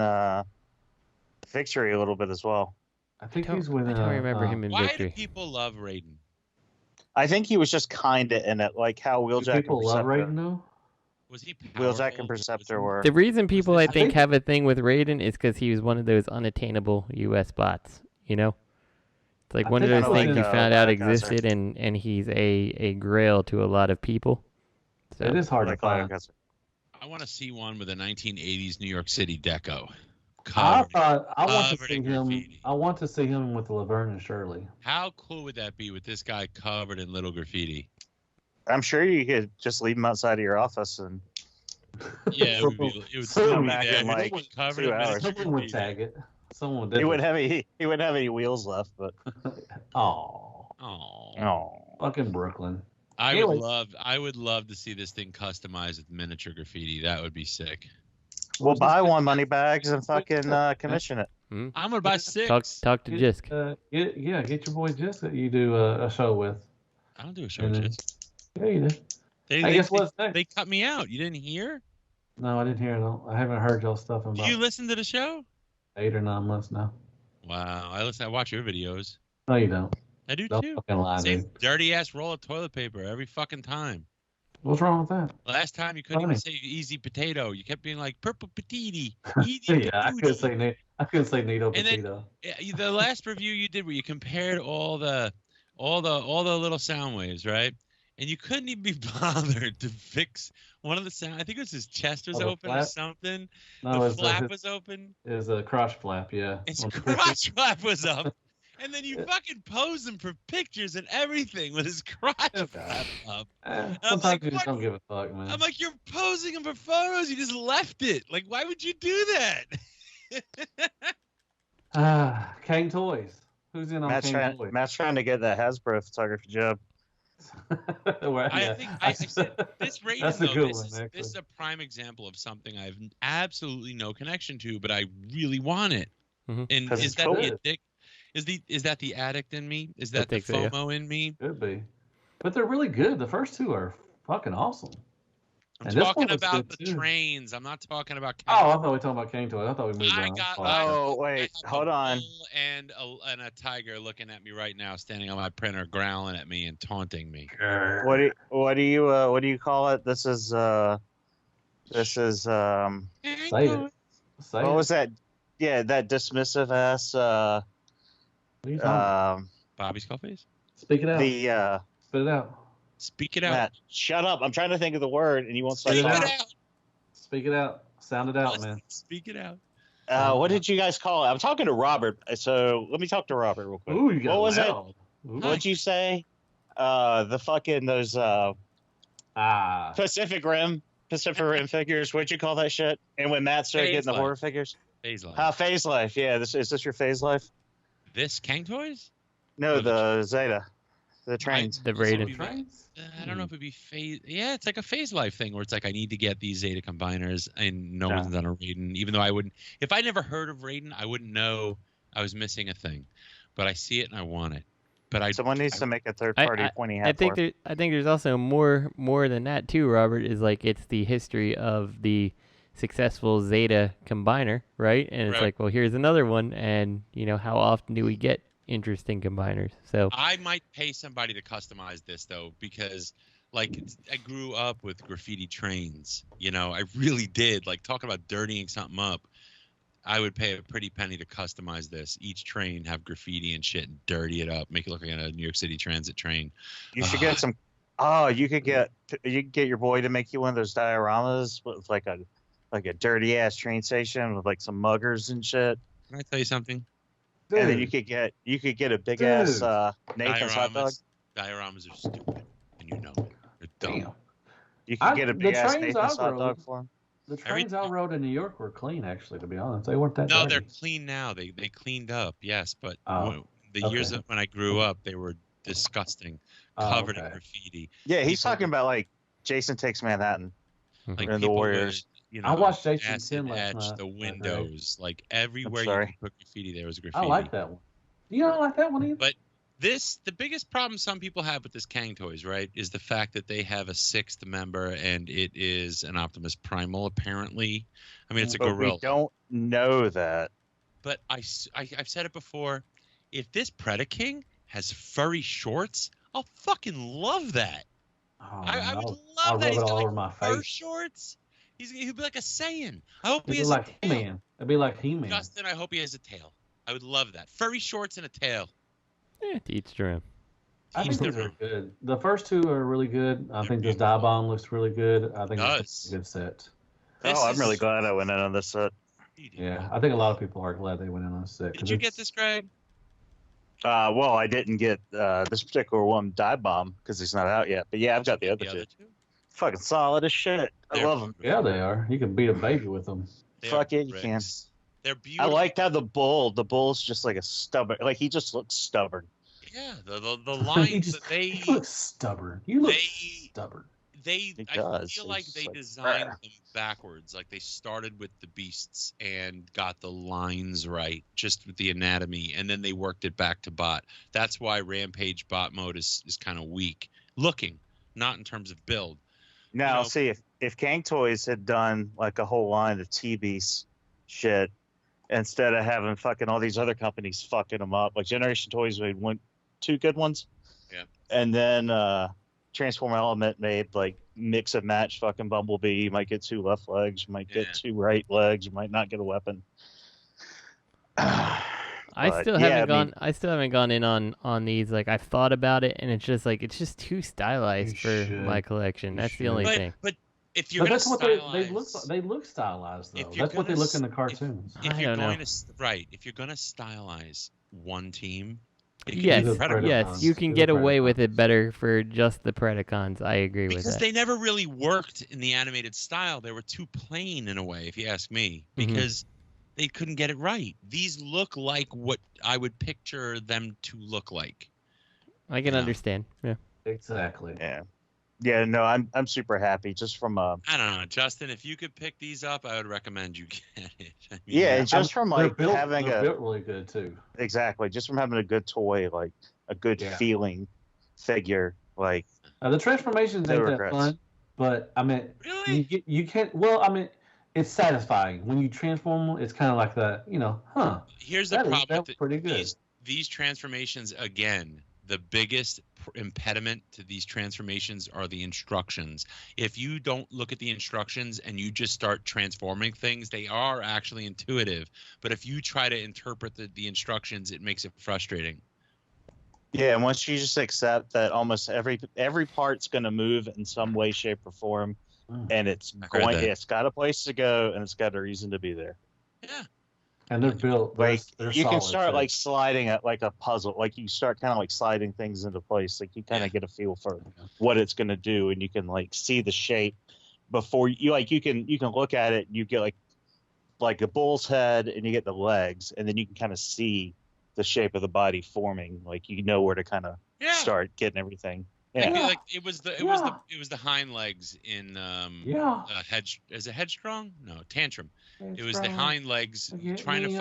Victory a little bit as well. I think he's with. I don't remember him in Why Victory. do people love Raiden? I think he was just kind of in it, like how Wheeljack and people love Raiden though? Was he Wheeljack and Perceptor were. The reason people I think have a thing with Raiden is because he was one of those unattainable U.S. bots. It's like one of those things you found out existed, and he's a grail to a lot of people. So it is hard to find. I want to see one with a 1980s New York City deco. I want to see him with Laverne and Shirley. How cool would that be with this guy covered in little graffiti? I'm sure you could just leave him outside of your office and. Yeah, it would still be there. In like 2 hours. Someone would tag it. Someone did. He wouldn't have any wheels left, but. Oh. Fucking Brooklyn. I would love to see this thing customized with miniature graffiti. That would be sick. We'll buy one money bags and fucking commission it. I'm gonna buy 6. Talk to Jisk. Get your boy Jisk that you do a show with. I don't do a show with Jisk. Yeah, you do. Guess what's next? They cut me out. You didn't hear? No, I didn't hear it. I haven't heard y'all stuff about. Do you listen to the show? 8 or 9 months now. Wow, I watch your videos. No, you don't. I do don't too. Fucking lie, Same dirty ass roll of toilet paper every fucking time. What's wrong with that? Last time you couldn't even say easy potato. You kept being like purple patiti. Yeah, I couldn't say Nito potato. And then the last review you did where you compared all the little sound waves, right? And you couldn't even be bothered to fix one of the sound. I think it was his chest was open or something. No, the flap was open. It was a crotch flap, yeah. His crotch flap was up. And then you fucking pose him for pictures and everything with his crotch flap up. Sometimes you just don't give a fuck, man. I'm like, you're posing him for photos. You just left it. Like, why would you do that? Kane Toys. Who's in on Kane Toys? Matt's trying to get that Hasbro photography job. I said this rating, That's a though, good this one, is a prime example of something I have absolutely no connection to, but I really want it. Mm-hmm. And is that the addict? Is that the addict in me? Is that the FOMO in me? Could be. But they're really good. The first 2 are fucking awesome. I'm talking about the trains. I'm not talking about. Oh, I thought we were talking about Kane Toys. I thought we moved on. Wait, hold on. And a tiger looking at me right now, standing on my printer, growling at me and taunting me. What do you call it? This is Say it. What was that? Yeah, that dismissive ass. Bobby Skullface. Speak it out. Spit it out. Speak it out. Matt, shut up! I'm trying to think of the word, and you won't speak it out. Speak it out. Sound it out, man. Speak it out. What did you guys call it? I'm talking to Robert, so let me talk to Robert real quick. Ooh, you got what was loud. it? What'd you say? The fucking those Pacific Rim figures. What'd you call that shit? And when Matt started getting the horror figures, Phase Life. Phase Life. Yeah, is this your Phase Life? This Kang Toys? No, the Zeta. The trains. The Raiden. I don't know if it'd be phase. Yeah, it's like a Phase Life thing where it's like I need to get these Zeta combiners, and no one's done a Raiden. Even though I wouldn't, if I never heard of Raiden, I wouldn't know I was missing a thing. But I see it and I want it. But someone needs to make a third-party pointy hat. I think there's also more than that too. Robert, is like it's the history of the successful Zeta combiner, right? And it's like, well, here's another one, and how often do we get interesting combiners? So I might pay somebody to customize this though, because like I grew up with graffiti trains. I really did. Like talking about dirtying something up, I would pay a pretty penny to customize this. Each train have graffiti and shit and dirty it up, make it look like a New York City Transit train. You should get some. Oh, you could get your boy to make you one of those dioramas with like a dirty ass train station with like some muggers and shit. Can I tell you something? Dude. And then you could get a big ass Nathan's hot dog. Dioramas are stupid, and you know it. They're dumb. You could get a big ass Nathan's hot dog for him. The trains I rode in New York were clean, actually. To be honest, they weren't that. No, dirty. they're clean now. They cleaned up, yes, but years when I grew up, they were disgusting, covered in graffiti. Yeah, he's talking about like Jason Takes Manhattan, like and the Warriors. I watched Jason 10 last night. The windows, like everywhere you could put graffiti, there was graffiti. I like that one. You don't like that one either? But the biggest problem some people have with this Kang Toys, right, is the fact that they have a 6th member, and it is an Optimus Primal, apparently. I mean, it's a gorilla. We don't know that. But I've said it before. If this Predaking has furry shorts, I'll fucking love that. Oh, I would I'll love that. He's all got over like my fur face. shorts. He'll be like a Saiyan. I hope he It'd has be like a tail. He-Man. It'd be like He-Man. Justin, I hope he has a tail. I would love that. Furry shorts and a tail. Yeah, to each their own. I think these are good. The first 2 are really good. I think this Die Bomb looks really good. I think it's a good set. I'm really glad I went in on this set. Yeah, I think a lot of people are glad they went in on this set. Did you get this, Greg? Well, I didn't get this particular one, Die Bomb, because it's not out yet. But yeah, I've got the other two. Fucking solid as shit. I love them. Yeah, they are. You can beat a baby with them. Fuck it, you can. They're beautiful. I liked how the bull's just like a stubborn, like he just looks stubborn. Yeah, the lines that they you look stubborn. You look stubborn. I feel like they designed them backwards. Like they started with the beasts and got the lines right, just with the anatomy, and then they worked it back to bot. That's why Rampage bot mode is kind of weak looking, not in terms of build. Now, see, if Kang Toys had done like a whole line of T-Beast shit, instead of having fucking all these other companies fucking them up, like Generation Toys made two good ones. Yeah. And then Transform Element made like mix and match fucking Bumblebee. You might get 2 left legs, you might get 2 right legs, you might not get a weapon. I still haven't gone in on these. Like I've thought about it, and it's just too stylized for my collection. That's the only thing. But if you're that's gonna what stylize, they look stylized though. That's what they look in the cartoons. If you're going to stylize one team, yes, you can get away with it better for just the Predacons. I agree with that. Because they never really worked in the animated style. They were too plain in a way, if you ask me, because they couldn't get it right. These look like what I would picture them to look like. I can understand. Yeah. Exactly. Yeah, no, I'm super happy just from I don't know, Justin. If you could pick these up, I would recommend you get it. I mean, just from like they're having built really good too. Exactly, just from having a good toy, like a good feeling figure, like the transformations ain't that fun, but I mean, really, you can't. Well, I mean, it's satisfying when you transform them. It's kind of like that, Here's the problem. That's pretty good. These transformations again. The biggest impediment to these transformations are the instructions. If you don't look at the instructions and you just start transforming things, they are actually intuitive. But if you try to interpret the instructions, it makes it frustrating. Yeah, and once you just accept that almost every part's going to move in some way, shape, or form, and it's got a place to go and it's got a reason to be there. Yeah. And they're built like they're you can solid, start too. like sliding it like a puzzle. Like you start kind of like sliding things into place. Like you kind of get a feel for what it's going to do, and you can like see the shape before you can look at it. And you get like a bull's head, and you get the legs, and then you can kind of see the shape of the body forming. Like you know where to kind of start getting everything. Yeah. Like it was the hind legs in is it Headstrong? No, Tantrum. It was the hind legs trying to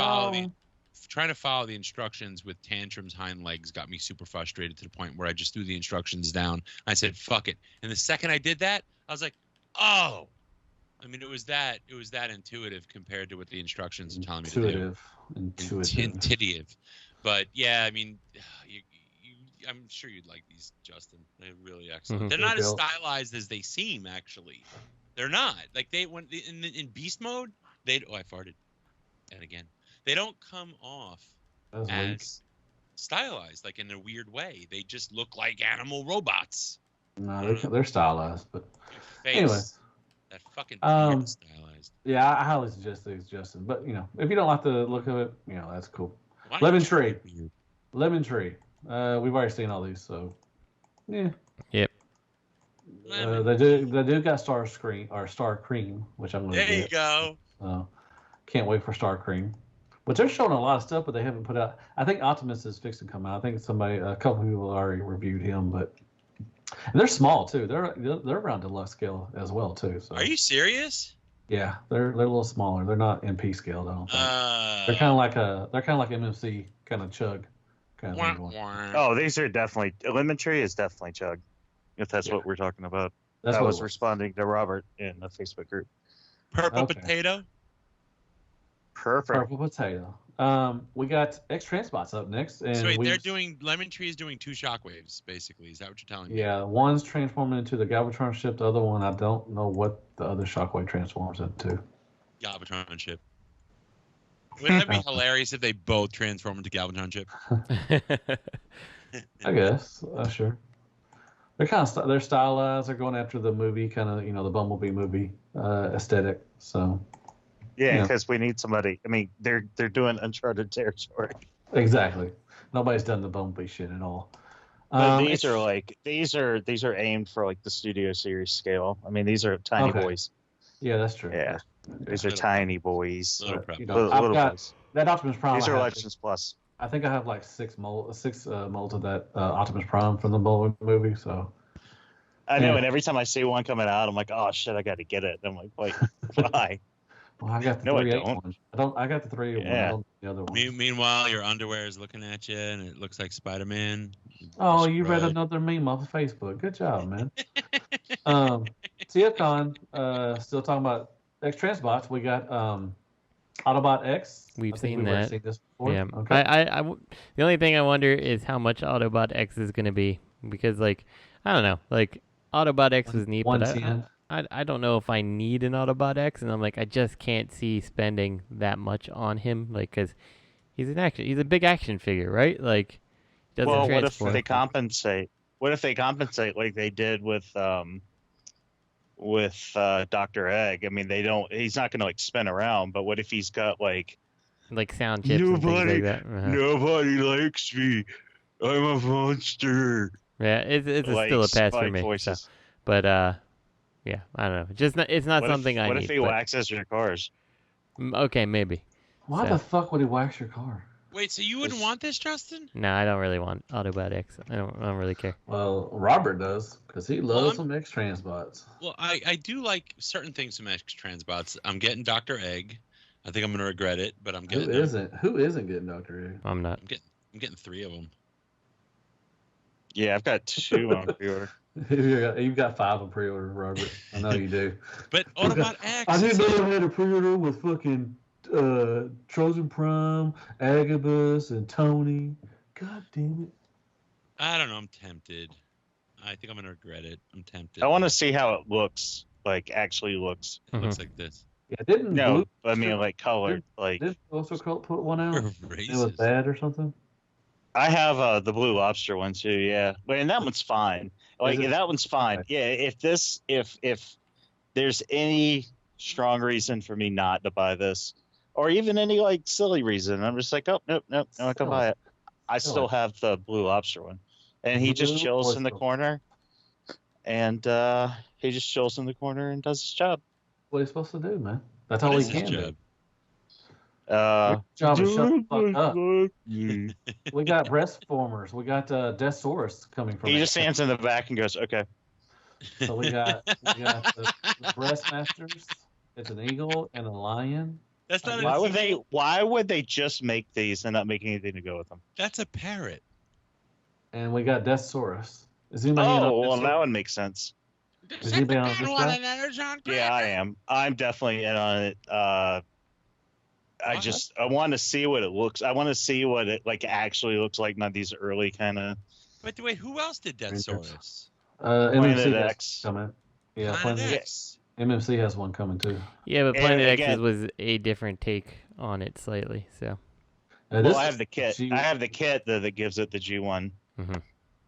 follow the instructions with Tantrum's hind legs got me super frustrated to the point where I just threw the instructions down. I said fuck it. And the second I did that, I was like, oh. I mean, it was that intuitive compared to what the instructions are telling me to do. Intuitive. But yeah, I mean, I'm sure you'd like these, Justin. They're really excellent. They're not as stylized as they seem. Actually, they're not. Like in beast mode, I farted, and again, they don't come off as stylized, like in a weird way. They just look like animal robots. No, they're stylized, but anyway, that fucking stylized. Yeah, I highly suggest these, Justin. But if you don't like the look of it, that's cool. Lemon Tree. We've already seen all these, so yeah. Yep. They do got Star Cream, which I'm going to get. There you go. Can't wait for Star Cream. But they're showing a lot of stuff, but they haven't put out. I think Optimus is fixing to come out. I think a couple people already reviewed him, and they're small too. They're around deluxe scale as well too. So. Are you serious? Yeah, they're a little smaller. They're not MP scaled. I don't think. They're kind of like MMC kind of chug. Oh, these are definitely Elementary is definitely chug. If that's what we're talking about. I was responding to Robert in the Facebook group. Purple potato. Perfect. Purple potato. We got X Transbots up next, and so wait, Lemon Tree is doing 2 shockwaves, basically. Is that what you're telling me? Yeah, one's transforming into the Galvatron ship. The other one, I don't know what the other shockwave transforms into. Galvatron ship. Wouldn't that be hilarious if they both transform into Galvatron chip? I guess. Sure. They're they're stylized. They're going after the movie, kind of the Bumblebee movie aesthetic. So. Yeah, because we need somebody. I mean, they're doing uncharted territory. Exactly. Nobody's done the Bumblebee shit at all. But these are aimed for like the Studio Series scale. I mean, these are tiny boys. Yeah, that's true. Yeah, these are tiny boys. Little I've got that Optimus Prime. These are Legends Plus. I think I have like six molds of that Optimus Prime from the movie. So I know, and every time I see one coming out, I'm like, oh shit, I got to get it. I'm like, wait, why? Well, I got the No, I 3.8 don't. one. I got the 3.8 one. I don't the other one. Meanwhile, your underwear is looking at you, and it looks like Spider-Man. Oh, you read another meme off of Facebook. Good job, man. TFCon, still talking about X Transbots. We got Autobot X. We've seen already that. seen this before. Yeah. Okay. The only thing I wonder is how much Autobot X is going to be, because like I don't know, like Autobot X was neat, but I don't know if I need an Autobot X, and I'm like I just can't see spending that much on him, like because he's a big action figure, right? Like doesn't well, what if transport. they compensate? What if they compensate like they did with Dr. Egg? I mean, he's not going to like spin around, but what if he's got like sound chips and things like that? Nobody likes me. I'm a monster. Yeah, it's like, still a pass for me. So, but yeah, I don't know. It's not something I need. What if he waxes your cars? Okay, maybe. Why the fuck would he wax your car? Wait, so you wouldn't want this, Justin? No, I don't really want Autobot X. I don't really care. Well, Robert does, because he loves some X Transbots. Well, I do like certain things from X Transbots. I'm getting Dr. Egg. I think I'm gonna regret it, but I'm getting. Who isn't getting Dr. Egg? I'm not. I'm getting 3 of them. Yeah, I've got 2 on pre-order. You've got 5 on pre-order, Robert. I know you do. But Autobot X. I didn't know I had a pre-order with fucking Trojan Prime, Agabus, and Tony. God damn it. I don't know. I'm tempted. I think I'm gonna regret it. I'm tempted. I want to see how it looks. Like actually looks. It looks like this. Yeah, didn't no? I mean, like colored. Did also put one out? It was bad or something. I have the Blue Lobster one too. Yeah, and that one's fine. Like that one's fine. Yeah, if there's any strong reason for me not to buy this, or even any like silly reason, I'm just like, oh nope, I'm not gonna buy it. I still have the Blue Lobster one, and he just chills in the corner, and he just chills in the corner and does his job. What are you supposed to do, man? That's all he can do. Job is shut the fuck up. We got Breastformers. We got Deathsaurus coming from. He just stands in the back and goes, "Okay." So we got the Breastmasters. It's an eagle and a lion. That's not. Why would they just make these and not make anything to go with them? That's a parrot. And we got Deathsaurus. Is anybody well, that would make sense. Is anybody on this guy? Yeah, I am. I'm definitely in on it. I want to see what it looks. I want to see what it like actually looks like. Not these early kind of. But wait, who else did Deathsaurus? MMC X coming. Yeah, Planet X. MMC has one coming too. Yeah, but Planet X was a different take on it slightly. So. Well, I have the kit. I have the kit that gives it the G1. Mm-hmm.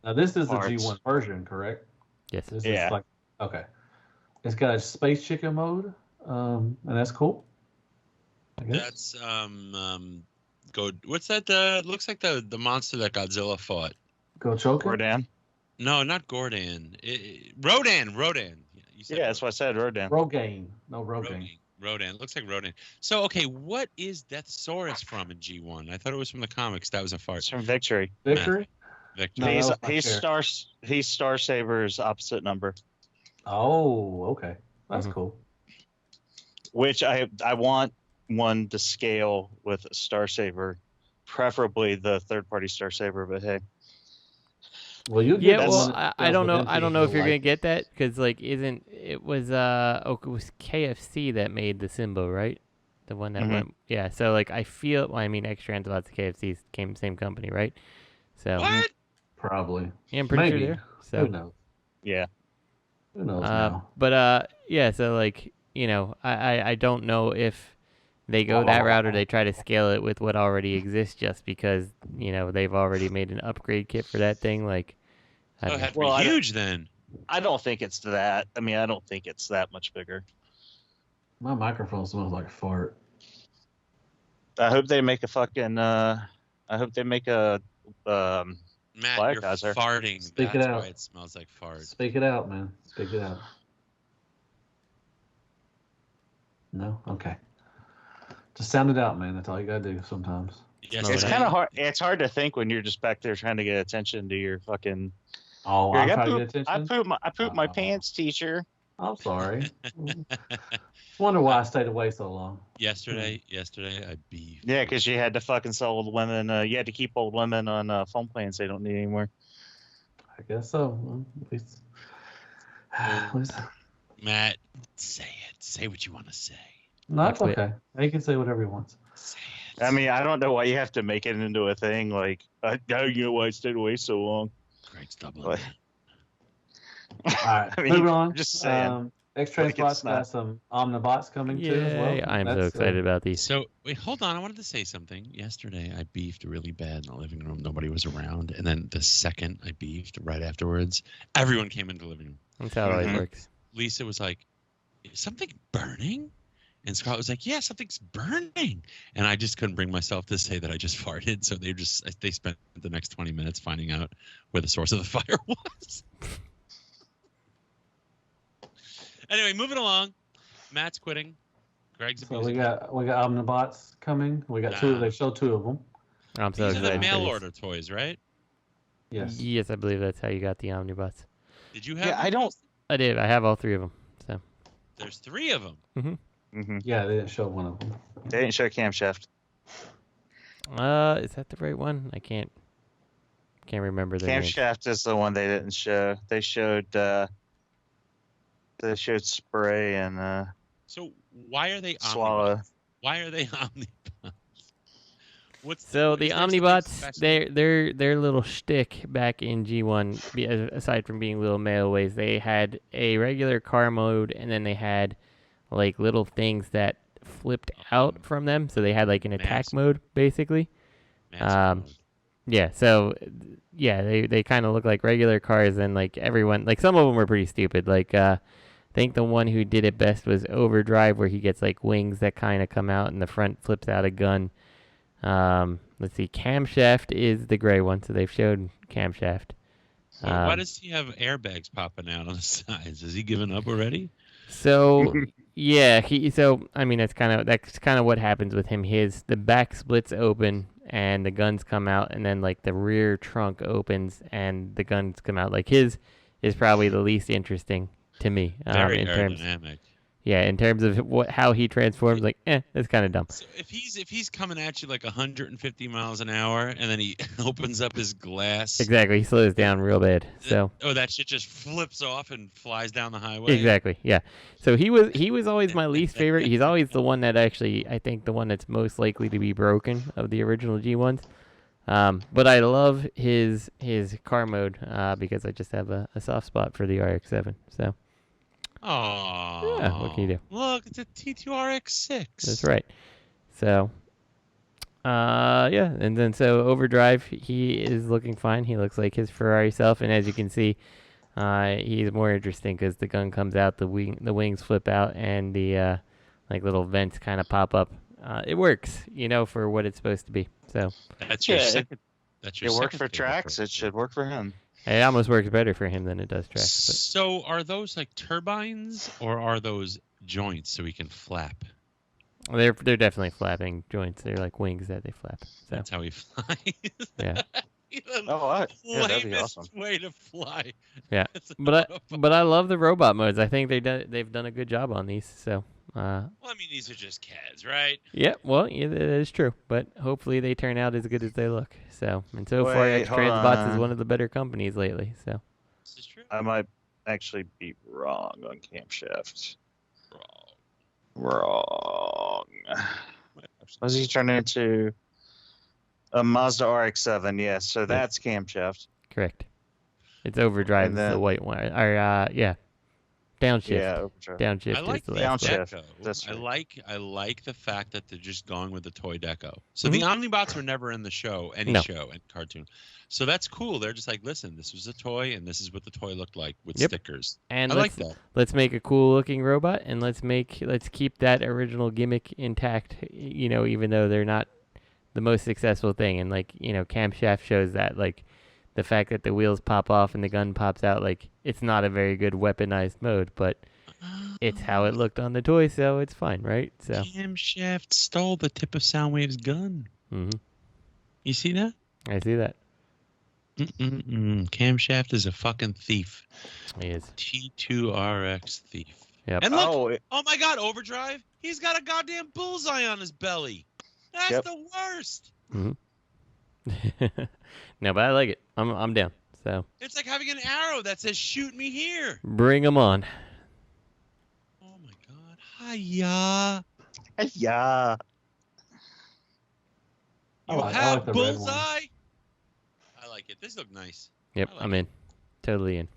Now this is the G1 version, correct? Yes. This is like, okay. It's got a space chicken mode, and that's cool. That's what's that? Looks like the monster that Godzilla fought. Gochoken? Rodan? No, not Gordon. Rodan. Yeah, that's what I said. Rodan. Rogaine. No, Rogaine. Rodan. Looks like Rodan. So, okay, what is Deathsaurus from in G1? I thought it was from the comics. That was a fart. It's from Victory. Victory? Victory. No, he's Starsaber's opposite number. Oh, okay. That's cool. Which I want one to scale with Starsaber, preferably the third-party Starsaber. But hey, well, you I don't know. I don't know if you're gonna get that because like, it was KFC that made the Simba, right? The one that went. Yeah. So like, I feel. Well, I mean, X Transbots and KFC came same company, right? So what? Probably. Yeah, I'm pretty sure. So who knows? Yeah. Who knows now? But yeah. So like, I don't know if they go that route or they try to scale it with what already exists just because, they've already made an upgrade kit for that thing. Like, it had to be huge then. I don't think it's that. I mean, I don't think it's that much bigger. My microphone smells like a fart. I hope they make a fucking. I hope they make a. Matt, you're farting. Speak That's it out. Why it smells like fart. Speak it out, man. Speak it out. No? Okay. Just sound it out, man. That's all you gotta do sometimes. Yes, It's kind of hard. It's hard to think when you're just back there trying to get attention to your fucking. Oh, You're I'm like, trying to get attention. I pooped my pants, teacher. I'm sorry. Wonder why I stayed away so long. Yesterday, I beefed. Yeah, because you had to fucking sell old women. You had to keep old women on phone plans they don't need anymore. I guess so. Well, at least. Matt, say it. Say what you want to say. No, it's okay. He can say whatever he wants. Say it. I mean, I don't know why you have to make it into a thing. Like, you know why I stayed away so long. Greg's doubling. All right, I mean, moving on. Just saying. X-Transbots got some Omnibots coming too as well. I'm so excited about these. So, wait, hold on. I wanted to say something. Yesterday, I beefed really bad in the living room. Nobody was around. And then the second I beefed, right afterwards, everyone came into the living room. That's how it works. Lisa was like, is something burning? And Scott was like, yeah, something's burning. And I just couldn't bring myself to say that I just farted. So they spent the next 20 minutes finding out where the source of the fire was. Anyway, moving along. Matt's quitting. Greg's abusing. So we got Omnibots coming. We got two. They showed two of them. I'm so These excited. are the mail order toys, right? Yes. Yes, I believe that's how you got the Omnibots. Did you have? Yeah, I don't. I did. I have all three of them. So. There's three of them. Mm-hmm. Yeah, they didn't show one of them. They didn't show camshaft. Is that the right one? I can't remember the name. Camshaft is the one they didn't show. They showed spray and So why are they swallow? Omnibots? Why are they Omnibots? The Omnibots, their little shtick back in G1, aside from being little mailways, they had a regular car mode, and then they had like little things that flipped out from them. So they had like an attack mode, basically. Yeah. So yeah, they kind of look like regular cars, and like everyone, like some of them were pretty stupid. Like I think the one who did it best was Overdrive, where he gets like wings that kind of come out, and the front flips out a gun. Let's see. Camshaft is the gray one, so they've showed Camshaft. So why does he have airbags popping out on the sides? Has he given up already? So yeah, I mean that's kind of what happens with him. The back splits open and the guns come out, and then like the rear trunk opens and the guns come out. Like his is probably the least interesting to me. Very in aerodynamic. In terms of how he transforms, like, that's kind of dumb. So if he's coming at you like 150 miles an hour, and then he opens up his glass. Exactly, he slows down real bad. So. That shit just flips off and flies down the highway. Exactly, yeah. So he was always my least favorite. He's always the one that actually, I think, the one that's most likely to be broken of the original G1s. But I love his car mode because I just have a soft spot for the RX-7. So. Oh. Yeah, what can you do? Look, it's a T2RX6. That's right. So, and then so Overdrive, he is looking fine. He looks like his Ferrari self, and as you can see, he's more interesting because the gun comes out, the wings flip out, and the like little vents kind of pop up. It works, for what it's supposed to be. So that's your second. It worked for tracks. It should work for him. It almost works better for him than it does tracks. But. So are those like turbines or are those joints so he can flap? They're definitely flapping joints. They're like wings that they flap. So. That's how he flies. Yeah. That'd be awesome. Way to fly. Yeah, but I love the robot modes. I think they've done a good job on these. So. Well, I mean, these are just CADs, right? Yeah, well, yeah, that is true. But hopefully they turn out as good as they look. So, and so far, X-Transbots is one of the better companies lately. So, this is true. I might actually be wrong on camshaft. Wrong. Was he turning into a Mazda RX-7? Yes, so that's camshaft. Correct. It's Overdrive, the white one. Or Downshift. Yeah, Overdrive. I like the Downshift. That's right. I like the fact that they're just going with the toy deco. So the Omnibots were never in the show, show and cartoon. So that's cool. They're just like, listen, this was a toy, and this is what the toy looked like with stickers. And I like that. Let's make a cool looking robot, and let's keep that original gimmick intact. Even though they're not the most successful thing, and camshaft shows that the fact that the wheels pop off and the gun pops out, it's not a very good weaponized mode, but it's how it looked on the toy, so it's fine, right? So Camshaft stole the tip of Soundwave's gun. Mm-hmm. You see that? I see that. Camshaft is a fucking thief. He is. T2RX thief. Yep. And look, oh my God, Overdrive. He's got a goddamn bullseye on his belly. That's the worst. No, but I like it. I'm down. So. It's like having an arrow that says "Shoot me here." Bring them on. Oh my God. Hiya. Hiya. You have bullseye. I like it. This looks nice. Yep, I'm in. Totally in.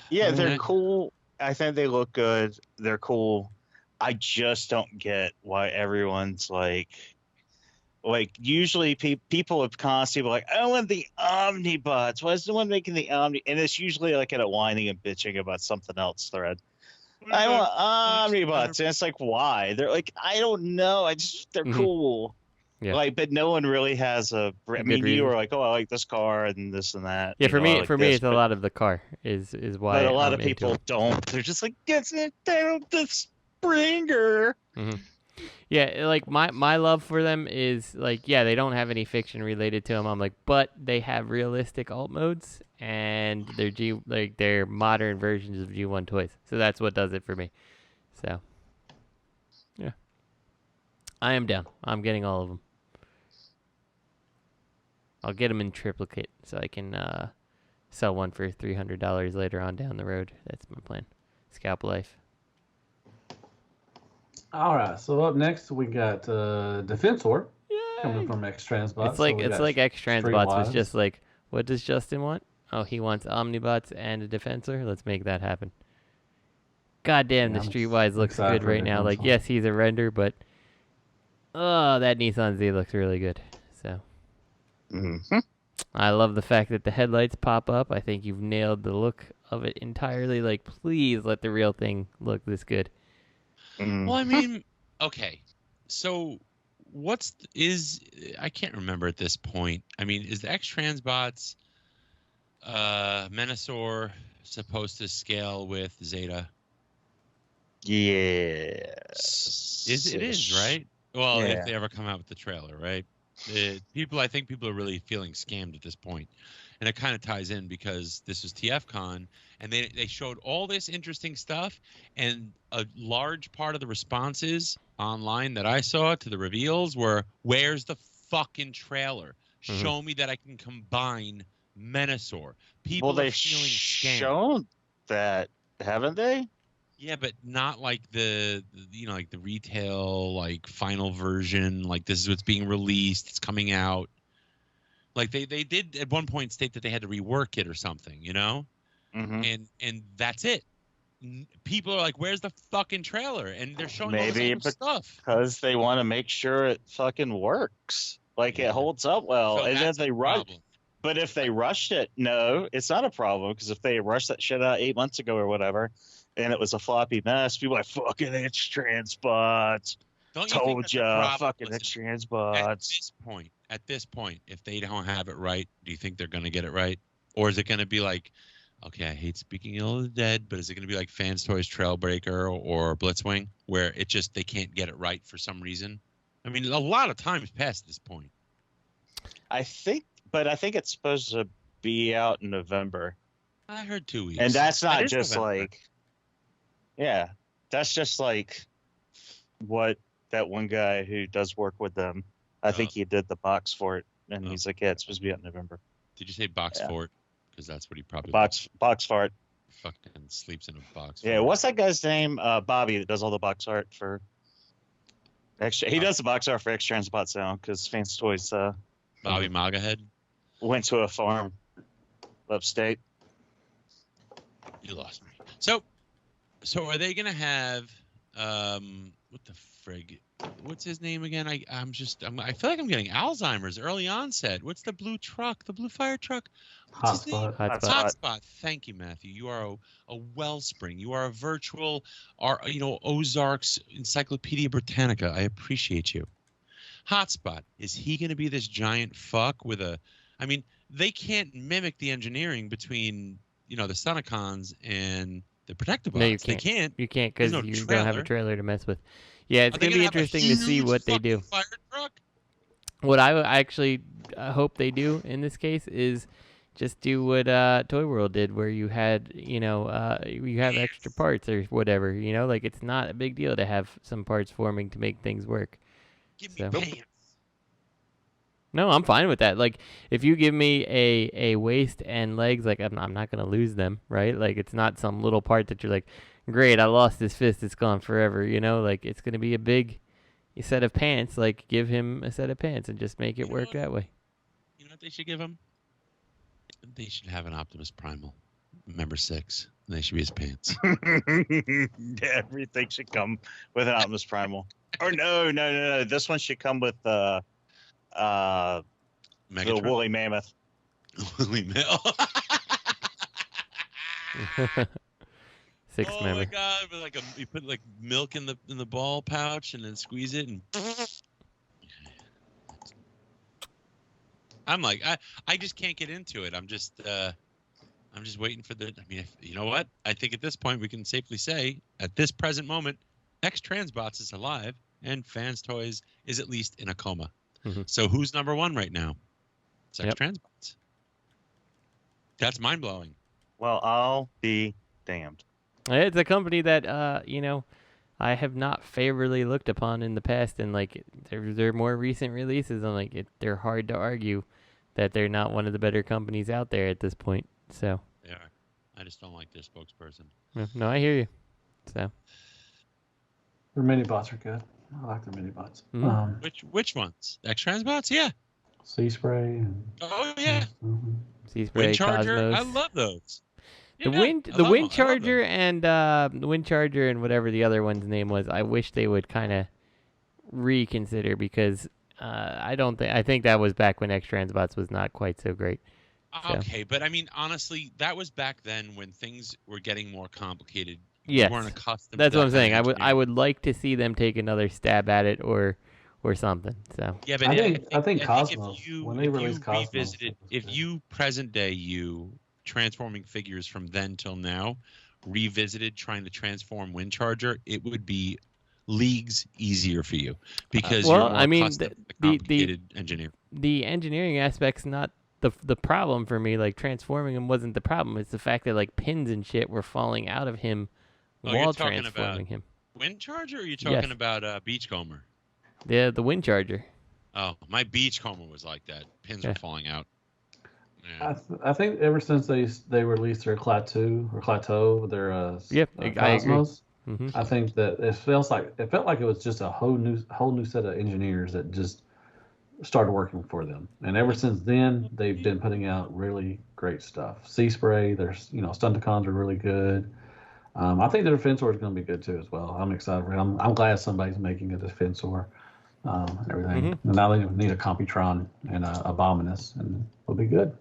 Yeah, they're cool. I think they look good. They're cool. I just don't get why everyone's like usually people have constantly like, I want the Omnibots. Why is the one making the Omni? And it's usually like in a whining and bitching about something else thread. I want Omnibots. And it's like, why? They're like, I don't know. They're cool. Yeah. Like, but no one really has a. I mean, you were like, oh, I like this car and this and that. Yeah, for me, it's a lot of the car is why. But a lot of people don't. They're just like, get it down the Springer. Yeah, like my love for them is like, yeah, they don't have any fiction related to them. I'm like, but they have realistic alt modes and they're modern versions of G1 toys. So that's what does it for me. So, yeah, I am down. I'm getting all of them. I'll get them in triplicate so I can sell one for $300 later on down the road. That's my plan. Scalp life. All right, so up next we got Defensor coming from X Transbots. It's like X Transbots was just like, what does Justin want? Oh, he wants Omnibots and a Defensor. Let's make that happen. God damn, the Streetwise looks good right now. Like, yes, he's a render, but that Nissan Z looks really good. So, I love the fact that the headlights pop up. I think you've nailed the look of it entirely. Like, please let the real thing look this good. Well, I mean, okay. So I can't remember at this point. I mean, is the X Transbots Menasor supposed to scale with Zeta? Yes. It is, right? Well, if they ever come out with the trailer, right? I think people are really feeling scammed at this point. And it kind of ties in because this is TFCon, and they showed all this interesting stuff, and a large part of the responses online that I saw to the reveals were, where's the fucking trailer? Show me that I can combine Menasor. People are feeling scammed. Shown that, haven't they? Yeah, but not like the retail, like, final version, like this is what's being released, it's coming out. Like they did at one point state that they had to rework it or something, you know? And that's it. People are like, where's the fucking trailer? And they're showing all this stuff. Because they want to make sure it fucking works. Like it holds up well. So and then they rush. problem. But if they rushed it, no, it's not a problem. Because if they rushed that shit out 8 months ago or whatever, and it was a floppy mess, people are like, fucking X Transbots. Told ya, fucking X Transbots. At this point, if they don't have it right, do you think they're going to get it right? Or is it going to be like, okay, I hate speaking ill of the dead, but is it going to be like Fans Toys Trailbreaker or Blitzwing, where they can't get it right for some reason? I mean, a lot of time's past this point. I think it's supposed to be out in November. I heard 2 weeks. And that's not just November. like, yeah, that's just like what that one guy who does work with them, I think he did the box for it, and he's like, yeah, it's supposed to be out in November. Did you say box fort? Because that's what he probably box fart. Fucking sleeps in a box. Yeah, what's that guy's name? Bobby that does all the box art for. He does the box art for X Transbots now because Fans Toys. Bobby Magahead went to a farm upstate. You lost me. So are they gonna have what the frig? What's his name again? I feel like I'm getting Alzheimer's, early onset. What's the blue truck? The blue fire truck? Hotspot. Thank you, Matthew. You are a wellspring. You are a virtual, Ozark's Encyclopedia Britannica. I appreciate you. Hotspot. Is he going to be this giant fuck with a? I mean, they can't mimic the engineering between the Sonicons and the Protectobots. No, you can't. They can't. You can't because you don't have a trailer to mess with. Yeah, it's going to be interesting to see what they do. Fire truck? What I actually hope they do in this case is just do what Toyworld did, where you had, you have extra parts or whatever, like it's not a big deal to have some parts forming to make things work. Give me pants. No, I'm fine with that. Like, if you give me a waist and legs, like I'm not gonna lose them, right? Like, it's not some little part that you're like, great, I lost this fist, it's gone forever, Like, it's gonna be a big set of pants. Like, give him a set of pants and just make it work that way. You know what they should give him? They should have an Optimus Primal, member 6. And they should be his pants. Everything should come with an Optimus Primal. Or no. This one should come with the woolly mammoth. Woolly mammoth. 6 member. Oh my god! But you put like milk in the ball pouch and then squeeze it and. I'm like I just can't get into it. I'm just waiting for the. I mean, you know what? I think at this point we can safely say, at this present moment, X Transbots is alive and Fans Toys is at least in a coma. Mm-hmm. So who's number 1 right now? It's X Transbots. That's mind blowing. Well, I'll be damned. It's a company that I have not favorably looked upon in the past, and like their more recent releases, and like they're hard to argue that they're not one of the better companies out there at this point. So they are. I just don't like their spokesperson. No, I hear you. So their mini bots are good. I like their mini bots. Mm-hmm. Which ones? X Transbots? Yeah. Sea Spray. Oh yeah. Sea Spray, Wind Charger. Cosmos. I love those. The Wind Charger and the Wind Charger and whatever the other one's name was, I wish they would kind of reconsider, because I think that was back when X Transbots was not quite so great. So. Okay, but I mean, honestly, that was back then when things were getting more complicated. Yes, we weren't accustomed. That's to what I'm saying. I would like to see them take another stab at it or something. So yeah, but I think Cosmos, when they released Cosmos, if you present day you transforming figures from then till now revisited trying to transform Wind Charger, it would be leagues easier for you, because you're more accustomed to complicated engineering. The engineering aspect's not the problem for me. Like, transforming him wasn't the problem. It's the fact that like pins and shit were falling out of him while transforming him. Wind Charger, or are you talking about Beachcomber? Yeah, the Wind Charger. Oh, my Beachcomber was like that. Pins were falling out. Yeah. I think ever since they released their Plateau, their Cosmos, mm-hmm. I think that it felt like it was just a whole new set of engineers that just started working for them. And ever since then, they've been putting out really great stuff. Sea Spray, there's Stunticons are really good. I think the Defensor is going to be good too as well. I'm excited for it. I'm glad somebody's making a Defensor. And everything. Mm-hmm. And now they need a Computron and a Abominus, and it'll be good.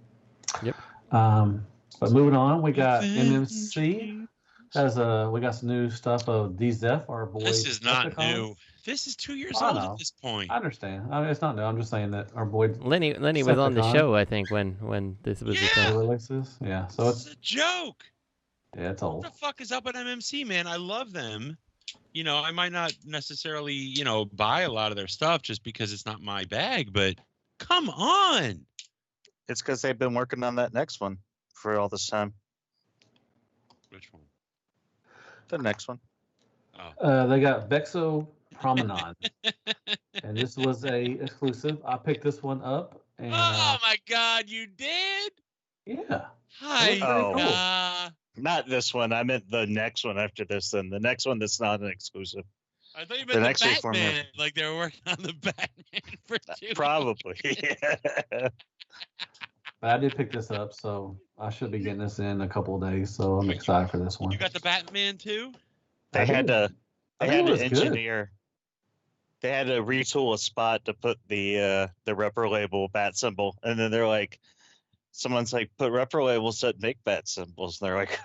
Yep. But moving on, we got MMC. We got some new stuff of DZF, our boy. This is not new. This is 2 years old at this point. I understand. I mean, it's not new. I'm just saying that our boy Lenny was on the show, I think, when this was the thing. Releases. Yeah. So it's a joke. Yeah, it's old. What the fuck is up with MMC, man? I love them. I might not necessarily, buy a lot of their stuff just because it's not my bag, but come on. It's because they've been working on that next one for all this time. Which one? The next one. Oh. They got Bexo Promenade. And this was a exclusive. I picked this one up. And, oh, my God, you did? Yeah. Hi. Not this one. I meant the next one after this. Then the next one that's not an exclusive. I thought you meant the Batman. Like they were working on the Batman for 2 Probably. Yeah. But I did pick this up, so I should be getting this in a couple of days. So I'm excited for this one. You got the Batman too? They had to engineer. They had to retool a spot to put the Repro label bat symbol, and then they're like, someone's like, put Repro labels that make bat symbols, and they're like,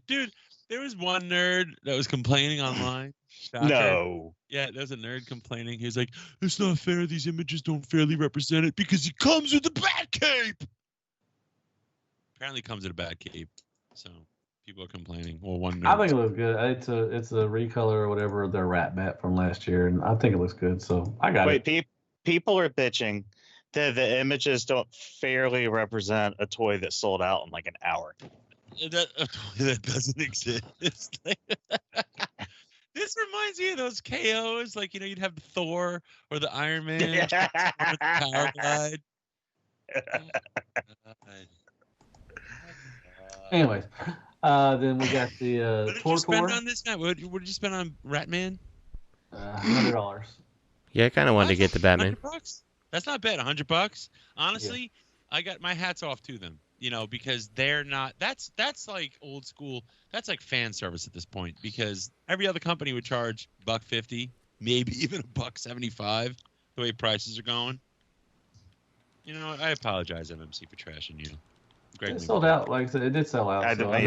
dude. There was one nerd that was complaining online. No. Yeah, there's a nerd complaining. He was like, it's not fair. These images don't fairly represent it because he comes with a bat cape. Apparently comes with a bat cape. So People are complaining. Well, one. I think it looks good. It's a recolor or whatever of their Rat Bat from last year, and I think it looks good. So I got it. Wait, people are bitching that the images don't fairly represent a toy that sold out in like an hour. That doesn't exist. This reminds me of those KOs, like you'd have the Thor or the Iron Man with the Power Glide. Anyways, then we got the What did you spend Tour. on this night? What did you spend on Ratman? $100. Yeah, I kind of wanted to get the Batman. $100? That's not bad. $100. Honestly, I got my hats off to them. Because they're not. That's like old school. That's like fan service at this point. Because every other company would charge $150, maybe even $175. The way prices are going. You know what? I apologize, MMC, for trashing you. Greg, It sold out. Like I said, it did sell out. So I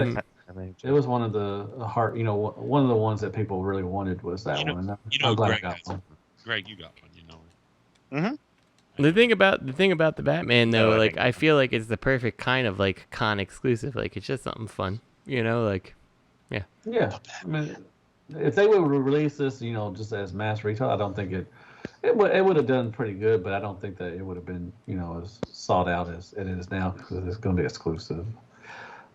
think it was one of the heart. One of the ones that people really wanted was that one. I'm glad I got one. Greg, you got one. You know it. Mm-hmm. The thing about the Batman though, like I feel like it's the perfect kind of like con exclusive. Like it's just something fun, like, yeah. Yeah, I mean, if they would release this, just as mass retail, I don't think it would have done pretty good. But I don't think that it would have been, as sought out as it is now because it's going to be exclusive.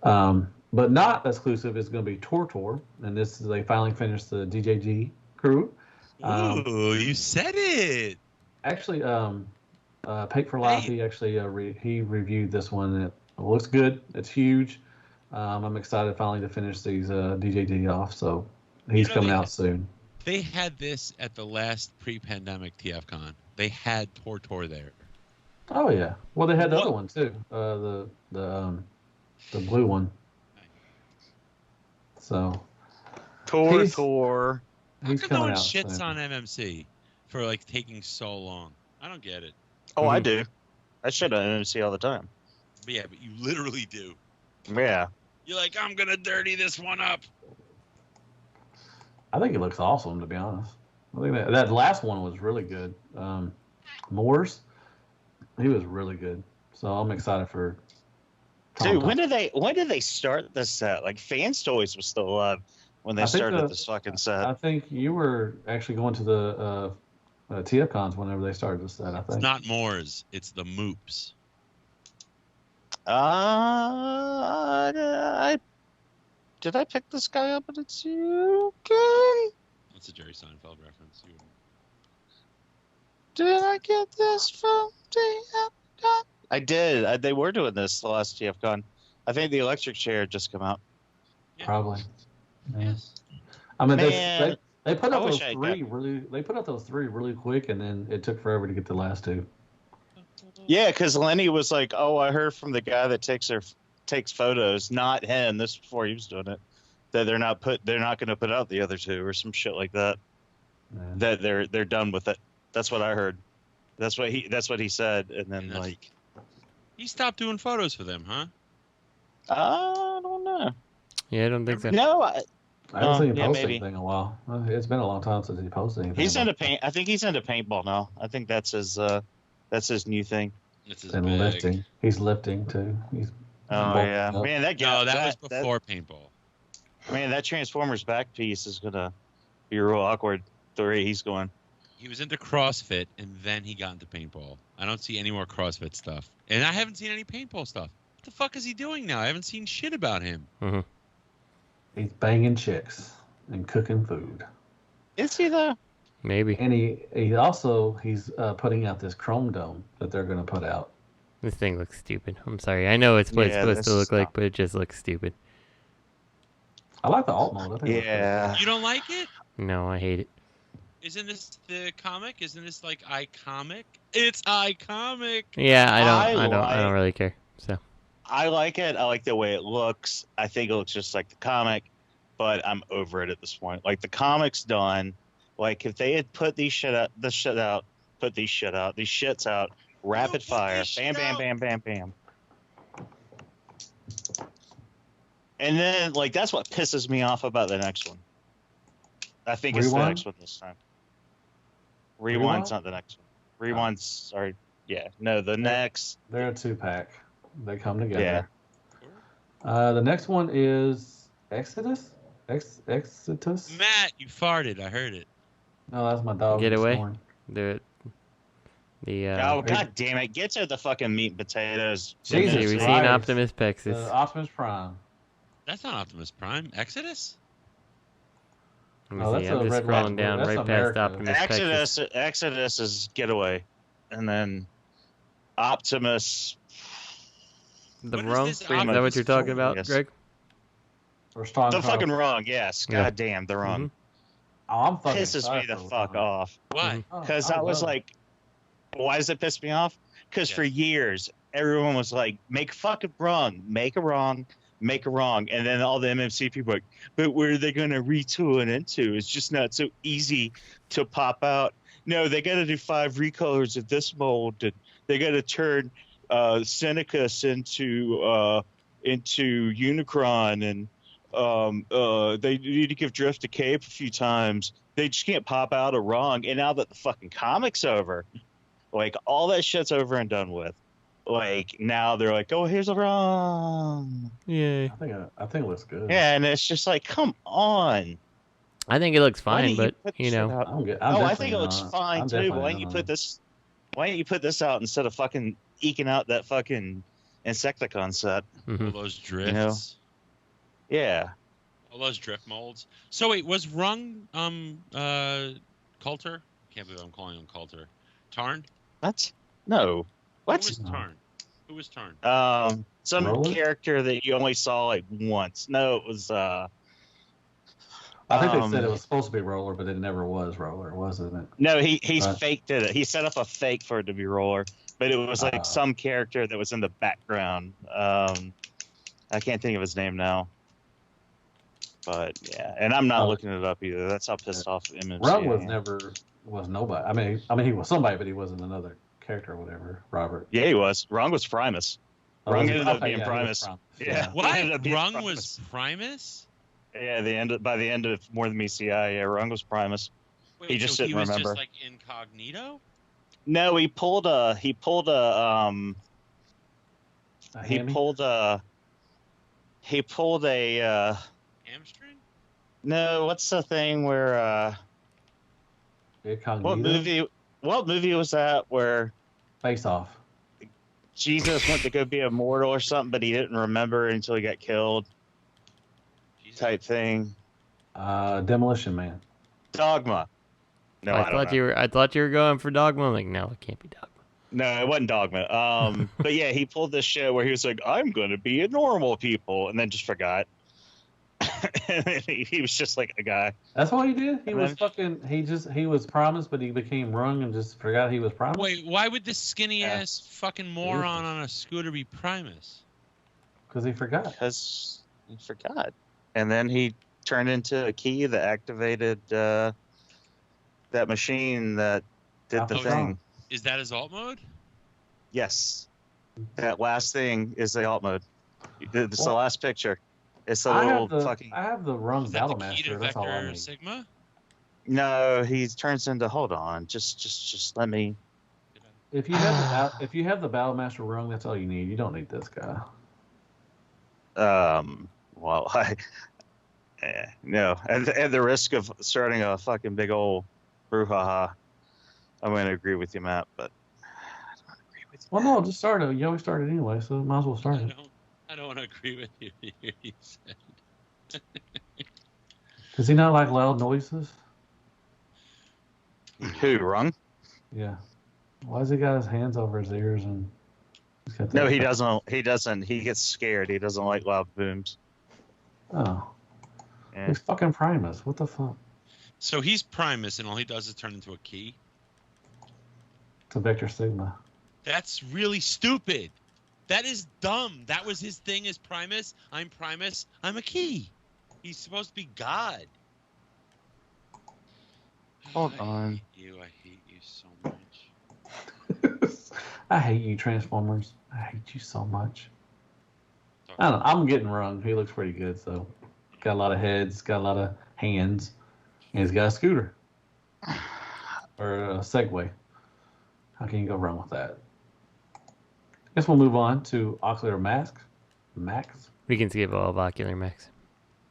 But not exclusive is going to be Tour, and this is they finally finished the DJG crew. Ooh, you said it. Actually, Pake for Life, he actually he reviewed this one. It looks good. It's huge. I'm excited finally to finish these DJD off. So he's coming out soon. They had this at the last pre-pandemic TFCon. They had Tour there. Oh yeah. Well, they had the other one too. The blue one. So Tour. He's How come no one out shits soon. on MMC for taking so long? I don't get it. Oh, I do. I shit on MC all the time. But yeah, but you literally do. Yeah. You're like, I'm gonna dirty this one up. I think it looks awesome, to be honest. I think that last one was really good. Moore's, he was really good. So I'm excited for. Dude, when did they start this set? Like Fans Toys was still alive when they started this fucking set. I think you were actually going to the TFCons whenever they started this set. I think it's not Moore's, it's the Moops. Did I pick this guy up at a TFCon? That's a Jerry Seinfeld reference. Did I get this from TFCon? I did. They were doing this the last TFCon. I think the electric chair had just come out. Probably. Yes. I mean, they put out those three really. They put out those three really quick, and then it took forever to get the last two. Yeah, because Lenny was like, "Oh, I heard from the guy that takes photos, not him. This is before he was doing it. That they're not going to put out the other two or some shit like that. Yeah. That they're done with it. That's what I heard. That's what he said, and then he stopped doing photos for them, huh? I don't know. Yeah, I don't think so. No, I haven't seen him post anything in a while. It's been a long time since he posted anything. He's into paint. I think he's into paintball now. I think that's his new thing. And lifting. He's lifting too. Yeah, man, that guy. That was before paintball. Man, that Transformers back piece is gonna be real awkward. The way he's going. He was into CrossFit, and then he got into paintball. I don't see any more CrossFit stuff, and I haven't seen any paintball stuff. What the fuck is he doing now? I haven't seen shit about him. Mm-hmm. He's banging chicks and cooking food. Is he though? Maybe. And he's putting out this chrome dome that they're going to put out. This thing looks stupid. I'm sorry. I know it's what it's supposed to look like, but it just looks stupid. I like the alt mode. I think You don't like it? No, I hate it. Isn't this the comic? Isn't this like iComic? It's iComic. Yeah, I don't really care. So I like it. I like the way it looks. I think it looks just like the comic, but I'm over it at this point. Like the comic's done. Like if they had put these shits out, rapid fire, bam, bam, bam, bam, bam. And then like that's what pisses me off about the next one. I think it's the next one this time. Rewind's not the next one. Rewind's the next. They're a 2-pack. They come together. Yeah. The next one is Exodus? Exodus? Matt, you farted. I heard it. No, that's my dog. Get away. Snoring. Oh, god damn it. Get to the fucking meat and potatoes. Jesus we've Christ. seen Optimus Pexus. Optimus Prime. That's not Optimus Prime. Exodus? Let me see. I'm just scrolling down right past Optimus Pexus. Exodus is Getaway. And then Optimus. The Wrong? Is that what you're talking about, yes. Greg? The fucking Wrong, yes. Yeah. God damn, the Wrong. Oh, I'm fucking Pisses me the fuck off. Why? Because I was like, why does it piss me off? Because for years, everyone was like, make a fucking wrong, make a wrong, make a wrong. And then all the MMC people were like, but where are they going to retool it into? It's just not so easy to pop out. No, they got to do 5 recolors of this mold. And they got to turn Senecus into Unicron. And they need to give Drift a cape a few times. They just can't pop out a wrong. And now that the fucking comic's over, like, all that shit's over and done with. Like, now they're like, oh, here's a wrong. Yay. I think it looks good. Yeah, and it's just like, come on. I think it looks fine, but, you know. I think it looks fine, too. Why don't you put this out instead of fucking eking out that fucking Insecticon set? All those drifts. You know? Yeah. All those drift molds. So wait, was Rung Coulter? Can't believe I'm calling him Coulter. Tarn? What? No. What? Who was Tarn? Who was Tarn? Some character that you only saw like once. No, it was I think they said it was supposed to be Roller, but it never was Roller, wasn't it? No, he faked it. He set up a fake for it to be Roller, but it was like some character that was in the background. I can't think of his name now. But yeah, and I'm not looking it up either. That's how pissed off MMC. Rung was nobody. I mean he was somebody, but he wasn't another character or whatever. Robert. Yeah, he was. Rung was Primus. Rung ended up being Primus. Yeah. What? Rung was Primus? Yeah, by the end of More Than Me CI, yeah, Rung was Primus. Wait, he just so didn't remember. He was just like incognito? No, he pulled a hamstring? No, what's the thing where Incognito? What movie was that where Face Off? Jesus went to go be immortal or something, but he didn't remember until he got killed. Type thing. Demolition Man. Dogma. No, I thought you were going for Dogma. I'm like, no, it can't be Dogma. No, it wasn't Dogma. But yeah, he pulled this show where he was like, I'm going to be a normal people, and then just forgot. And then he was just like a guy. That's what he did? He was Primus, but he became Rung and just forgot he was Primus? Wait, why would this skinny ass fucking moron on a scooter be Primus? Because he forgot. Because he forgot. And then he turned into a key that activated that machine that did the thing. Is that his alt mode? Yes. That last thing is the alt mode. It's the last picture. It's the little fucking... I have the Rung Battlemaster. That's all I need. Sigma? No, he turns into... Hold on. Just let me... If you have the Battlemaster Rung, that's all you need. You don't need this guy. Well, no. At the risk of starting a fucking big old brouhaha, I'm going to agree with you, Matt, but I don't agree with you. Well, no, just start it. You always start it anyway, so might as well start it. I don't want to agree with you. He said. Does he not like loud noises? Who, Rung? Yeah. Why has he got his hands over his ears and... No, he doesn't. He doesn't. He gets scared. He doesn't like loud booms. Oh. Yeah. He's fucking Primus. What the fuck? So he's Primus, and all he does is turn into a key? It's a Vector Sigma. That's really stupid. That is dumb. That was his thing as Primus. I'm Primus. I'm a key. He's supposed to be God. Hold on. I hate you so much. I hate you, Transformers. I hate you so much. I don't know. I'm getting Rung. He looks pretty good, so got a lot of heads, got a lot of hands, and he's got a scooter or a Segway. How can you go wrong with that? Guess we'll move on to Ocular Max. We can skip all of Ocular Max.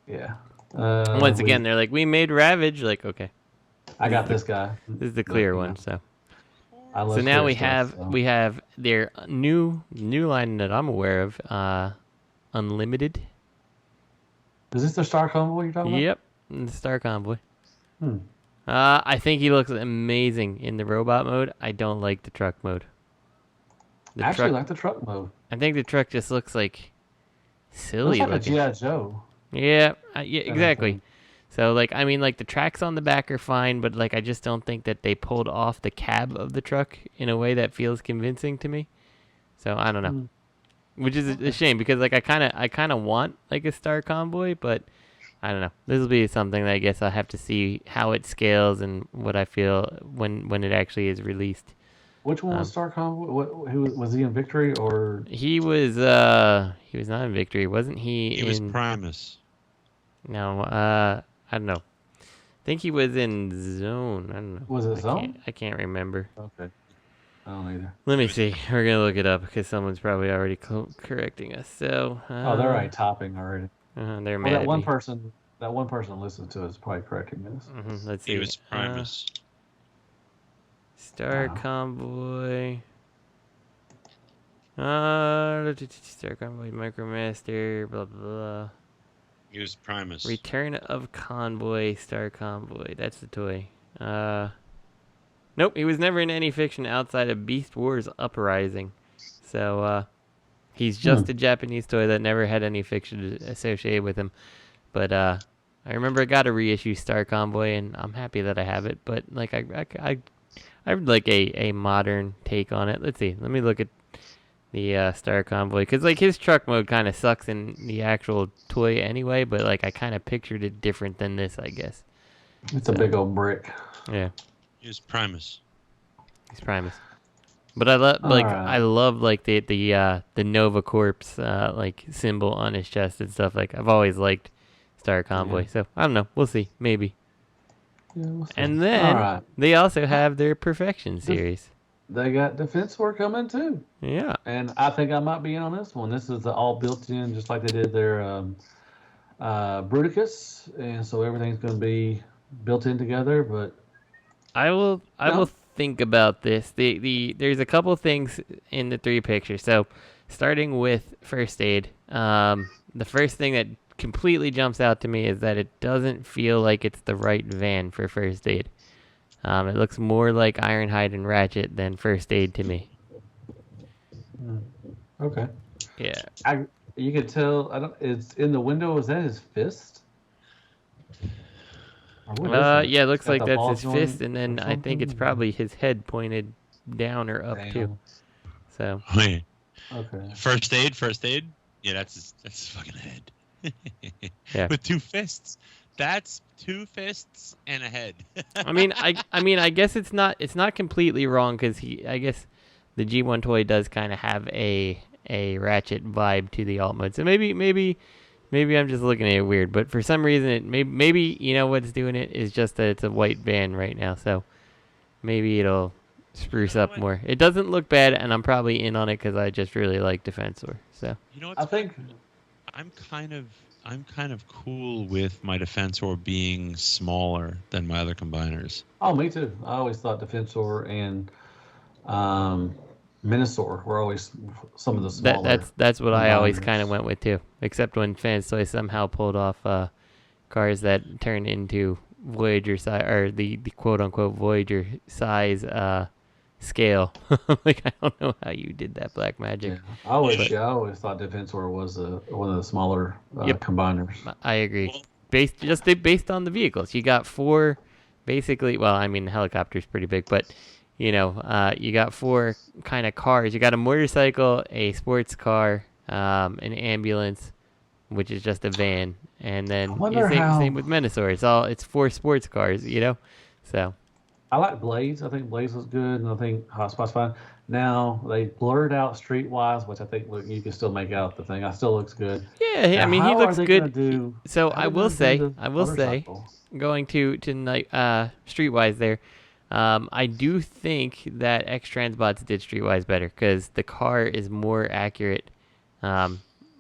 Yeah. Once again, they're like, we made Ravage. Like, okay. I got this guy. This is the clear one. So. I love So now stuff, we have their new line that I'm aware of, Unlimited. Is this the Star Convoy you're talking about? Yep, the Star Convoy. Hmm. I think he looks amazing in the robot mode. I don't like the truck mode. I actually like the truck mode. I think the truck just looks like silly looks like looking. a G.I. Joe. Yeah, exactly. So, like, I mean, like, the tracks on the back are fine, but, like, I just don't think that they pulled off the cab of the truck in a way that feels convincing to me. So, I don't know. Which is a shame, because, like, I kind of want, like, a Star Convoy, but I don't know. This will be something that I guess I'll have to see how it scales and what I feel when it actually is released. Which one was Star Convoy? Who was he in Victory or? He was not in Victory, wasn't he? He was Primus. No, I don't know. I think he was in Zone. I don't know. Was it Zone? I can't remember. Okay. I don't either. Let me see. We're gonna look it up because someone's probably already correcting us. So. Oh, they're already topping already. They're well, mad. That one person listening to us is probably correcting us. Let's see. He was Primus. Star Convoy. Star Convoy, Micromaster, blah blah blah. He was Primus. Return of Convoy, Star Convoy. That's the toy. Nope, he was never in any fiction outside of Beast Wars Uprising. So, he's just a Japanese toy that never had any fiction associated with him. But, I remember I got a reissue Star Convoy, and I'm happy that I have it. But, like, I would like a modern take on it. Let's see. Let me look at the Star Convoy. Because, like, his truck mode kind of sucks in the actual toy anyway. But, like, I kind of pictured it different than this, I guess. It's a big old brick. Yeah. He was Primus. He's Primus. But I love I love like the Nova Corps like symbol on his chest and stuff. Like I've always liked Star Convoy. Yeah. So I don't know. We'll see. Maybe. Yeah, we'll see. And then they also have their Perfection series. They got Defense War coming too. Yeah. And I think I might be in on this one. This is all built in just like they did their Bruticus, and so everything's going to be built in together. But I will think about this. There's a couple things in the three pictures. So starting with First Aid, the first thing that completely jumps out to me is that it doesn't feel like it's the right van for First Aid. It looks more like Ironhide and Ratchet than First Aid to me. Okay. Yeah. You could tell. It's in the window. Is that his fist? Yeah, it looks like that's his fist, and then I think it's probably his head pointed down or up too. So. Wait. Okay. First aid. Yeah, that's his fucking head. Yeah. With two fists. That's two fists and a head. I mean, I guess it's not completely wrong because I guess the G1 toy does kind of have a Ratchet vibe to the alt mode. So maybe I'm just looking at it weird, but for some reason maybe you know what's doing it is just that it's a white van right now, so maybe it'll spruce up more. It doesn't look bad, and I'm probably in on it because I just really like Defensor. So you know what? I think I'm kind of cool with my Defensor being smaller than my other combiners. Oh, me too. I always thought Defensor and Minosaur were always some of the smaller. That's what I always kind of went with too. Except when Fans Toys somehow pulled off cars that turned into Voyager size, or the quote unquote Voyager size scale. Like I don't know how you did that, Black Magic. Yeah. I always thought Defensor was one of the smaller combiners. I agree. Based on the vehicles, you got four, basically. Well, I mean, the helicopter's pretty big, but. You know, you got four kind of cars. You got a motorcycle, a sports car, an ambulance, which is just a van, and then same with Minosaur. It's four sports cars, you know. So I like Blaze. I think Blaze was good, and I think Hotspot's fine. Now they blurred out Streetwise, which I think you can still make out the thing. It still looks good. Yeah, now, I mean he looks good. So I will say, going to Streetwise there. I do think that X Transbots did Streetwise better because the car is more accurate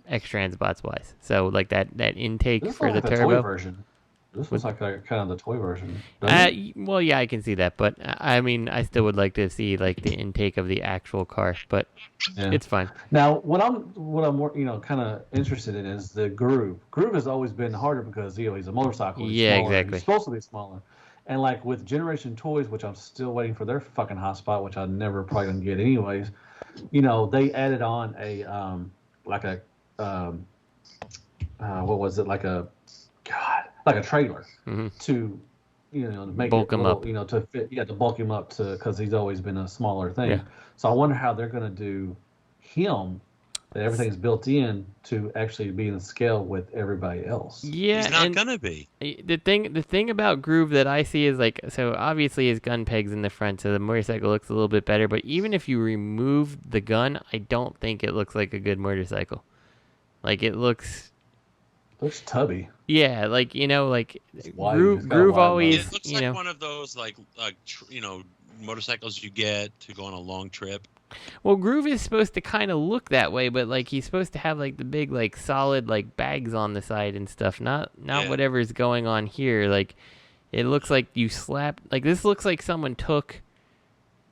X-Trans bots wise. So like that intake This for looks the like turbo. Toy version. This was like kind of the toy version. Well, yeah, I can see that, but I mean, I still would like to see like the intake of the actual car, but it's fine. Now, what I'm more, kind of interested in is the Groove. Groove has always been harder because he's a motorcycle. He's smaller. Exactly. He's supposed to be smaller, and like with Generation Toys, which I'm still waiting for their fucking hotspot, which I never probably gonna get anyways. They added on a what was it, like a trailer to make bulk him up. To fit, to bulk him up because he's always been a smaller thing. Yeah. So I wonder how they're going to do him, that everything's built in to actually be in scale with everybody else. Yeah, he's not gonna be. The thing about Groove that I see is like, so obviously his gun peg's in the front, so the motorcycle looks a little bit better. But even if you remove the gun, I don't think it looks like a good motorcycle. Like it looks tubby. Yeah, like Groove always. It looks like one of those motorcycles you get to go on a long trip. Well, Groove is supposed to kind of look that way, but like he's supposed to have like the big like solid like bags on the side and stuff. Not whatever's going on here. Like it looks like you slap like this looks like someone took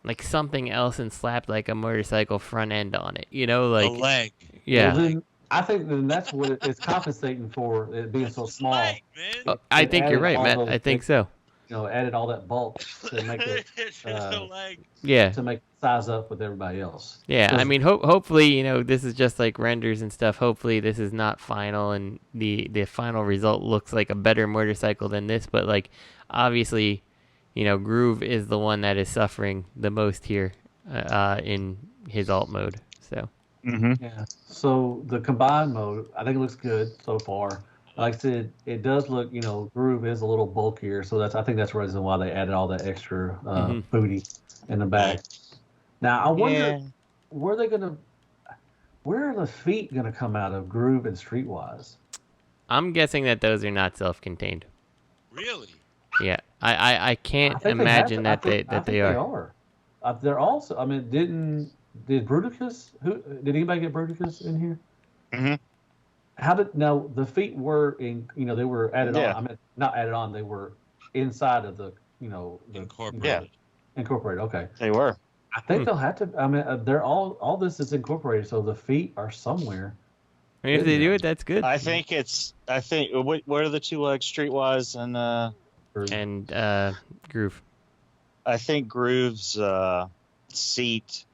like something else and slapped like a motorcycle front end on it. Like a leg. Yeah. Well, then, I think then that's what it's compensating for, it being so small. I think you're right, Matt. I think so. Added all that bulk to make it to make it size up with everybody else. Yeah, I mean, hopefully, this is just like renders and stuff. Hopefully, this is not final, and the final result looks like a better motorcycle than this. But like, obviously, Groove is the one that is suffering the most here in his alt mode. So. Yeah. So the combined mode, I think it looks good so far. Like I said, it does look, Groove is a little bulkier, so I think that's the reason why they added all that extra booty in the back. Now I wonder where are the feet gonna come out of Groove and Streetwise? I'm guessing that those are not self-contained. Really? Yeah, I can't imagine that they are. They're also. I mean, did Bruticus? Did anybody get Bruticus in here? Mm-hmm. Now the feet were in? They were added on. I mean, not added on. They were inside of the. Incorporated. Incorporated. Okay. They were. I think they'll have to. I mean, they're all this is incorporated, so the feet are somewhere. I mean, if they do it, that's good. I think what are the two legs, Streetwise and Groove. I think Groove's seat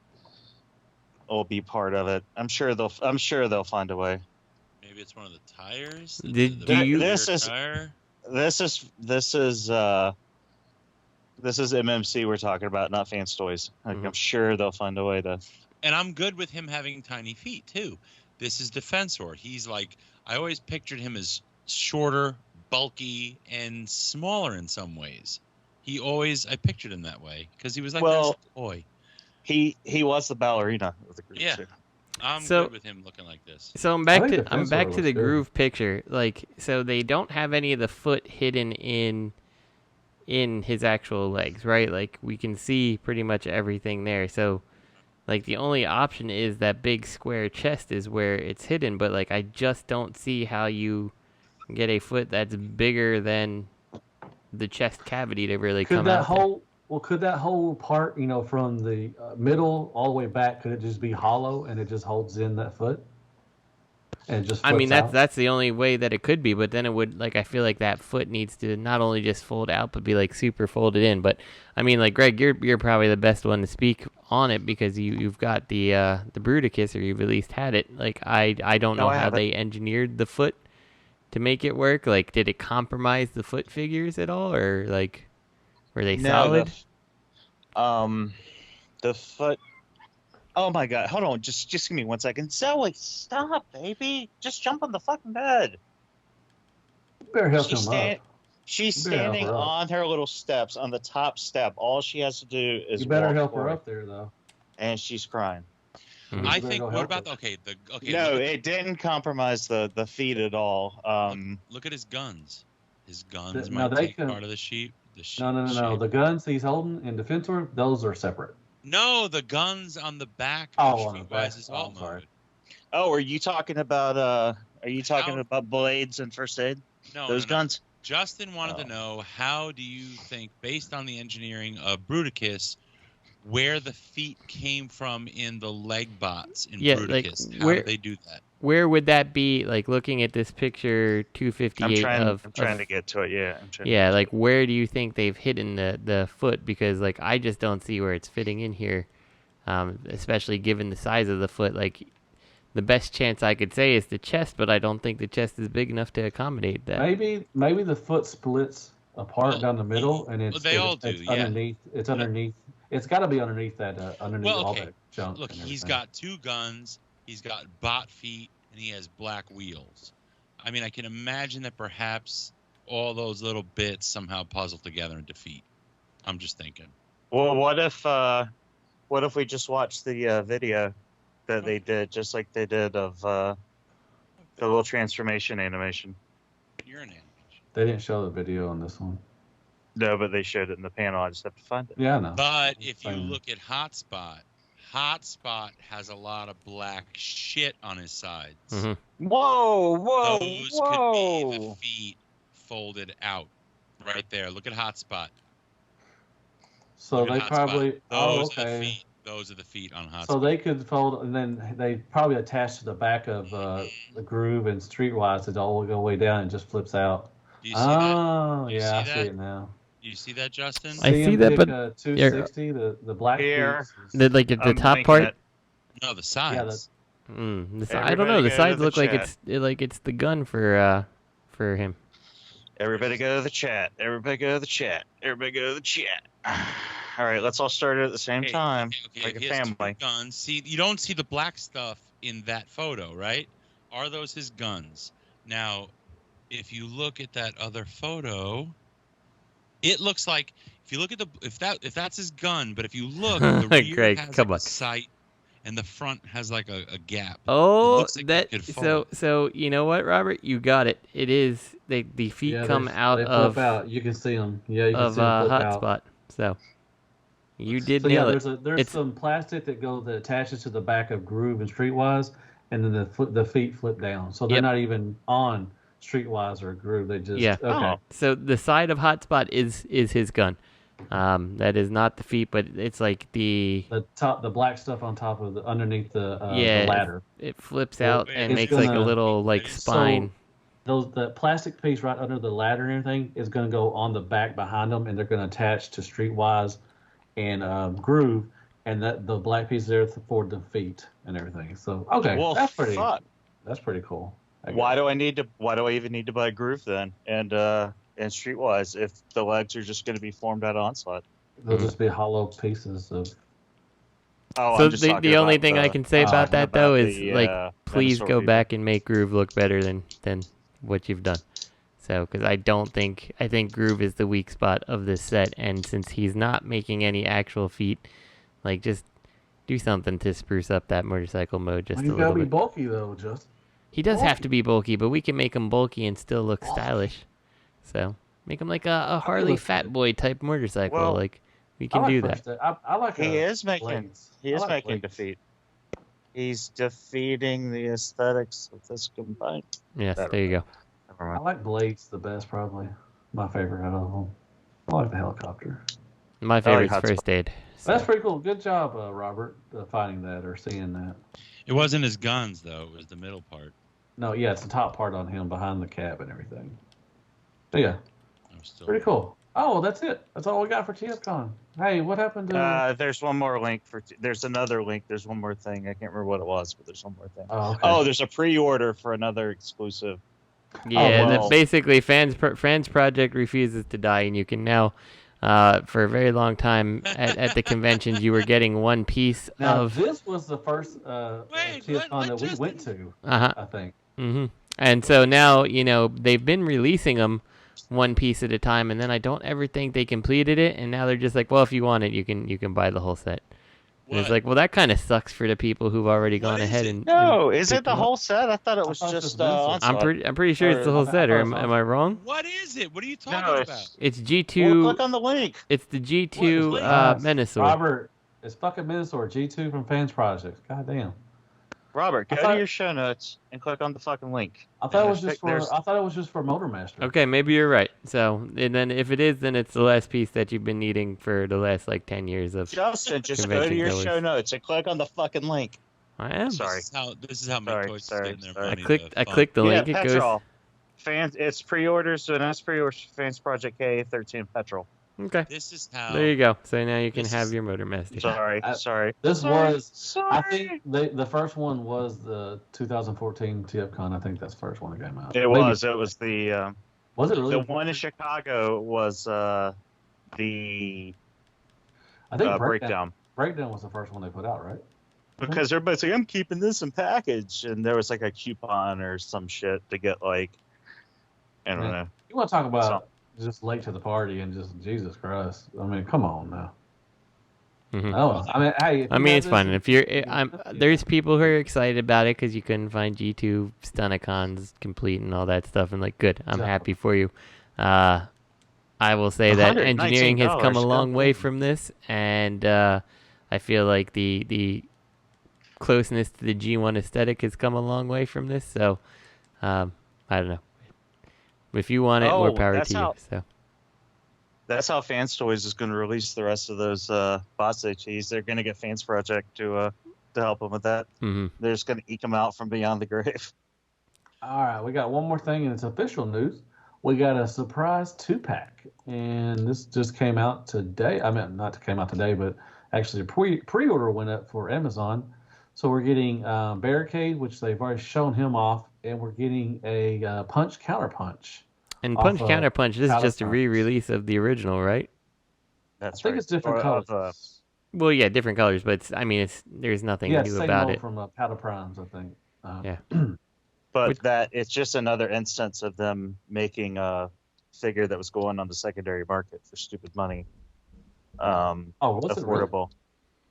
will be part of it. I'm sure they'll find a way. Maybe it's one of the tires. This is MMC we're talking about, not Fans Toys. I'm sure they'll find a way to. And I'm good with him having tiny feet too. This is Defensor. He's like, I always pictured him as shorter, bulky, and smaller in some ways. I pictured him that way because he was like a toy. He was the ballerina of the group. Yeah. I'm good with him looking like this. So I'm back to the Groove picture. Like, so they don't have any of the foot hidden in his actual legs, right? Like we can see pretty much everything there. So like the only option is that big square chest is where it's hidden, but like I just don't see how you get a foot that's bigger than the chest cavity to really come out. Could that whole part, from the middle all the way back, could it just be hollow and it just holds in that foot? And it just that's the only way that it could be, but then it would, like, I feel like that foot needs to not only just fold out, but be like super folded in. But I mean, like, Greg, you're probably the best one to speak on it because you've got the Bruticus, or you've at least had it. Like, I don't know how they engineered the foot to make it work. Like, did it compromise the foot figures at all, or like were they solid? The foot. Oh my god! Hold on, just give me 1 second. Zoe, stop, baby! Just jump on the fucking bed. Better help him up. She's standing on her little steps on the top step. All she has to do is. You better help her up there, though. And she's crying. Mm-hmm. I think. What about No, it didn't compromise the feet at all. Look at his guns. His guns might take part of the sheep. No. The guns he's holding in Defensor, those are separate. No, the guns on the back. On the back. Is all mode. Oh, are you talking about blades and first aid? No, those guns. Justin wanted to know, how do you think, based on the engineering of Bruticus, where the feet came from in the leg bots in Bruticus? How did they do that? Where would that be? Like looking at this picture 258 I'm trying to get to it. Yeah. Yeah, where do you think they've hidden the foot? Because I just don't see where it's fitting in here, especially given the size of the foot. The best chance I could say is the chest, but I don't think the chest is big enough to accommodate that. Maybe the foot splits apart down the middle, and it's underneath. It's underneath. It's got to be underneath that. All that junk. Look, he's got two guns. He's got bot feet, and he has black wheels. I mean, I can imagine that perhaps all those little bits somehow puzzle together into feet. I'm just thinking. Well, what if we just watch the video that they did, just like they did of the little transformation animation? You're an animation. They didn't show the video on this one. No, but they showed it in the panel. I just have to find it. Yeah, I know. But if you look at Hotspot has a lot of black shit on his sides. Mm-hmm. Whoa! Those could be the feet folded out right there. Look at Hotspot. So they probably. Those are the feet. Those are the feet on Hotspot. So they could fold, and then they probably attach to the back of the Groove and Streetwise. It all go way down and just flips out. Do you see that? Yeah, I see it now. Do you see that, Justin? I see that, but 260, the black here, the top part. No, the sides. I don't know. The sides look like it's the gun for him. Everybody go to the chat. Everybody go to the chat. Everybody go to the chat. All right, let's all start it at the same time, like a family. Guns. See, you don't see the black stuff in that photo, right? Are those his guns? Now, if you look at that other photo, it looks like if you look at if that's his gun, but if you look, the rear Greg, has come on. a sight, and the front has like a gap. Oh, like so you know what, Robert? You got it. It is the feet come out they of flip out. You can see them. Yeah, you can see them flip out. Hotspot. So you did nail it. There's some plastic that attaches to the back of Groove and Streetwise, and then the feet flip down, so they're not even on Streetwise or Groove. They just okay. So the side of Hotspot is his gun. That is not the feet, but it's like the black stuff on top of underneath the ladder. It flips out and makes like a little spine. So the plastic piece right under the ladder and everything is going to go on the back behind them, and they're going to attach to Streetwise and Groove, and the black piece there for the feet and everything. So that's pretty cool. Why do I even need to buy Groove then? And Streetwise, if the legs are just going to be formed out of Onslaught? They'll just be hollow pieces of. So the only thing I can say about that though is please go back and make Groove look better than what you've done. So because I think Groove is the weak spot of this set, and since he's not making any actual feet, just do something to spruce up that motorcycle mode just a little bit. He's got to be bulky though, just. He does have to be bulky, but we can make him bulky and still look stylish. So make him like a Harley Fat Boy type motorcycle. Well, we can do that. I like. He is making defeat. He's defeating the aesthetics of this combined. Yes, there you go. I like Blades the best, probably my favorite out of them. I like the helicopter. My favorite's First Aid. So. That's pretty cool. Good job, Robert, finding that or seeing that. It wasn't his guns though; it was the middle part. No, yeah, it's the top part on him behind the cab and everything. But yeah, pretty cool. Oh, that's it. That's all we got for TFCon. Hey, what happened to... There's one more link there's another link. There's one more thing. I can't remember what it was, but there's one more thing. Oh, okay. There's a pre-order for another exclusive. Yeah, that basically Fans Project refuses to die, and you can now, for a very long time at the conventions, you were getting one piece of... This was the first TFCon that we went to, I think. Mm-hmm. And so now, they've been releasing them one piece at a time, and then I don't ever think they completed it, and now they're just like, well, if you want it, you can buy the whole set. And it's like, well, that kind of sucks for the people who've already gone ahead and... No, is it the whole set? I thought it was just I'm pretty sure it's the whole set, or am I wrong? What is it? What are you talking about? It's G2... Well, click on the link. It's the G2 Menasor. Robert, it's fucking Menasor, G2 from Fans Project. God damn. Robert, go to your show notes and click on the fucking link. I thought it was just for Motormaster. Okay, maybe you're right. So, and then if it is, then it's the last piece that you've been needing for the last 10 years of. Justin, just go to your show notes and click on the fucking link. I am. Sorry. This is how Make Toys is getting their money. I clicked the link. Yeah, it Petrol. goes. Fans, it's pre-orders, so that's pre-orders for Fans Project K13 Petrol. Okay. This is how. There you go. So now you can have your Motormaster. Sorry. I think the first one was the 2014 TFCon. I think that's the first one that came out. It was the. Was it really? The one in Chicago was the. I think Breakdown. Breakdown was the first one they put out, right? Because everybody's like, I'm keeping this in package, and there was a coupon or some shit to get I don't know. You want to talk about just late to the party and just Jesus Christ? I mean, come on now. Mm-hmm. Oh, hey. It's fun. If there's people who are excited about it because you couldn't find G2 Stunticons complete and all that stuff, and good. I'm happy for you. I will say that engineering has come a long way from this, and I feel like the closeness to the G1 aesthetic has come a long way from this. So I don't know. If you want it, more power to you. So that's how Fans Toys is going to release the rest of those bots they tease. They're going to get Fans Project to help them with that. Mm-hmm. They're just going to eke them out from beyond the grave. All right, we got one more thing, and it's official news. We got a surprise 2-pack, and this just came out today. I mean, not came out today, but actually a pre-order went up for Amazon. So we're getting Barricade, which they've already shown him off, and we're getting a Punch Counterpunch. And Punch Counterpunch, this is just a re-release of the original, right? That's I think it's different colors. Well, yeah, different colors, but there's nothing new about it. From Powder Primes, I think. Yeah. But it's just another instance of them making a figure that was going on the secondary market for stupid money. Was it affordable? Really?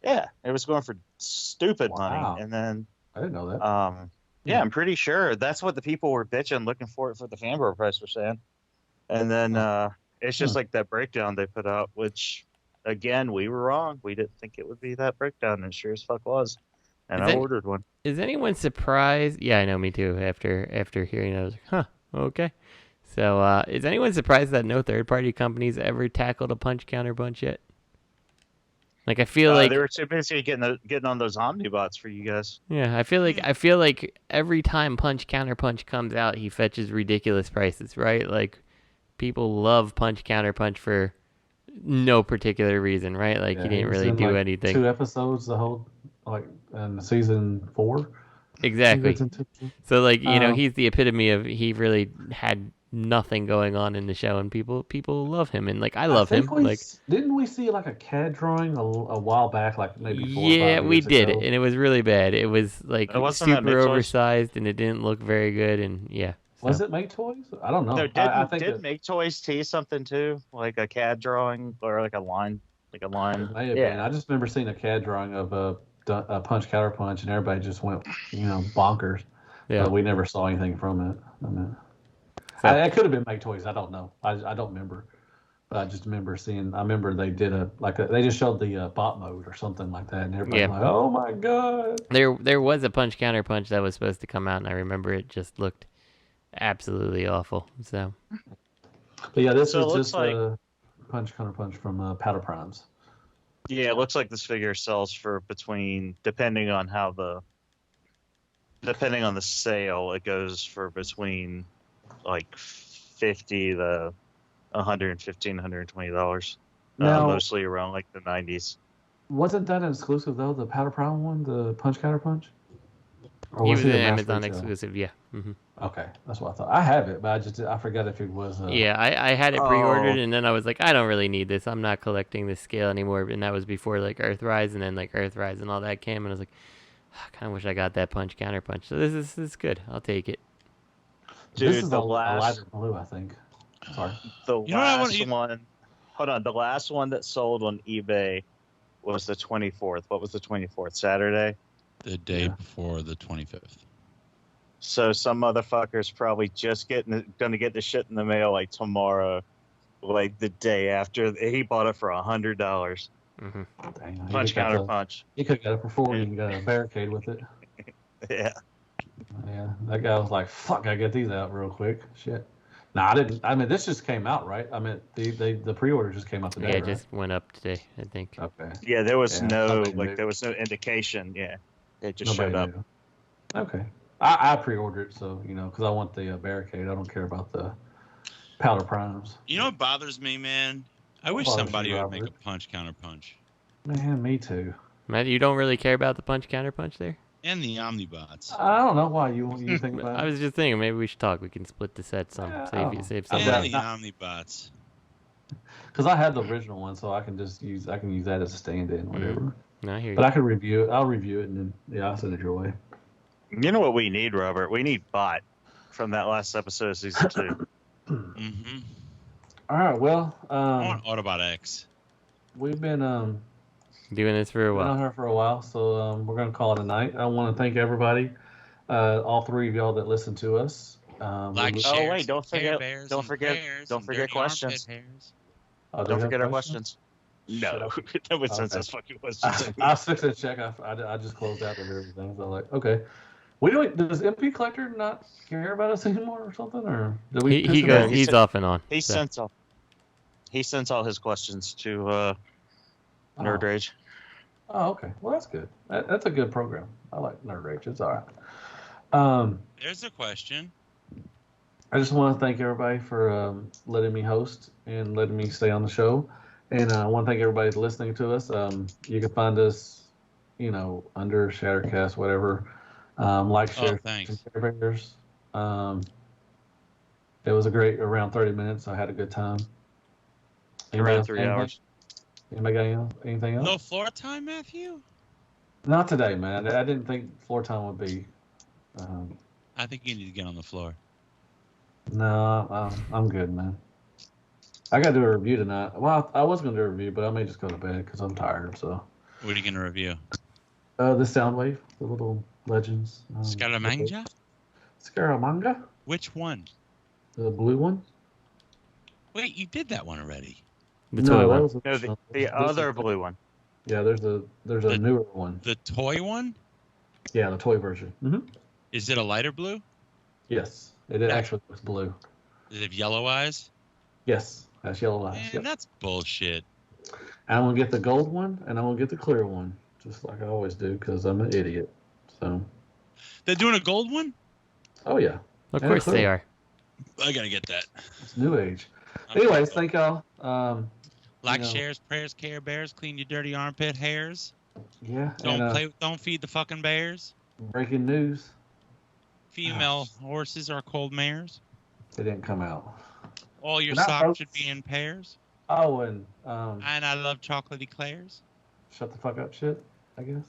Yeah, it was going for stupid money, and then I didn't know that. Yeah, I'm pretty sure that's what the people were bitching, looking for the Fanbro price were saying. And then it's just that breakdown they put out, which again we were wrong. We didn't think it would be that breakdown, and sure as fuck was. And I ordered one. Is anyone surprised? Yeah, I know, me too. After hearing that, I was like, huh, okay. So is anyone surprised that no third-party companies ever tackled a Punch Counterpunch yet? I feel like they were too busy getting on those Omnibots for you guys. Yeah, I feel like every time Punch Counterpunch comes out, he fetches ridiculous prices, right? People love Punch Counterpunch for no particular reason, right? He didn't really do anything. 2 episodes, the whole in season 4. Exactly. So he's the epitome of he really had nothing going on in the show, and people love him, and I love him. Didn't we see a CAD drawing a while back, maybe 4 or 5 years we did ago? it, and it was really bad. It was super oversized, and it didn't look very good, and yeah. Was it Make Toys? I don't know. No, I think did Make Toys tease something too, like a CAD drawing or a line, It may have been. I just remember seeing a CAD drawing of a Punch Counterpunch, and everybody just went, bonkers. Yeah. But we never saw anything from it. It could have been Make Toys. I don't know. I don't remember. But I just remember seeing. I remember they did they just showed the bot mode or something like that, and everybody was like, "Oh my god!" There was a Punch Counterpunch that was supposed to come out, and I remember it just looked absolutely awful. So. But yeah, this is just Punch Counterpunch from Powder Primes. Yeah, it looks like this figure sells for depending on the sale, it goes for between $50 to $115, $120. Mostly around the 90s. Wasn't that an exclusive though? The Powder Prime one, the Punch Counterpunch. He was an Amazon exclusive, yeah. Mm-hmm. Okay, that's what I thought. I have it, but I forgot if it was. Yeah, I had it pre-ordered, and then I was like, I don't really need this. I'm not collecting this scale anymore. And that was before Earthrise, and then Earthrise and all that came, and I was like, I kind of wish I got that Punch Counterpunch. So this is good. I'll take it. Dude, this is a lighter blue, I think. Sorry. The last one. Hold on. The last one that sold on eBay was the 24th. What was the 24th? Saturday? The day before the 25th. So some motherfucker's probably just gonna get the shit in the mail tomorrow, the day after. He bought it for $100. Mm-hmm. Punch Counterpunch. He could have got it for $40 and got a Barricade with it. Yeah. Yeah, that guy was like, "Fuck, I get these out real quick." Shit. No, I didn't. I mean, this just came out, right? I mean, the pre-order just came out today. Yeah, it right? just went up today, I think. Okay. Yeah, there was no Nobody there was no indication. Yeah, it just Nobody showed up. knew. Okay. I pre-ordered, so because I want the barricade. I don't care about the powder primes. You know what bothers me, man? I wish somebody would make a punch counter punch. Man, me too. Matt, you don't really care about the punch counter punch there? And the Omnibots. I don't know why you think about it. I was just thinking maybe we should talk. We can split the set some. Save some And money. the Omnibots. Because I had the original one, so I can use that as a stand-in, whatever. No, I hear you. But I can review it. I'll review it, and then I'll send it your way. You know what we need, Robert? We need Bot from that last episode of season 2. Mm-hmm. All right. Well, I want Autobot X. We've been doing this for a while. Been on here for a while, so we're gonna call it a night. I want to thank everybody, all three of y'all that listen to us. Wait! Don't forget questions. Oh, don't forget our questions. No, that would sense us fucking questions. I was fixing to check. I just closed out of everything. So I'm like, okay. Does MP Collector not care about us anymore or something, or do we? He's off and on. He sends all his questions to Nerd Rage. Oh, okay. Well, that's good. That's a good program. I like Nerd Rage. It's all right. There's a question. I just want to thank everybody for letting me host and letting me stay on the show. And I want to thank everybody for listening to us. You can find us, under Shattercast, whatever. Like, share, thanks. and Care Bears. It was around 30 minutes. I had a good time. Around 3 hours. Anybody got anything else? No floor time, Matthew? Not today, man. I didn't think floor time would be. I think you need to get on the floor. No, I'm good, man. I got to do a review tonight. Well, I was going to do a review, but I may just go to bed because I'm tired. So. What are you going to review? The Soundwave, the little Legends. Scaramanga? Scaramanga? Which one? The blue one. Wait, you did that one already. The toy one. No, the other blue one. Yeah, there's a newer one. The toy one? Yeah, the toy version. Mm-hmm. Is it a lighter blue? Yes, it actually looks blue. Does it have yellow eyes? Yes, that's yellow eyes. Man, yep. that's bullshit. I'm gonna get the gold one, and I'm gonna get the clear one, just like I always do, because I'm an idiot. So. They're doing a gold one? Oh yeah. Of course they are. I gotta get that. It's new age. Anyways, thank y'all. Like, shares, prayers, Care Bears, clean your dirty armpit hairs. Yeah. Don't feed the fucking bears. Breaking news. Female horses are cold mares. They didn't come out. All your socks should be in pairs. Oh, and I love chocolatey Claire's. Shut the fuck up, shit. I guess.